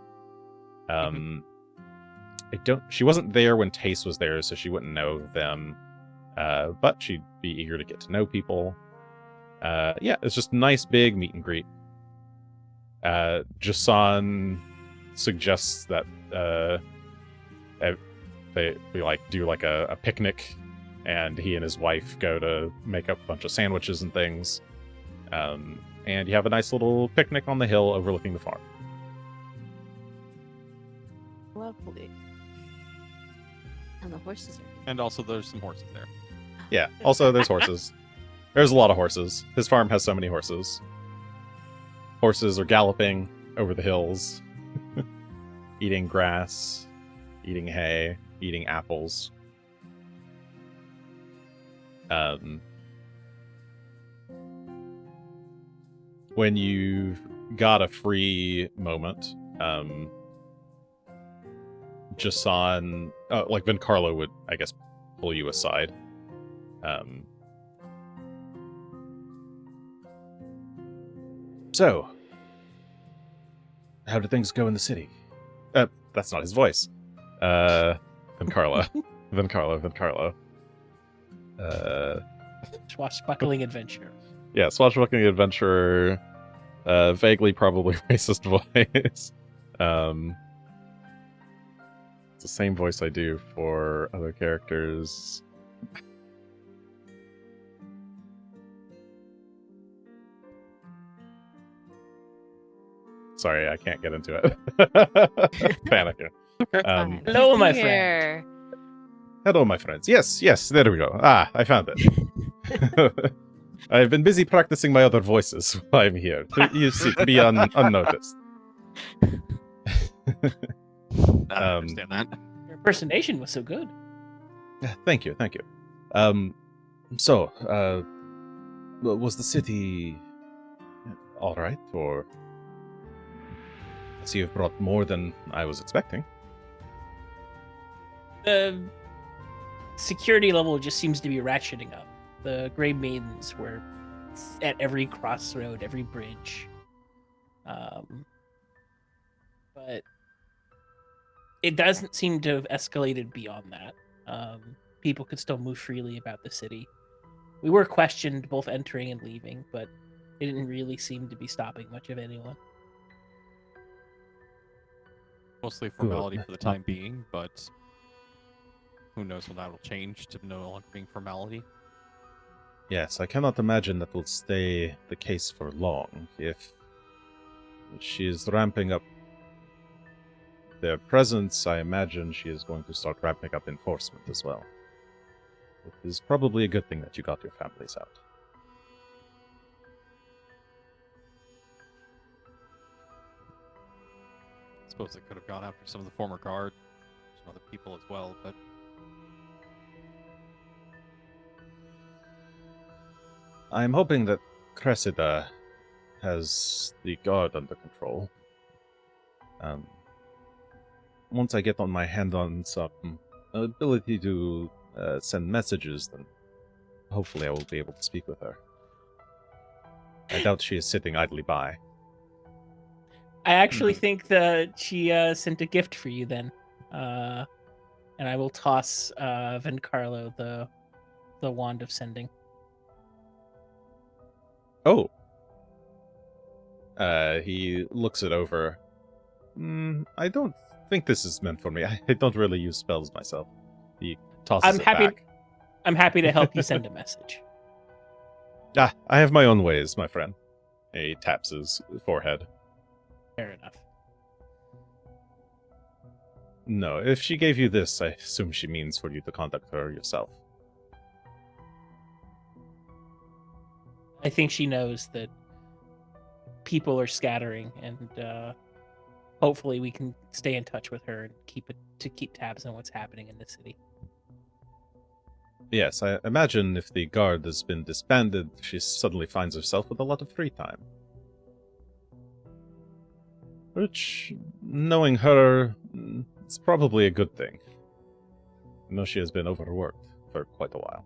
She wasn't there when Tace was there, so she wouldn't know them. But she'd be eager to get to know people. Yeah, it's just a nice big meet and greet. Jason suggests that they do a picnic, and he and his wife go to make up a bunch of sandwiches and things. And you have a nice little picnic on the hill overlooking the farm. Lovely. And the horses are... And also, there's some horses there. Yeah, also there's horses. There's a lot of horses. His farm has so many horses. Horses are galloping over the hills, eating grass, eating hay, eating apples. When you've got a free moment, Jason, Vincarlo would, I guess, pull you aside. So, how did things go in the city? That's not his voice. Vincarlo. Vincarlo. Swashbuckling adventure. Yeah, swashbuckling adventurer. Vaguely probably racist voice. It's the same voice I do for other characters. Sorry, I can't get into it. Panicking. Hello, my friend. Hello, my friends. Yes, there we go. I found it. I've been busy practicing my other voices while I'm here. You see, to be unnoticed. I understand that. Your impersonation was so good. Thank you. So, was the city all right, or? I see you've brought more than I was expecting. The security level just seems to be ratcheting up. The Grey Maidens were at every crossroad, every bridge. But it doesn't seem to have escalated beyond that. People could still move freely about the city. We were questioned both entering and leaving, but it didn't really seem to be stopping much of anyone. Mostly formality for the time being, but who knows when that will change to no longer being formality. Yes, I cannot imagine that will stay the case for long. If she is ramping up their presence, I imagine she is going to start ramping up enforcement as well. It is probably a good thing that you got your families out. I suppose they could have gone after some of the former guard, some other people as well, but I'm hoping that Cressida has the guard under control. Once I get on my hand on some ability to send messages, then hopefully I will be able to speak with her. I doubt she is sitting idly by. I actually think that she sent a gift for you then. And I will toss Vincarlo the wand of sending. Oh. He looks it over. I don't think this is meant for me. I don't really use spells myself. He tosses it back. I'm happy to help you send a message. I have my own ways, my friend. He taps his forehead. Fair enough. No, if she gave you this, I assume she means for you to contact her yourself. I think she knows that people are scattering, and hopefully we can stay in touch with her and keep tabs on what's happening in the city. Yes, I imagine if the guard has been disbanded, she suddenly finds herself with a lot of free time. Which, knowing her, it's probably a good thing. I know she has been overworked for quite a while.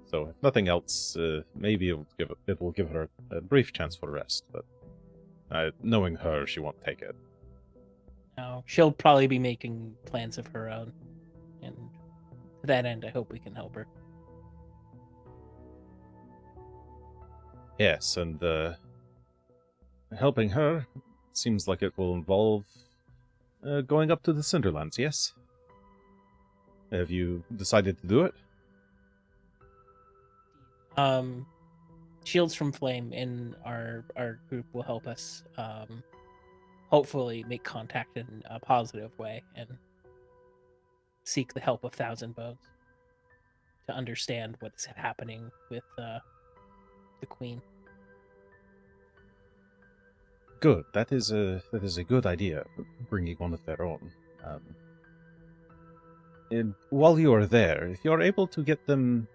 So, if nothing else, maybe it will give her a brief chance for rest, but knowing her, she won't take it. No, she'll probably be making plans of her own, and to that end, I hope we can help her. Yes, and helping her seems like it will involve going up to the Cinderlands, yes? Have you decided to do it? Shields from Flame in our group will help us hopefully make contact in a positive way and seek the help of Thousand Bones to understand what's happening with the Queen. Good. That is a good idea. Bringing one of their own. And while you are there, if you're able to get them,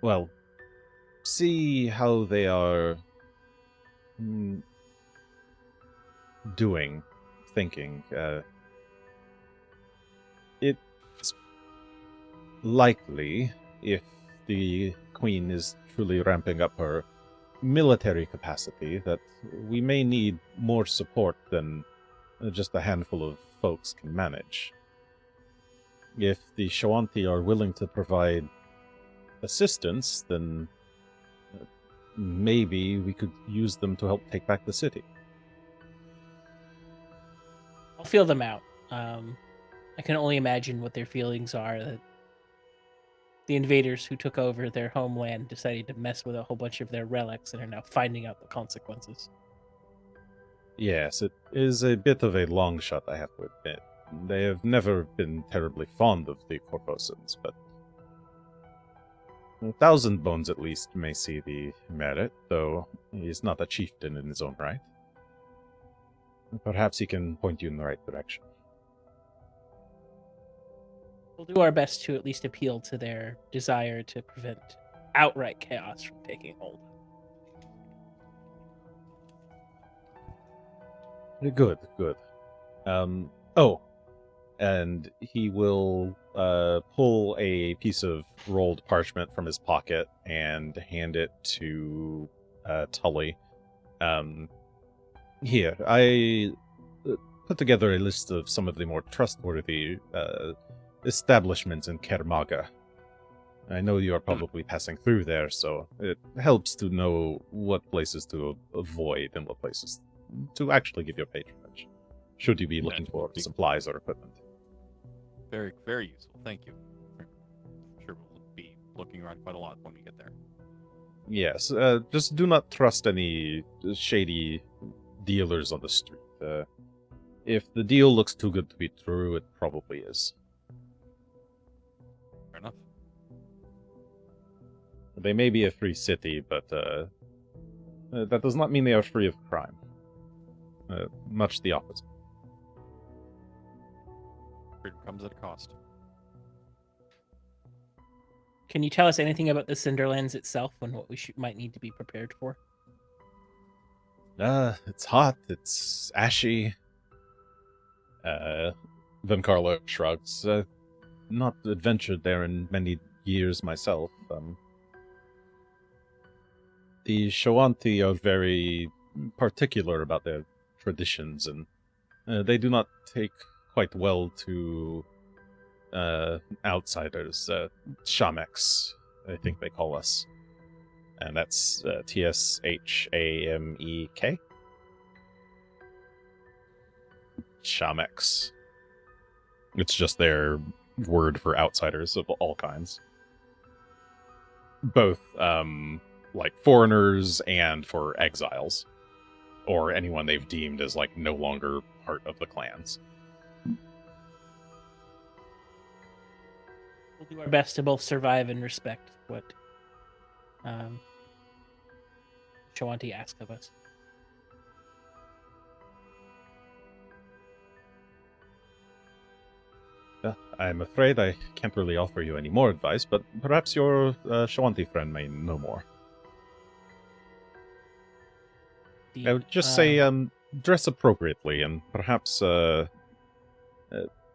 well, see how they are doing, thinking. It's likely, if the Queen is truly ramping up her military capacity, that we may need more support than just a handful of folks can manage. If the Shoanti are willing to provide assistance, then maybe we could use them to help take back the city. I'll feel them out. I can only imagine what their feelings are, that the invaders who took over their homeland decided to mess with a whole bunch of their relics and are now finding out the consequences. Yes, it is a bit of a long shot, I have to admit. They have never been terribly fond of the Corposans, but Thousand Bones at least may see the merit, though he is not a chieftain in his own right. Perhaps he can point you in the right direction. We'll do our best to at least appeal to their desire to prevent outright chaos from taking hold. Good, good. And he will pull a piece of rolled parchment from his pocket and hand it to Tully. Here, I put together a list of some of the more trustworthy establishments in Kermaga. I know you are probably passing through there, so it helps to know what places to avoid and what places to actually give your patronage, should you be looking for supplies or equipment. Very, very useful. Thank you. I'm sure we'll be looking around quite a lot when we get there. Yes, just do not trust any shady dealers on the street. If the deal looks too good to be true, it probably is. Fair enough. They may be a free city, but that does not mean they are free of crime. Much the opposite. Freedom comes at a cost. Can you tell us anything about the Cinderlands itself and what we might need to be prepared for? It's hot, it's ashy. Then Carlo shrugs. Not adventured there in many years myself. The Shoanti are very particular about their traditions, and they do not take quite well to outsiders. Shamek, I think they call us. And that's Tshamek. Shamek. It's just their word for outsiders of all kinds. Both, like, foreigners and for exiles. Or anyone they've deemed as, like, no longer part of the clans. We'll do our best to both survive and respect what Shawanti asked of us. I'm afraid I can't really offer you any more advice, but perhaps your Shawanti friend may know more. I would just say, dress appropriately and perhaps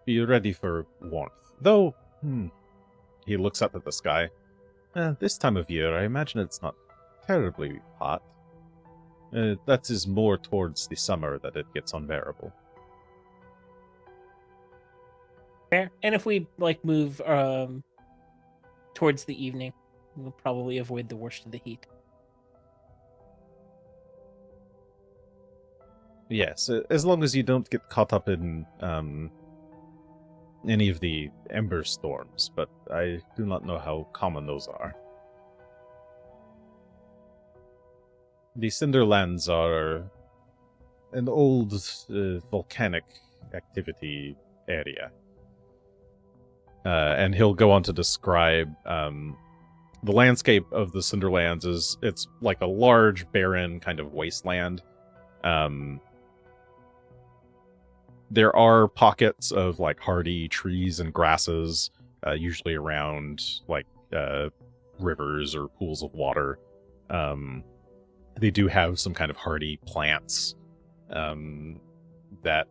be ready for warmth. Though, he looks up at the sky. This time of year, I imagine it's not terribly hot. That is more towards the summer that it gets unbearable. Fair. And if we move towards the evening, we'll probably avoid the worst of the heat. Yes, as long as you don't get caught up in any of the ember storms, but I do not know how common those are. The Cinderlands are an old volcanic activity area. And he'll go on to describe the landscape of the Cinderlands it's like a large, barren kind of wasteland. There are pockets of like hardy trees and grasses, usually around like rivers or pools of water. They do have some kind of hardy plants that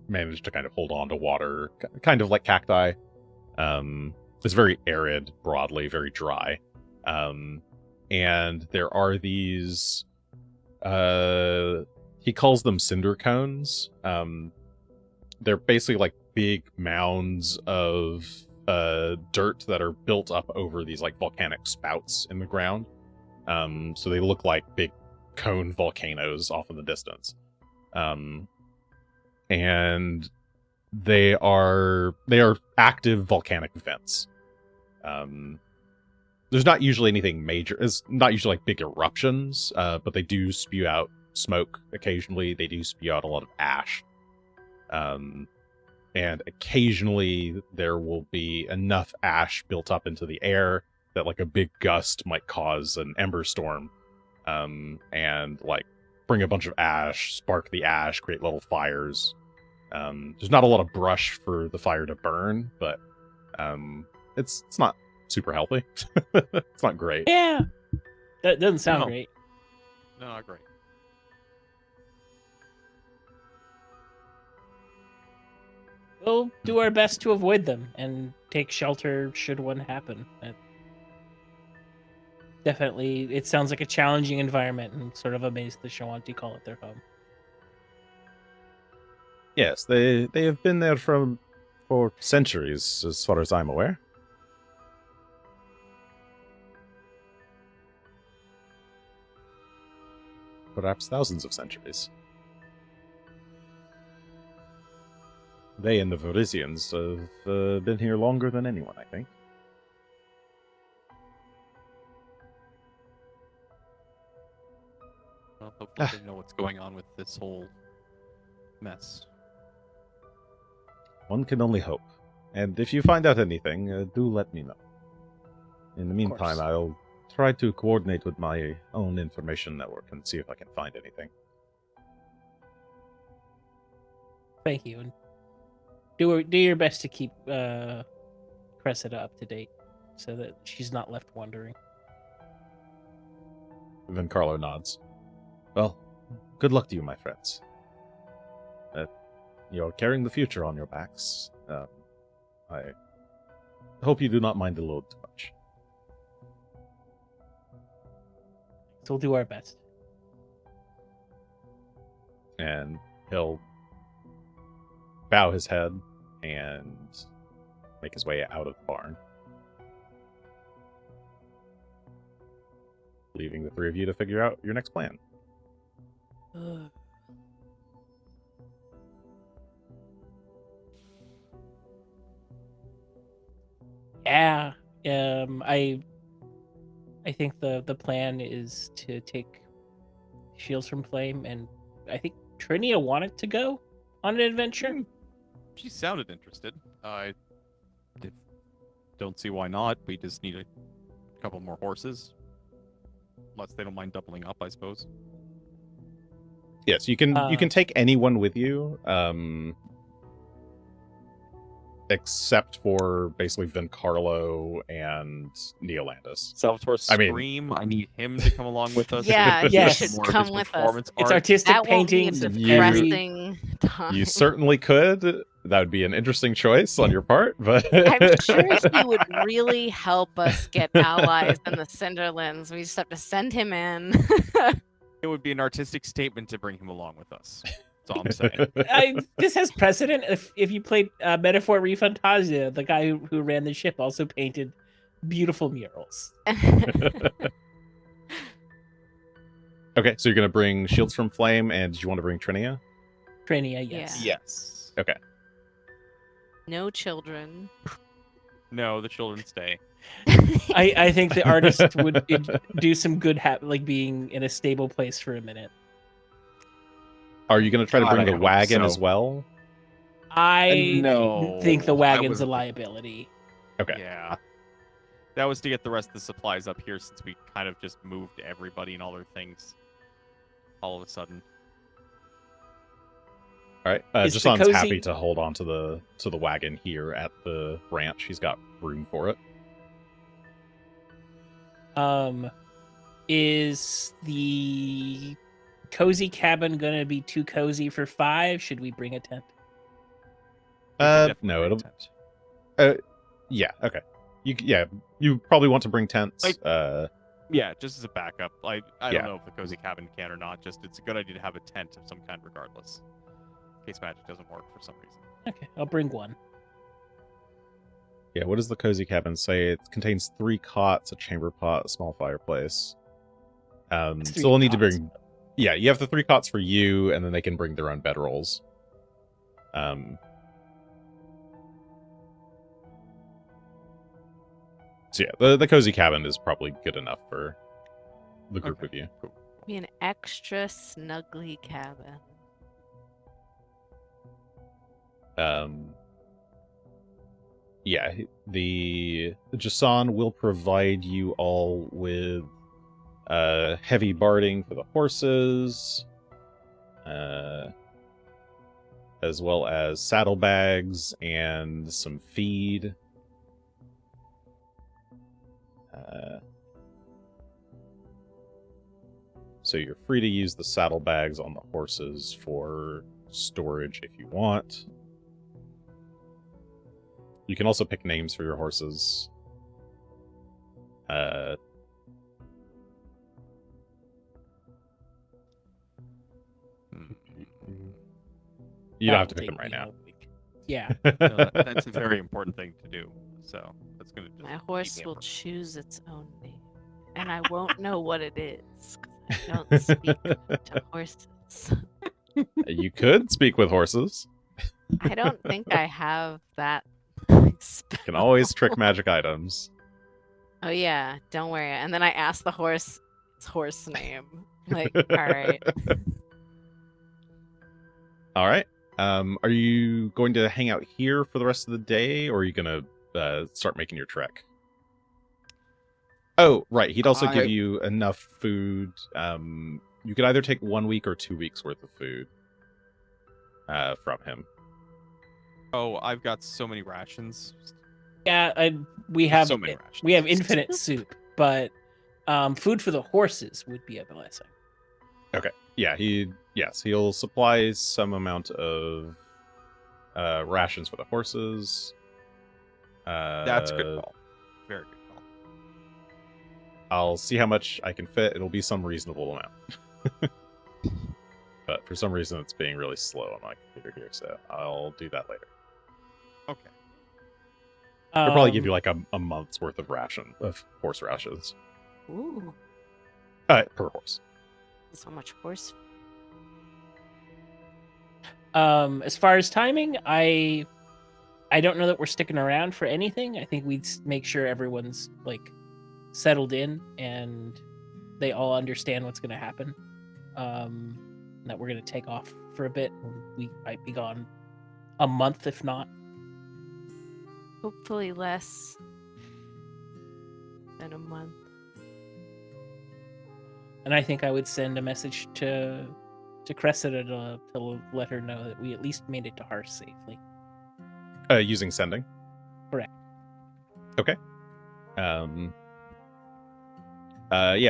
manage to kind of hold on to water, kind of like cacti. It's very arid, broadly, very dry. And there are these, he calls them cinder cones. They're basically like big mounds of dirt that are built up over these like volcanic spouts in the ground. So they look like big cone volcanoes off in the distance. And they are active volcanic vents. There's not usually anything major. It's not usually like big eruptions, but they do spew out smoke occasionally. They do spew out a lot of ash. And occasionally there will be enough ash built up into the air that like a big gust might cause an ember storm, and like bring a bunch of ash, spark the ash, create little fires. There's not a lot of brush for the fire to burn, but it's not super healthy. It's not great. Yeah, that doesn't sound No. great. No, not great. We'll do our best to avoid them and take shelter should one happen. Definitely, it sounds like a challenging environment, and sort of amazed the Shawanti call it their home. Yes, they have been there for centuries, as far as I'm aware. Perhaps thousands of centuries. They and the Varisians have been here longer than anyone, I think. Well, hopefully they know what's going on with this whole mess. One can only hope. And if you find out anything, do let me know. In the meantime, course. I'll try to coordinate with my own information network and see if I can find anything. Thank you, and do your best to keep Cressida up to date, so that she's not left wondering. Then Carlo nods. Well, good luck to you, my friends. You're carrying the future on your backs. I hope you do not mind the load too much. So we'll do our best. And he'll bow his head and make his way out of the barn, leaving the three of you to figure out your next plan. Yeah. I think the plan is to take Shields from Flame, and I think Trinia wanted to go on an adventure. She sounded interested. I don't see why not. We just need to couple more horses. Unless they don't mind doubling up, I suppose. Yes, you can take anyone with you, except for basically Vincarlo and Neolandis. Salvatore I mean- Scream, I need him to come along with us. Yeah, he More should of his come with us. performance It's art. artistic That won't be a paintings of You- every. depressing time. You certainly could. That would be an interesting choice on your part, but I'm sure he would really help us get allies in the Cinderlands. We just have to send him in. It would be an artistic statement to bring him along with us. That's all I'm saying. This has precedent. If you played Metaphor Refantasia, the guy who ran the ship also painted beautiful murals. Okay, so you're gonna bring Shields from Flame, and did you want to bring Trinia? Trinia, yes. Yeah. Yes. Okay. No children. No, the children stay. I think the artist would do some good, like being in a stable place for a minute. Are you gonna try to God, bring I the hope wagon so. as well? I No, think the I wagon's a would've- liability. Okay. Yeah. That was to get the rest of the supplies up here since we kind of just moved everybody and all their things all of a sudden. All right. Is the Jason's cozy- happy to hold on to the wagon here at the ranch. He's got room for it. Is the cozy cabin gonna be too cozy for 5? Should we bring a tent? We can definitely No, bring it'll. tent. Yeah. Okay. You probably want to bring tents. Like- Yeah, just as a backup. I Yeah. don't know if the cozy cabin can or not. Just it's a good idea to have a tent of some kind regardless. In case magic doesn't work for some reason. Okay, I'll bring one. Yeah. What does the cozy cabin say? It contains 3 cots, a chamber pot, a small fireplace. That's So 3 we'll need to cots. bring. Yeah, you have the 3 cots for you, and then they can bring their own bedrolls. So yeah, the cozy cabin is probably good enough for the group Okay, of you. cool. Be an extra snuggly cabin. Yeah, the Jason will provide you all with heavy barding for the horses, as well as saddlebags and some feed. So you're free to use the saddlebags on the horses for storage if you want. You can also pick names for your horses. You don't have to pick them right now. Yeah. No, that's a very important thing to do. So that's gonna. Just My horse keep me will up. choose its own name, and I won't know what it is 'cause I don't speak to horses. You could speak with horses. I don't think I have that. You spell. can always trick magic items. Oh yeah, don't worry. And then I ask the horse its horse name. Like, all right. All right. Are you going to hang out here for the rest of the day, or are you going to start making your trek? Oh, right. He'd also give you enough food. You could either take 1 week or 2 weeks worth of food from him. Oh, I've got so many rations. Yeah, we have So many rations. we have infinite soup, but food for the horses would be a blessing. Yeah, he'll supply some amount of rations for the horses. That's a good call. Very good call. I'll see how much I can fit. It'll be some reasonable amount. But for some reason, it's being really slow on my computer here, so I'll do that later. Okay. I'll probably give you like a month's worth of horse rations. Ooh, Per horse. so much horse. As far as timing, I don't know that we're sticking around for anything. I think we'd make sure everyone's like settled in and they all understand what's going to happen. That we're going to take off for a bit. We might be gone a month, if not. Hopefully less. in a month. And I think I would send a message to Cressida to let her know that we at least made it to Harsh safely. Using sending. Correct. Okay. Yeah.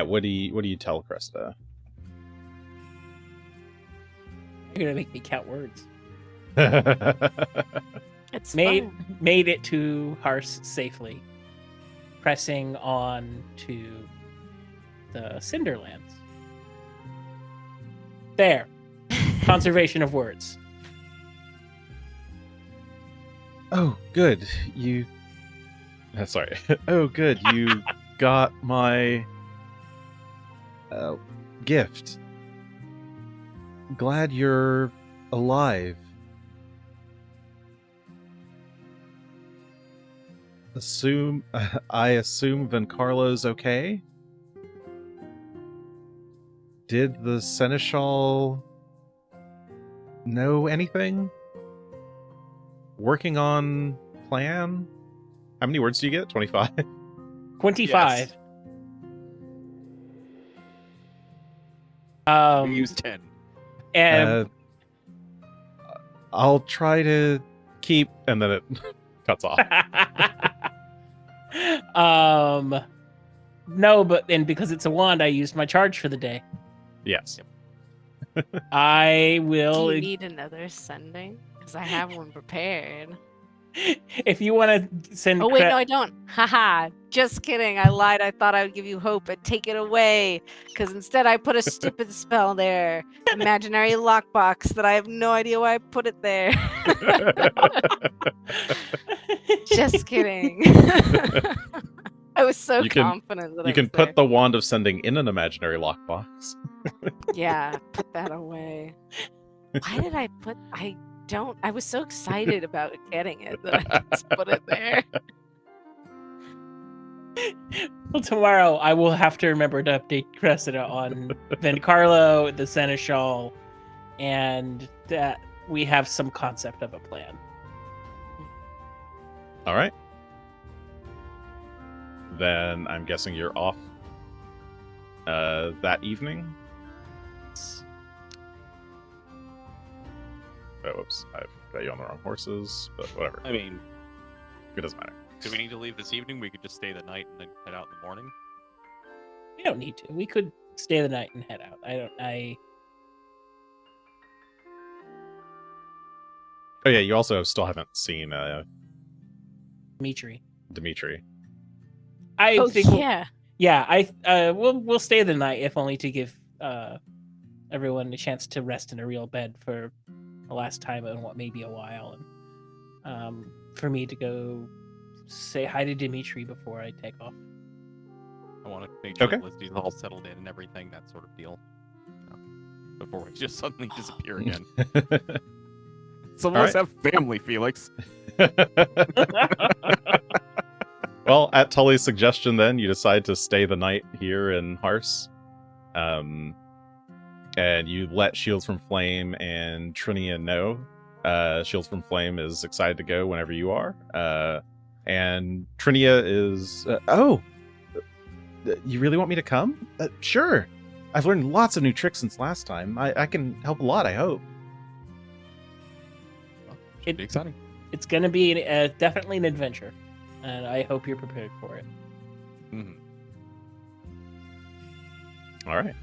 What do you tell Cressida? You're gonna make me count words. It's Made fun. made it to Harsh safely. Pressing on to the Cinderlands. There. Conservation of words. Oh, good. You. Sorry. Oh, good. You got my gift. Glad you're alive. I assume Vencarlo's okay? Did the Seneschal know anything? Working on plan? How many words do you get? 25? 25. Yes. We use 10. And I'll try to keep... And then it cuts off. No, but and because it's a wand, I used my charge for the day. Yes. I will. Do you need another sending? Because I have one prepared. If you want to send. Oh wait, no, I don't. Haha. Just kidding. I lied. I thought I would give you hope and take it away. Because instead I put a stupid spell there. Imaginary lockbox that I have no idea why I put it there. Just kidding. I was so confident that you can put the wand of sending in an imaginary lockbox. Yeah, put that away. Why did I put... I was so excited about getting it that I just put it there. Well, tomorrow I will have to remember to update Cressida on Vencarlo, the Seneschal, and that we have some concept of a plan. All right. Then I'm guessing you're off that evening. Oh, whoops. I've got you on the wrong horses, but whatever. I mean, It doesn't matter. do we need to leave this evening? We could just stay the night and then head out in the morning. We don't need to. We could stay the night and head out. Oh yeah, you also still haven't seen Dimitri. Oh, think yeah. we'll stay the night, if only to give everyone a chance to rest in a real bed for the last time in what may be a while, and for me to go say hi to Dimitri before I take off. I want to make sure Okay. that Lizzie's all settled in and everything, that sort of deal. Before we just suddenly disappear again. Some of us have family, Felix. Well, at Tully's suggestion, then you decide to stay the night here in Hars, and you let Shields from Flame and Trinia know. Shields from Flame is excited to go whenever you are, and Trinia is. You really want me to come? Sure. I've learned lots of new tricks since last time. I can help a lot, I hope. Well, should be exciting. It's going to be definitely an adventure, and I hope you're prepared for it. Mm-hmm. All right.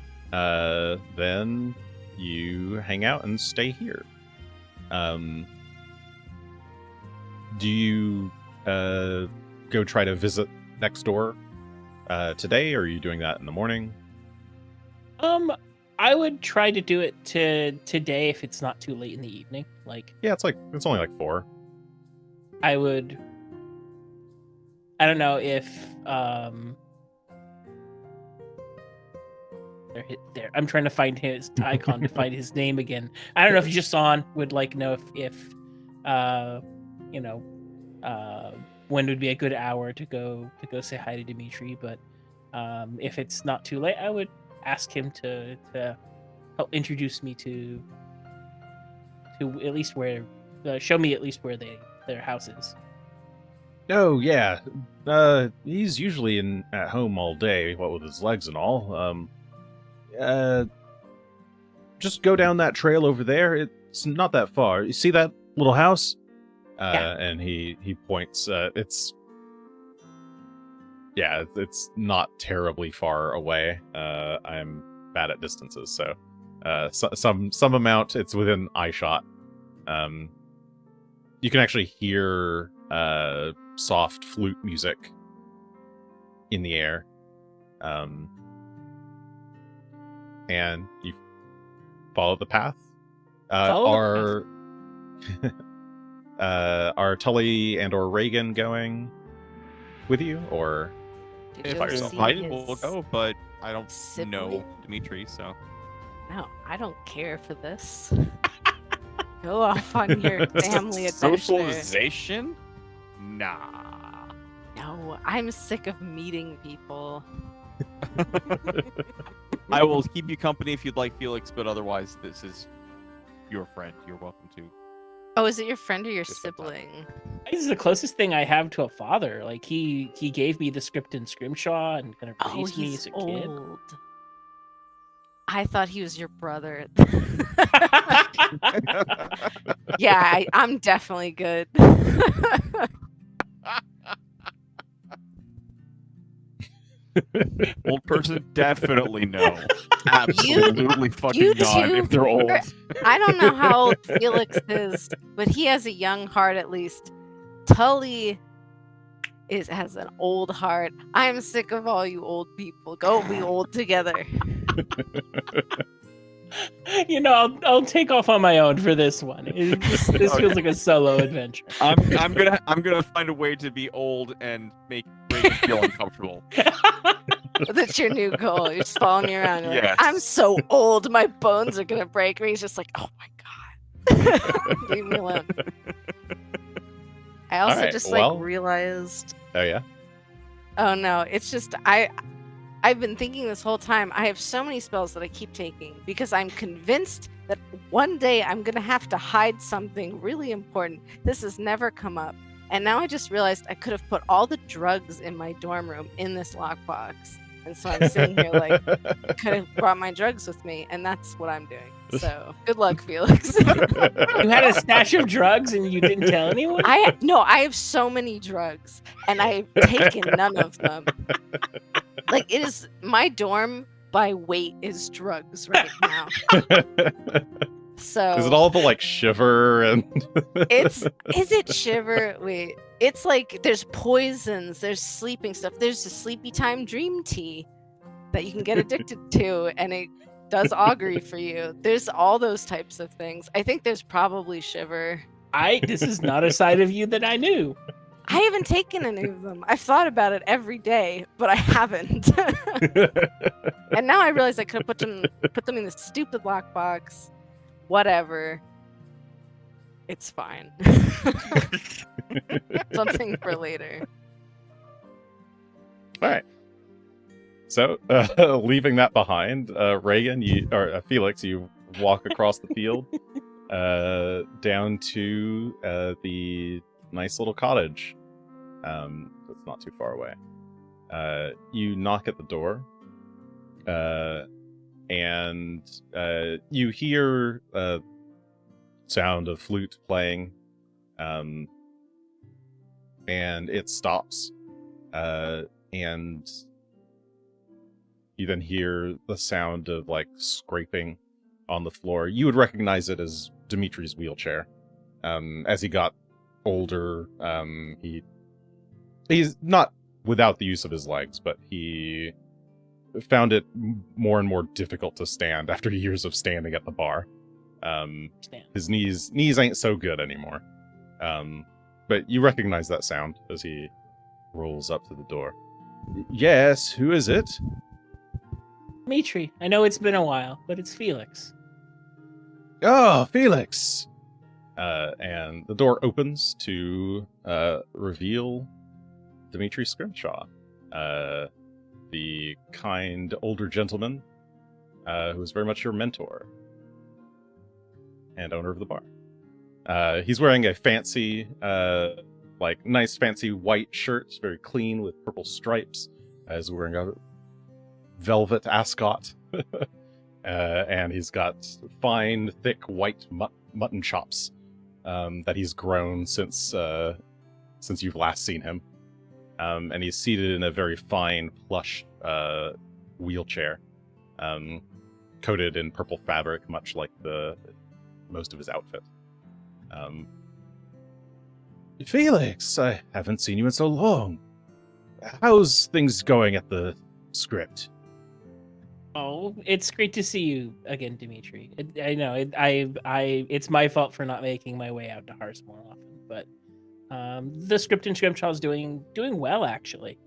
Then you hang out and stay here. Do you go try to visit next door today, or are you doing that in the morning? I would try to do it today if it's not too late in the evening. Yeah, it's only like 4. I don't know if there. I'm trying to find his icon to find his name again. I don't know if Jason would know if when would be a good hour to go say hi to Dimitri, but if it's not too late, I would ask him to help introduce me to at least where show me at least where their house is. Oh yeah, he's usually at home all day, what with his legs and all. Just go down that trail over there. It's not that far. You see that little house? Yeah. And he points. It's not terribly far away. I'm bad at distances, so some amount. It's within eye shot. You can actually hear soft flute music in the air, and you follow the path. Follow Are Tully and or Regan going with you, or Did you If by ever yourself? see invited, we'll his go, but I don't know sibling? Dimitri, so. No, I don't care for this. Go off on your family adventure. Socialization? Nah. No, I'm sick of meeting people. I will keep you company if you'd like, Felix, but otherwise, this is your friend. You're welcome to. Oh, is it your friend or your Just one time. sibling? This is the closest thing I have to a father. Like he gave me the script in Scrimshaw and kind of Oh, raised me he's as a old. kid. I thought he was your brother. Yeah, I'm definitely good. Old person, definitely no. Absolutely fucking you not two if they're old. I don't know how old Felix is, but he has a young heart at least. Tully has an old heart. I'm sick of all you old people. Go be old together. You know, I'll take off on my own for this one. This feels like a solo adventure. I'm gonna find a way to be old and make Regan feel uncomfortable. That's your new goal. You're just following me around. You're like, Yes. I'm so old, my bones are gonna break. He's just like, oh my god, leave me alone. I also Alright, just well- realized. Oh yeah. Oh no, it's just I've been thinking this whole time. I have so many spells that I keep taking because I'm convinced that one day I'm gonna have to hide something really important. This has never come up. And now I just realized I could have put all the drugs in my dorm room in this lockbox. And so I'm sitting here like, I could have brought my drugs with me, and that's what I'm doing. So good luck, Felix. You had a stash of drugs and you didn't tell anyone? I have so many drugs, and I've taken none of them. Like, it is my dorm by weight is drugs right now. So Is it all the like shiver and is it shiver? Wait, it's like there's poisons, there's sleeping stuff, there's a sleepy time dream tea that you can get addicted to, and it does augury for you. There's all those types of things. I think there's probably shiver. This is not a side of you that I knew. I haven't taken any of them. I've thought about it every day, but I haven't. And now I realize I could have put them in the stupid lockbox. Whatever. It's fine. Something for later. all right? So, leaving that behind, Regan, Felix, you walk across the field, down to the nice little cottage. That's not too far away. You knock at the door, and you hear sound of flute playing, and it stops, and you then hear the sound of like scraping on the floor. You would recognize it as Dimitri's wheelchair. As he got older, he's not without the use of his legs, but he found it more and more difficult to stand after years of standing at the bar. His knees ain't so good anymore. But you recognize that sound as he rolls up to the door. Yes, who is it? Dimitri, I know it's been a while, but it's Felix. Oh, Felix! And the door opens to reveal Dimitri Scrimshaw, the kind older gentleman who is very much your mentor and owner of the bar. He's wearing a fancy like nice fancy white shirt, very clean with purple stripes. He's wearing a velvet ascot, and he's got fine, thick white mutton chops that he's grown since you've last seen him. And he's seated in a very fine plush wheelchair, coated in purple fabric, much like most of his outfit. Felix, I haven't seen you in so long. How's things going at the script? Oh, it's great to see you again, Dimitri. I know it's my fault for not making my way out to Hearths more often, but the script in Scrimshaw is doing well actually.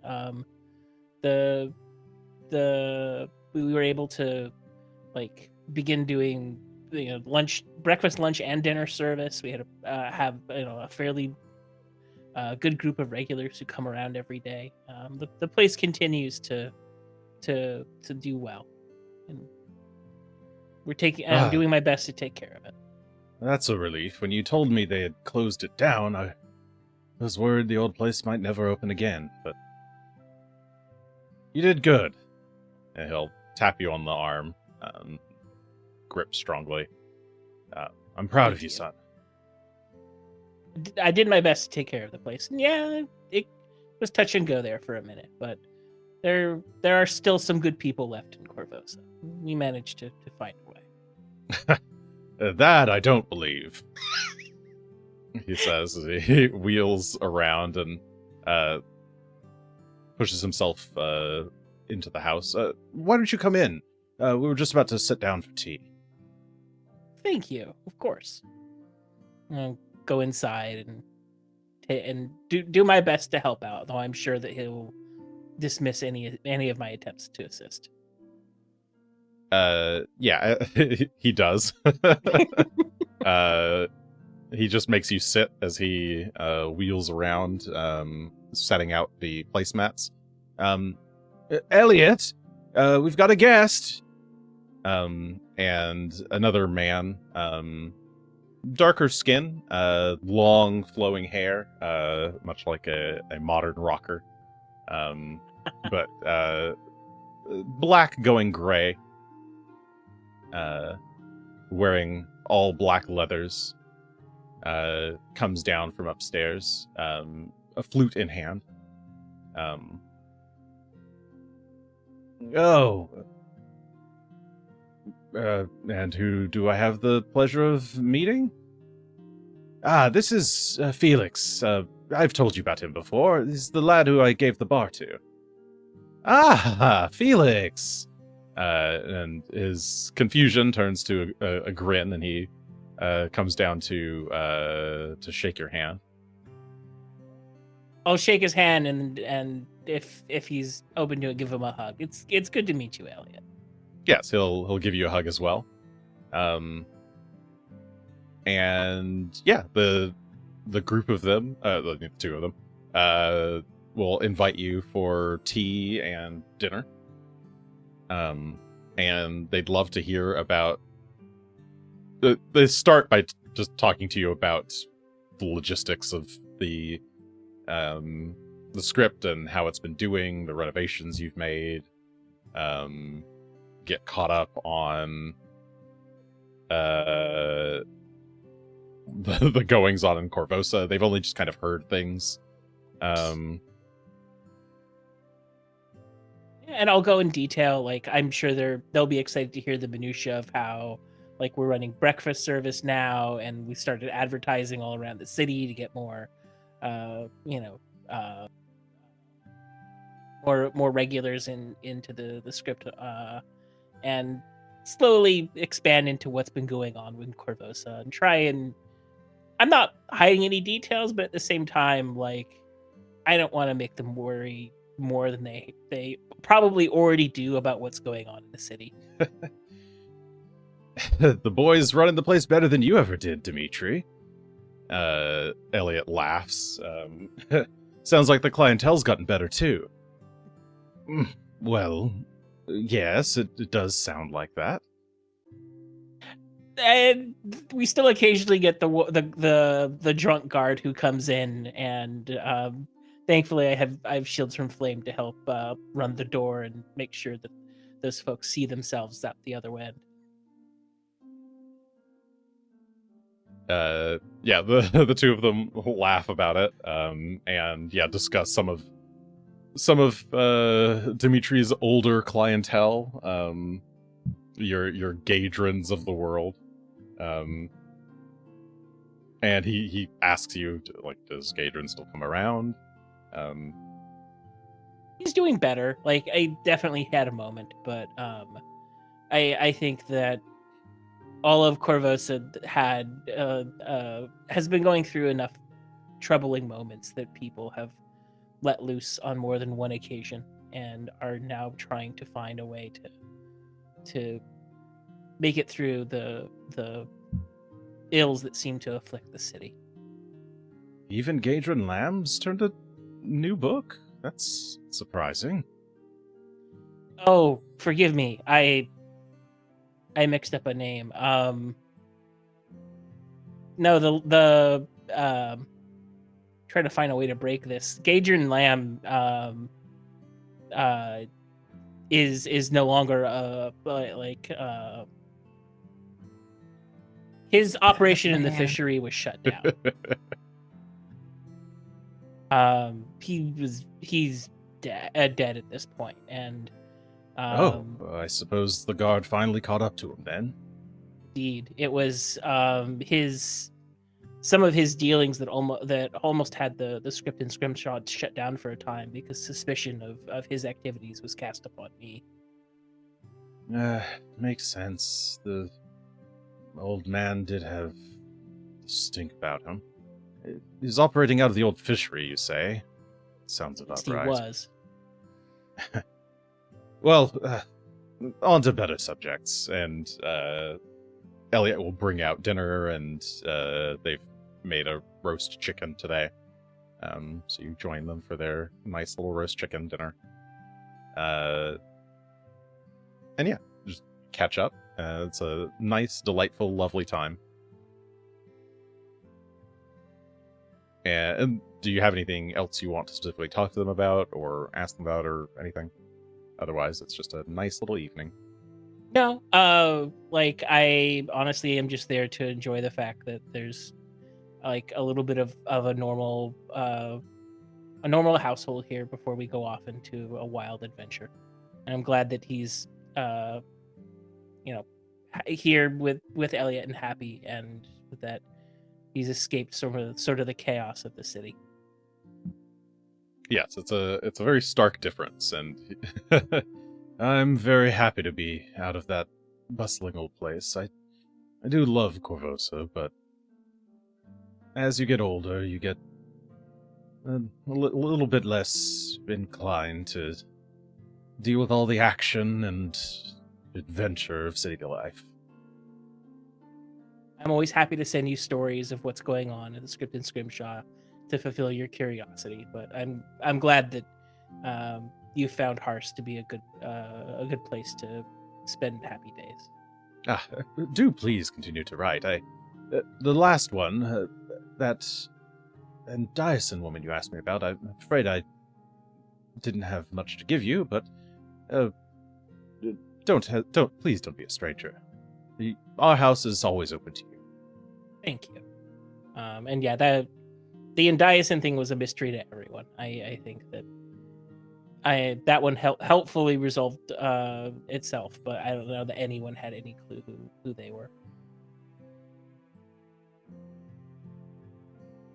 We were able to like begin doing breakfast, lunch, and dinner service. We had have a fairly good group of regulars who come around every day. The place continues to do well, and we're taking. I'm doing my best to take care of it. That's a relief. When you told me they had closed it down, I was worried the old place might never open again, but you did good. And he'll tap you on the arm, grip strongly. I'm proud of you, son. I did my best to take care of the place. And yeah, it was touch and go there for a minute, but there are still some good people left in Korvosa. We managed to find a way. That I don't believe, he says as he wheels around and pushes himself into the house. Why don't you come in? We were just about to sit down for tea. Thank you. Of course. I'll go inside and do my best to help out, though I'm sure that he'll dismiss any of my attempts to assist. Yeah, he does. He just makes you sit as he wheels around, setting out the placemats. Elliot, we've got a guest. And another man, darker skin, long flowing hair, much like a modern rocker, but black going gray, wearing all black leathers, comes down from upstairs, a flute in hand. And who do I have the pleasure of meeting? This is Felix. I've told you about him before. This is the lad who I gave the bar to. Felix! And his confusion turns to a grin, and he comes down to shake your hand. I'll shake his hand, and if he's open to it, give him a hug. It's good to meet you, Elliot. Yes, he'll give you a hug as well. And yeah, the group of them, the two of them, will invite you for tea and dinner. And they'd love to hear about. They start by just talking to you about the logistics of the script and how it's been doing, the renovations you've made. Get caught up on the goings on in Korvosa. They've only just kind of heard things. And I'll go in detail. Like, I'm sure they'll be excited to hear the minutia of how, like, we're running breakfast service now, and we started advertising all around the city to get more, more regulars into the script. And slowly expand into what's been going on with Korvosa and try and... I'm not hiding any details, but at the same time, like, I don't want to make them worry more than they probably already do about what's going on in the city. The boys running the place better than you ever did, Dimitri. Elliot laughs. Sounds like the clientele's gotten better too. Well... Yes, it does sound like that. And we still occasionally get the drunk guard who comes in, and thankfully I have shields from flame to help run the door and make sure that those folks see themselves out the other end. Yeah, the two of them laugh about it, and yeah, discuss some of Dimitri's older clientele, your Gadrins of the world, and he asks you to, like, does Gadrin still come around? He's doing better. Like, I definitely had a moment, but I think that all of Corvosa has been going through enough troubling moments that people have let loose on more than one occasion and are now trying to find a way to make it through the ills that seem to afflict the city. Even Gadrin Lambs turned a new book? That's surprising. Oh, forgive me. I mixed up a name. No, the trying to find a way to break this. Gadrin Lamb is no longer his operation in the fishery was shut down. He's dead at this point, and I suppose the guard finally caught up to him then. Indeed, it was some of his dealings that almost had the script and scrimshaw shut down for a time because suspicion of his activities was cast upon me. Makes sense. The old man did have the stink about him. He's operating out of the old fishery, you say? Sounds about right. He was. Well, on to better subjects, and Elliot will bring out dinner, and they've made a roast chicken today. So you join them for their nice little roast chicken dinner. And yeah, just catch up. It's a nice, delightful, lovely time. And do you have anything else you want to specifically talk to them about, or ask them about, or anything? Otherwise, it's just a nice little evening. No, like, I honestly am just there to enjoy the fact that there's like a little bit of a normal household here before we go off into a wild adventure. And I'm glad that he's here with Elliot and happy, and that he's escaped sort of the chaos of the city. Yes, it's a very stark difference, and I'm very happy to be out of that bustling old place. I do love Corvosa, but as you get older, you get a little bit less inclined to deal with all the action and adventure of city life. I'm always happy to send you stories of what's going on in the script and scrimshaw to fulfill your curiosity, but I'm glad that you found Harst to be a good place to spend happy days. Do please continue to write. The last one, that Dyson woman you asked me about, I'm afraid I didn't have much to give you, but please don't be a stranger. Our house is always open to you. Thank you. And yeah, the Endiason thing was a mystery to everyone. I think that one helpfully resolved itself, but I don't know that anyone had any clue who they were.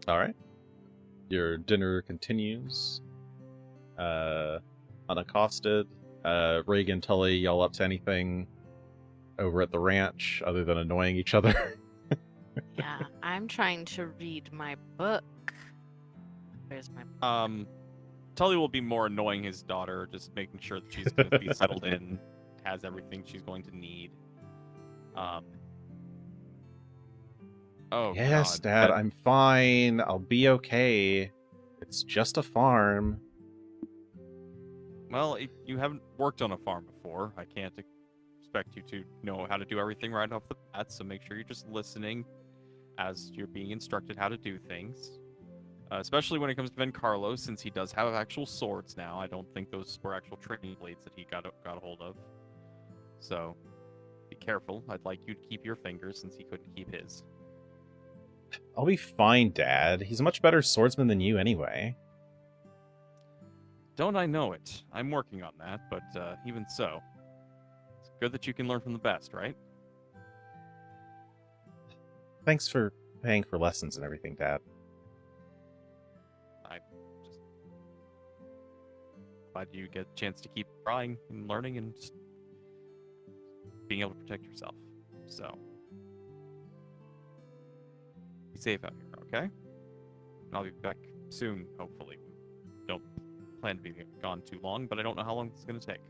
All right. Your dinner continues. Unaccosted. Regan, Tully, y'all up to anything over at the ranch other than annoying each other? Yeah, I'm trying to read my book. Where's my book? Tully will be more annoying his daughter, just making sure that she's going to be settled in, has everything she's going to need. Oh, yes, God. Dad, I'm fine. I'll be okay. It's just a farm. Well, you haven't worked on a farm before. I can't expect you to know how to do everything right off the bat, so make sure you're just listening as you're being instructed how to do things. Especially when it comes to Ven Carlos, since he does have actual swords now. I don't think those were actual training blades that he got a hold of. So, be careful. I'd like you to keep your fingers, since he couldn't keep his. I'll be fine, Dad. He's a much better swordsman than you anyway. Don't I know it? I'm working on that, but even so, it's good that you can learn from the best, right? Thanks for paying for lessons and everything, Dad. I just glad you get a chance to keep trying and learning and just being able to protect yourself. So, be safe out here, okay? And I'll be back soon, hopefully. Don't plan to be gone too long, but I don't know how long it's going to take.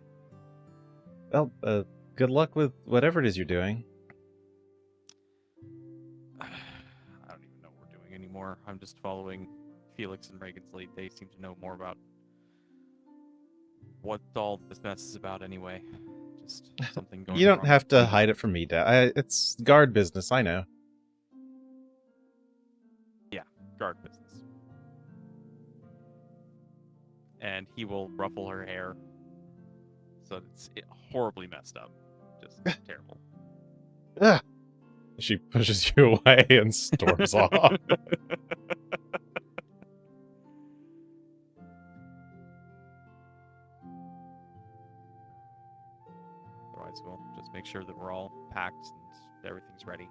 Well, good luck with whatever it is you're doing. I don't even know what we're doing anymore. I'm just following Felix and Regan's lead. They seem to know more about what all this mess is about anyway. Just something going You don't wrong. have to hide it from me, Dad. It's guard business, I know. Guard business. And he will ruffle her hair so it's horribly messed up. Just terrible. Ugh. She pushes you away and storms off. Alright, so we'll just make sure that we're all packed and everything's ready.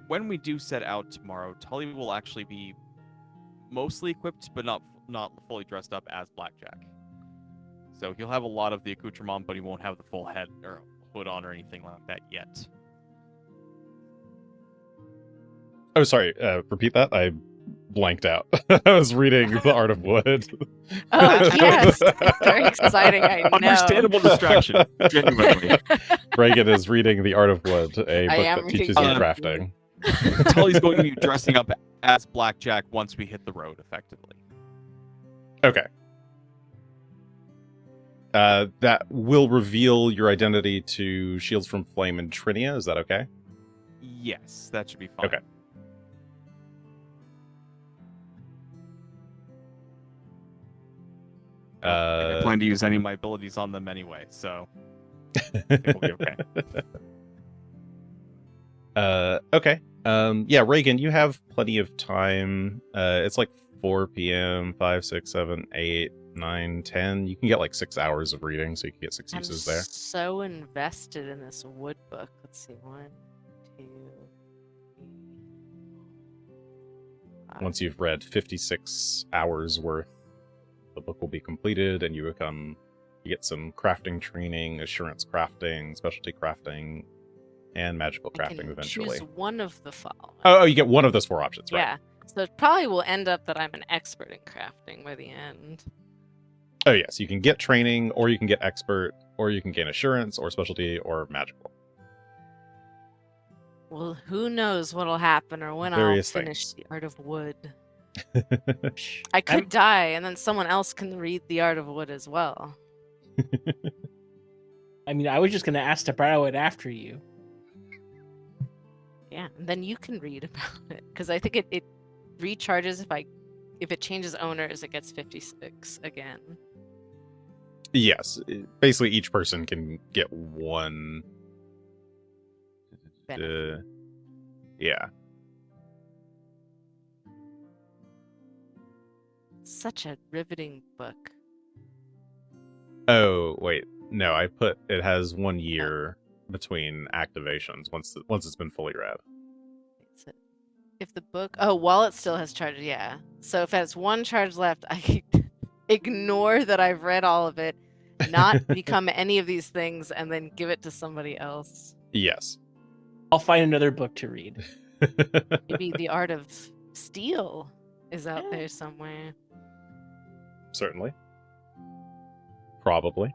When we do set out tomorrow, Tully will actually be mostly equipped, but not fully dressed up as Blackjack. So he'll have a lot of the accoutrement, but he won't have the full head or hood on or anything like that yet. Oh, sorry. Repeat that. I blanked out. I was reading The Art of Wood. Oh, yes. Very exciting, I know. Understandable distraction, genuinely. Regan is reading The Art of Wood, a I book am that teaches you reading crafting. Tully's going to be dressing up as Blackjack once we hit the road, effectively. Okay. That will reveal your identity to Shields from Flame and Trinia. Is that okay? Yes, that should be fine. Okay. I plan to use any of my abilities on them anyway, so it will be okay. Okay. Yeah, Reagan, you have plenty of time. It's like 4 p.m., 5, 6, 7, 8, 9, 10. You can get like 6 hours of reading, so you can get 6 uses there. I'm so invested in this wood book. Let's see, 1, 2, 3, 5. Once you've read 56 hours worth, the book will be completed, and you get some crafting training, assurance crafting, specialty crafting, and magical I crafting can eventually. choose one of the following. Oh, you get one of those 4 options, right? Yeah. So it probably will end up that I'm an expert in crafting by the end. Oh, yes. You can get training, or you can get expert, or you can gain assurance, or specialty, or magical. Well, who knows what'll happen or when Various I'll finish things. The Art of Wood. I could die, and then someone else can read The Art of Wood as well. I mean, I was just going to ask to borrow it after you. Yeah, and then you can read about it because I think it recharges if it changes owners, it gets 56 again. Yes. Basically, each person can get one. Benefit. Yeah. Such a riveting book. Oh, wait. No, I put it has 1 year between activations once it's been fully read. If the book, while it still has charge, yeah. So if it has 1 charge left, I could ignore that I've read all of it, not become any of these things, and then give it to somebody else. Yes. I'll find another book to read. Maybe The Art of Steel is out there somewhere. Certainly. Probably.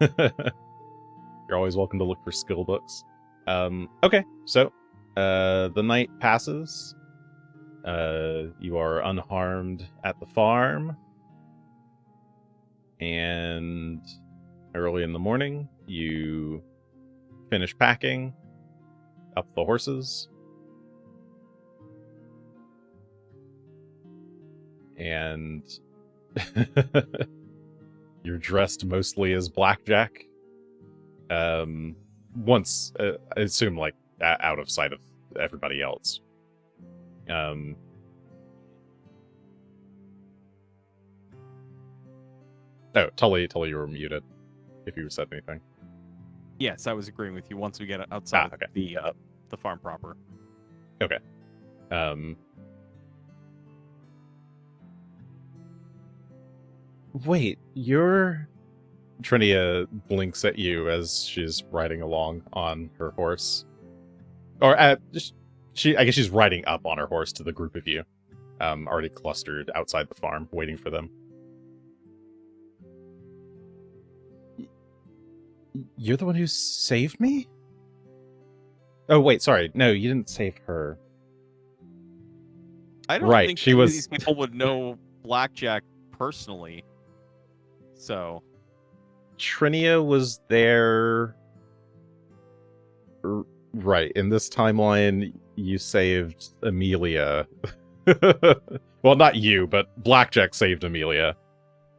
You're always welcome to look for skill books. Okay, so the night passes. You are unharmed at the farm. And early in the morning. You finish packing up the horses. And you're dressed mostly as Blackjack. Once, I assume, like, out of sight of everybody else. Oh, Tully, you were muted. If you said anything. Yes, I was agreeing with you. Once we get outside okay. of the farm proper. Okay. Wait, Trinia blinks at you as she's riding along on her horse. Or I guess she's riding up on her horse to the group of you. Already clustered outside the farm, waiting for them. You're the one who saved me? Oh, wait, sorry. No, you didn't save her. I don't think any of these people would know Blackjack personally. So. Trinia was there. Right. In this timeline, you saved Amelia. Well, not you, but Blackjack saved Amelia.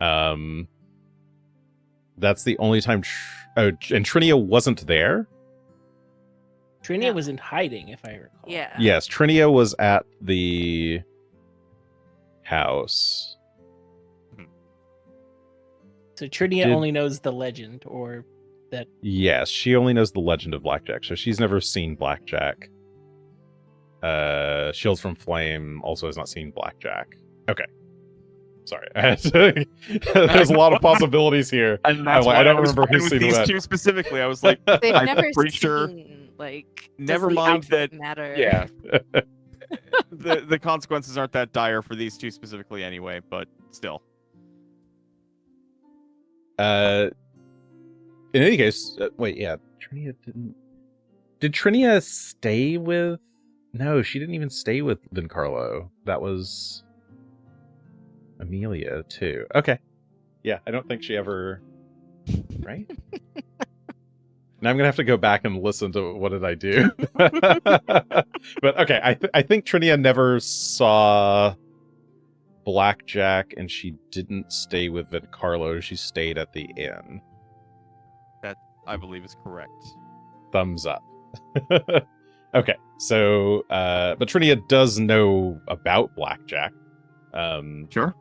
That's the only time. And Trinia wasn't there? Trinia was in hiding, if I recall. Yeah. Yes, Trinia was at the house. So Trinia only knows the legend, or that... Yes, she only knows the legend of Blackjack, so she's never seen Blackjack. Shields from Flame also has not seen Blackjack. Okay. Sorry. There's a lot of possibilities here. And that's why I don't I was remember with these two specifically. I was like, They've I'm never pretty seen, sure. Like, Never does the mind outfit that. matter? Yeah. the consequences aren't that dire for these two specifically anyway, but still. In any case, wait, yeah, Trinia didn't. Did Trinia stay with? No, she didn't even stay with Vincarlo. That was Amelia too. Okay, yeah, I don't think she ever. Right. Now I'm gonna have to go back and listen to what did I do. But okay, I think Trinia never saw Blackjack, and she didn't stay with Vincarlo. She stayed at the inn. That I believe is correct. Thumbs up. Okay, so but Trinia does know about Blackjack. Sure.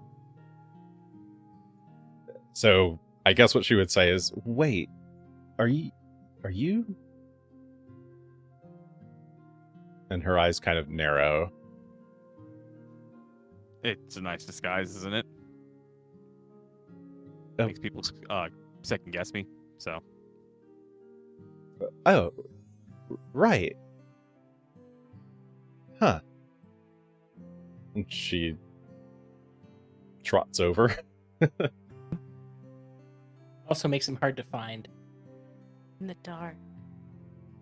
So I guess what she would say is, "Wait, are you?" And her eyes kind of narrow. It's a nice disguise, isn't it? Oh. Makes people second guess me. So. Oh, right. Huh. And she trots over. Also makes him hard to find. In the dark.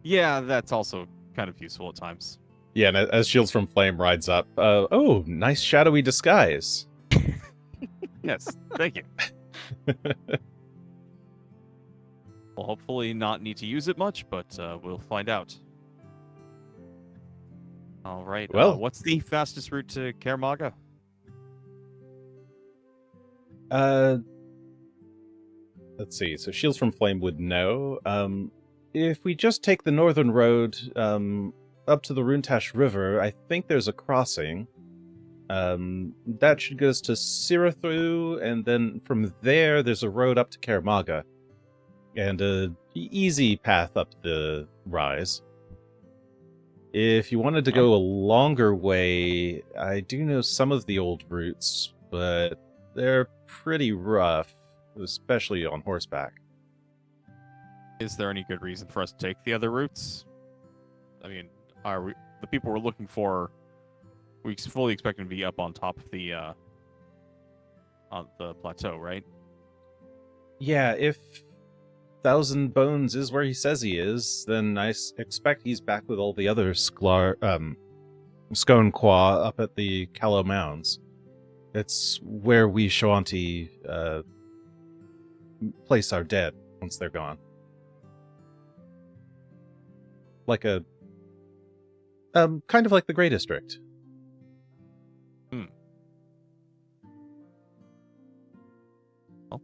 Yeah, that's also kind of useful at times. Yeah, and as Shields from Flame rides up, oh, nice shadowy disguise. Yes, thank you. We'll hopefully not need to use it much, but we'll find out. All right. Well, what's the fastest route to Caramaga? Let's see. So Shields from Flame would know. If we just take the northern road up to the Runtash River, I think there's a crossing. That should get us to Sirathu, and then from there, there's a road up to Caramaga. And an easy path up the rise. If you wanted to go a longer way, I do know some of the old routes, but they're pretty rough, especially on horseback. Is there any good reason for us to take the other routes? I mean, the people we're looking for, we fully expect them to be up on top of the plateau, right? Yeah, if Thousand Bones is where he says he is, then I expect he's back with all the other Sconquois up at the Callow Mounds. It's where we Shoanti place our dead. once they're gone. Like a kind of like the Grey District. Well,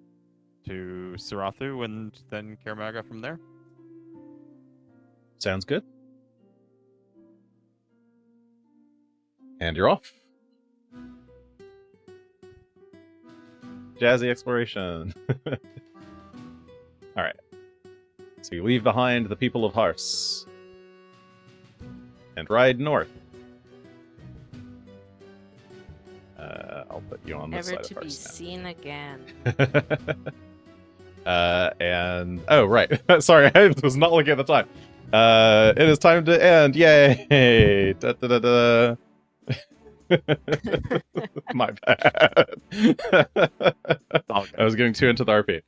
to Sirathu and then Karamaga from there. Sounds good. And you're off. Jazzy exploration. Alright. So you leave behind the people of Hars. And ride north. I'll put you on this Never side to of be Hars now. seen again. And oh right, sorry, I was not looking at the time. It is time to end. Yay! Da, da, da, da. My bad. I was getting too into the RP.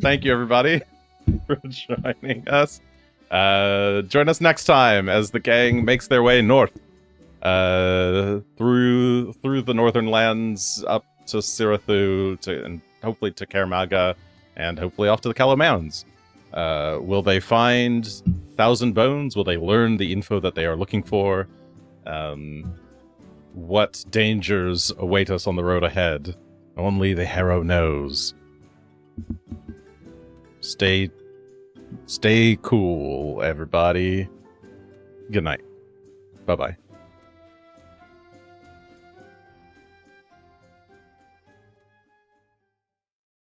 Thank you everybody for joining us. Join us next time as the gang makes their way north. Through the northern lands up to Sirathu and hopefully to Karamaga and hopefully off to the Callow Mounds. Will they find 1,000 bones? Will they learn the info that they are looking for? What dangers await us on the road ahead? Only the Harrow knows. Stay cool, everybody. Good night. Bye-bye.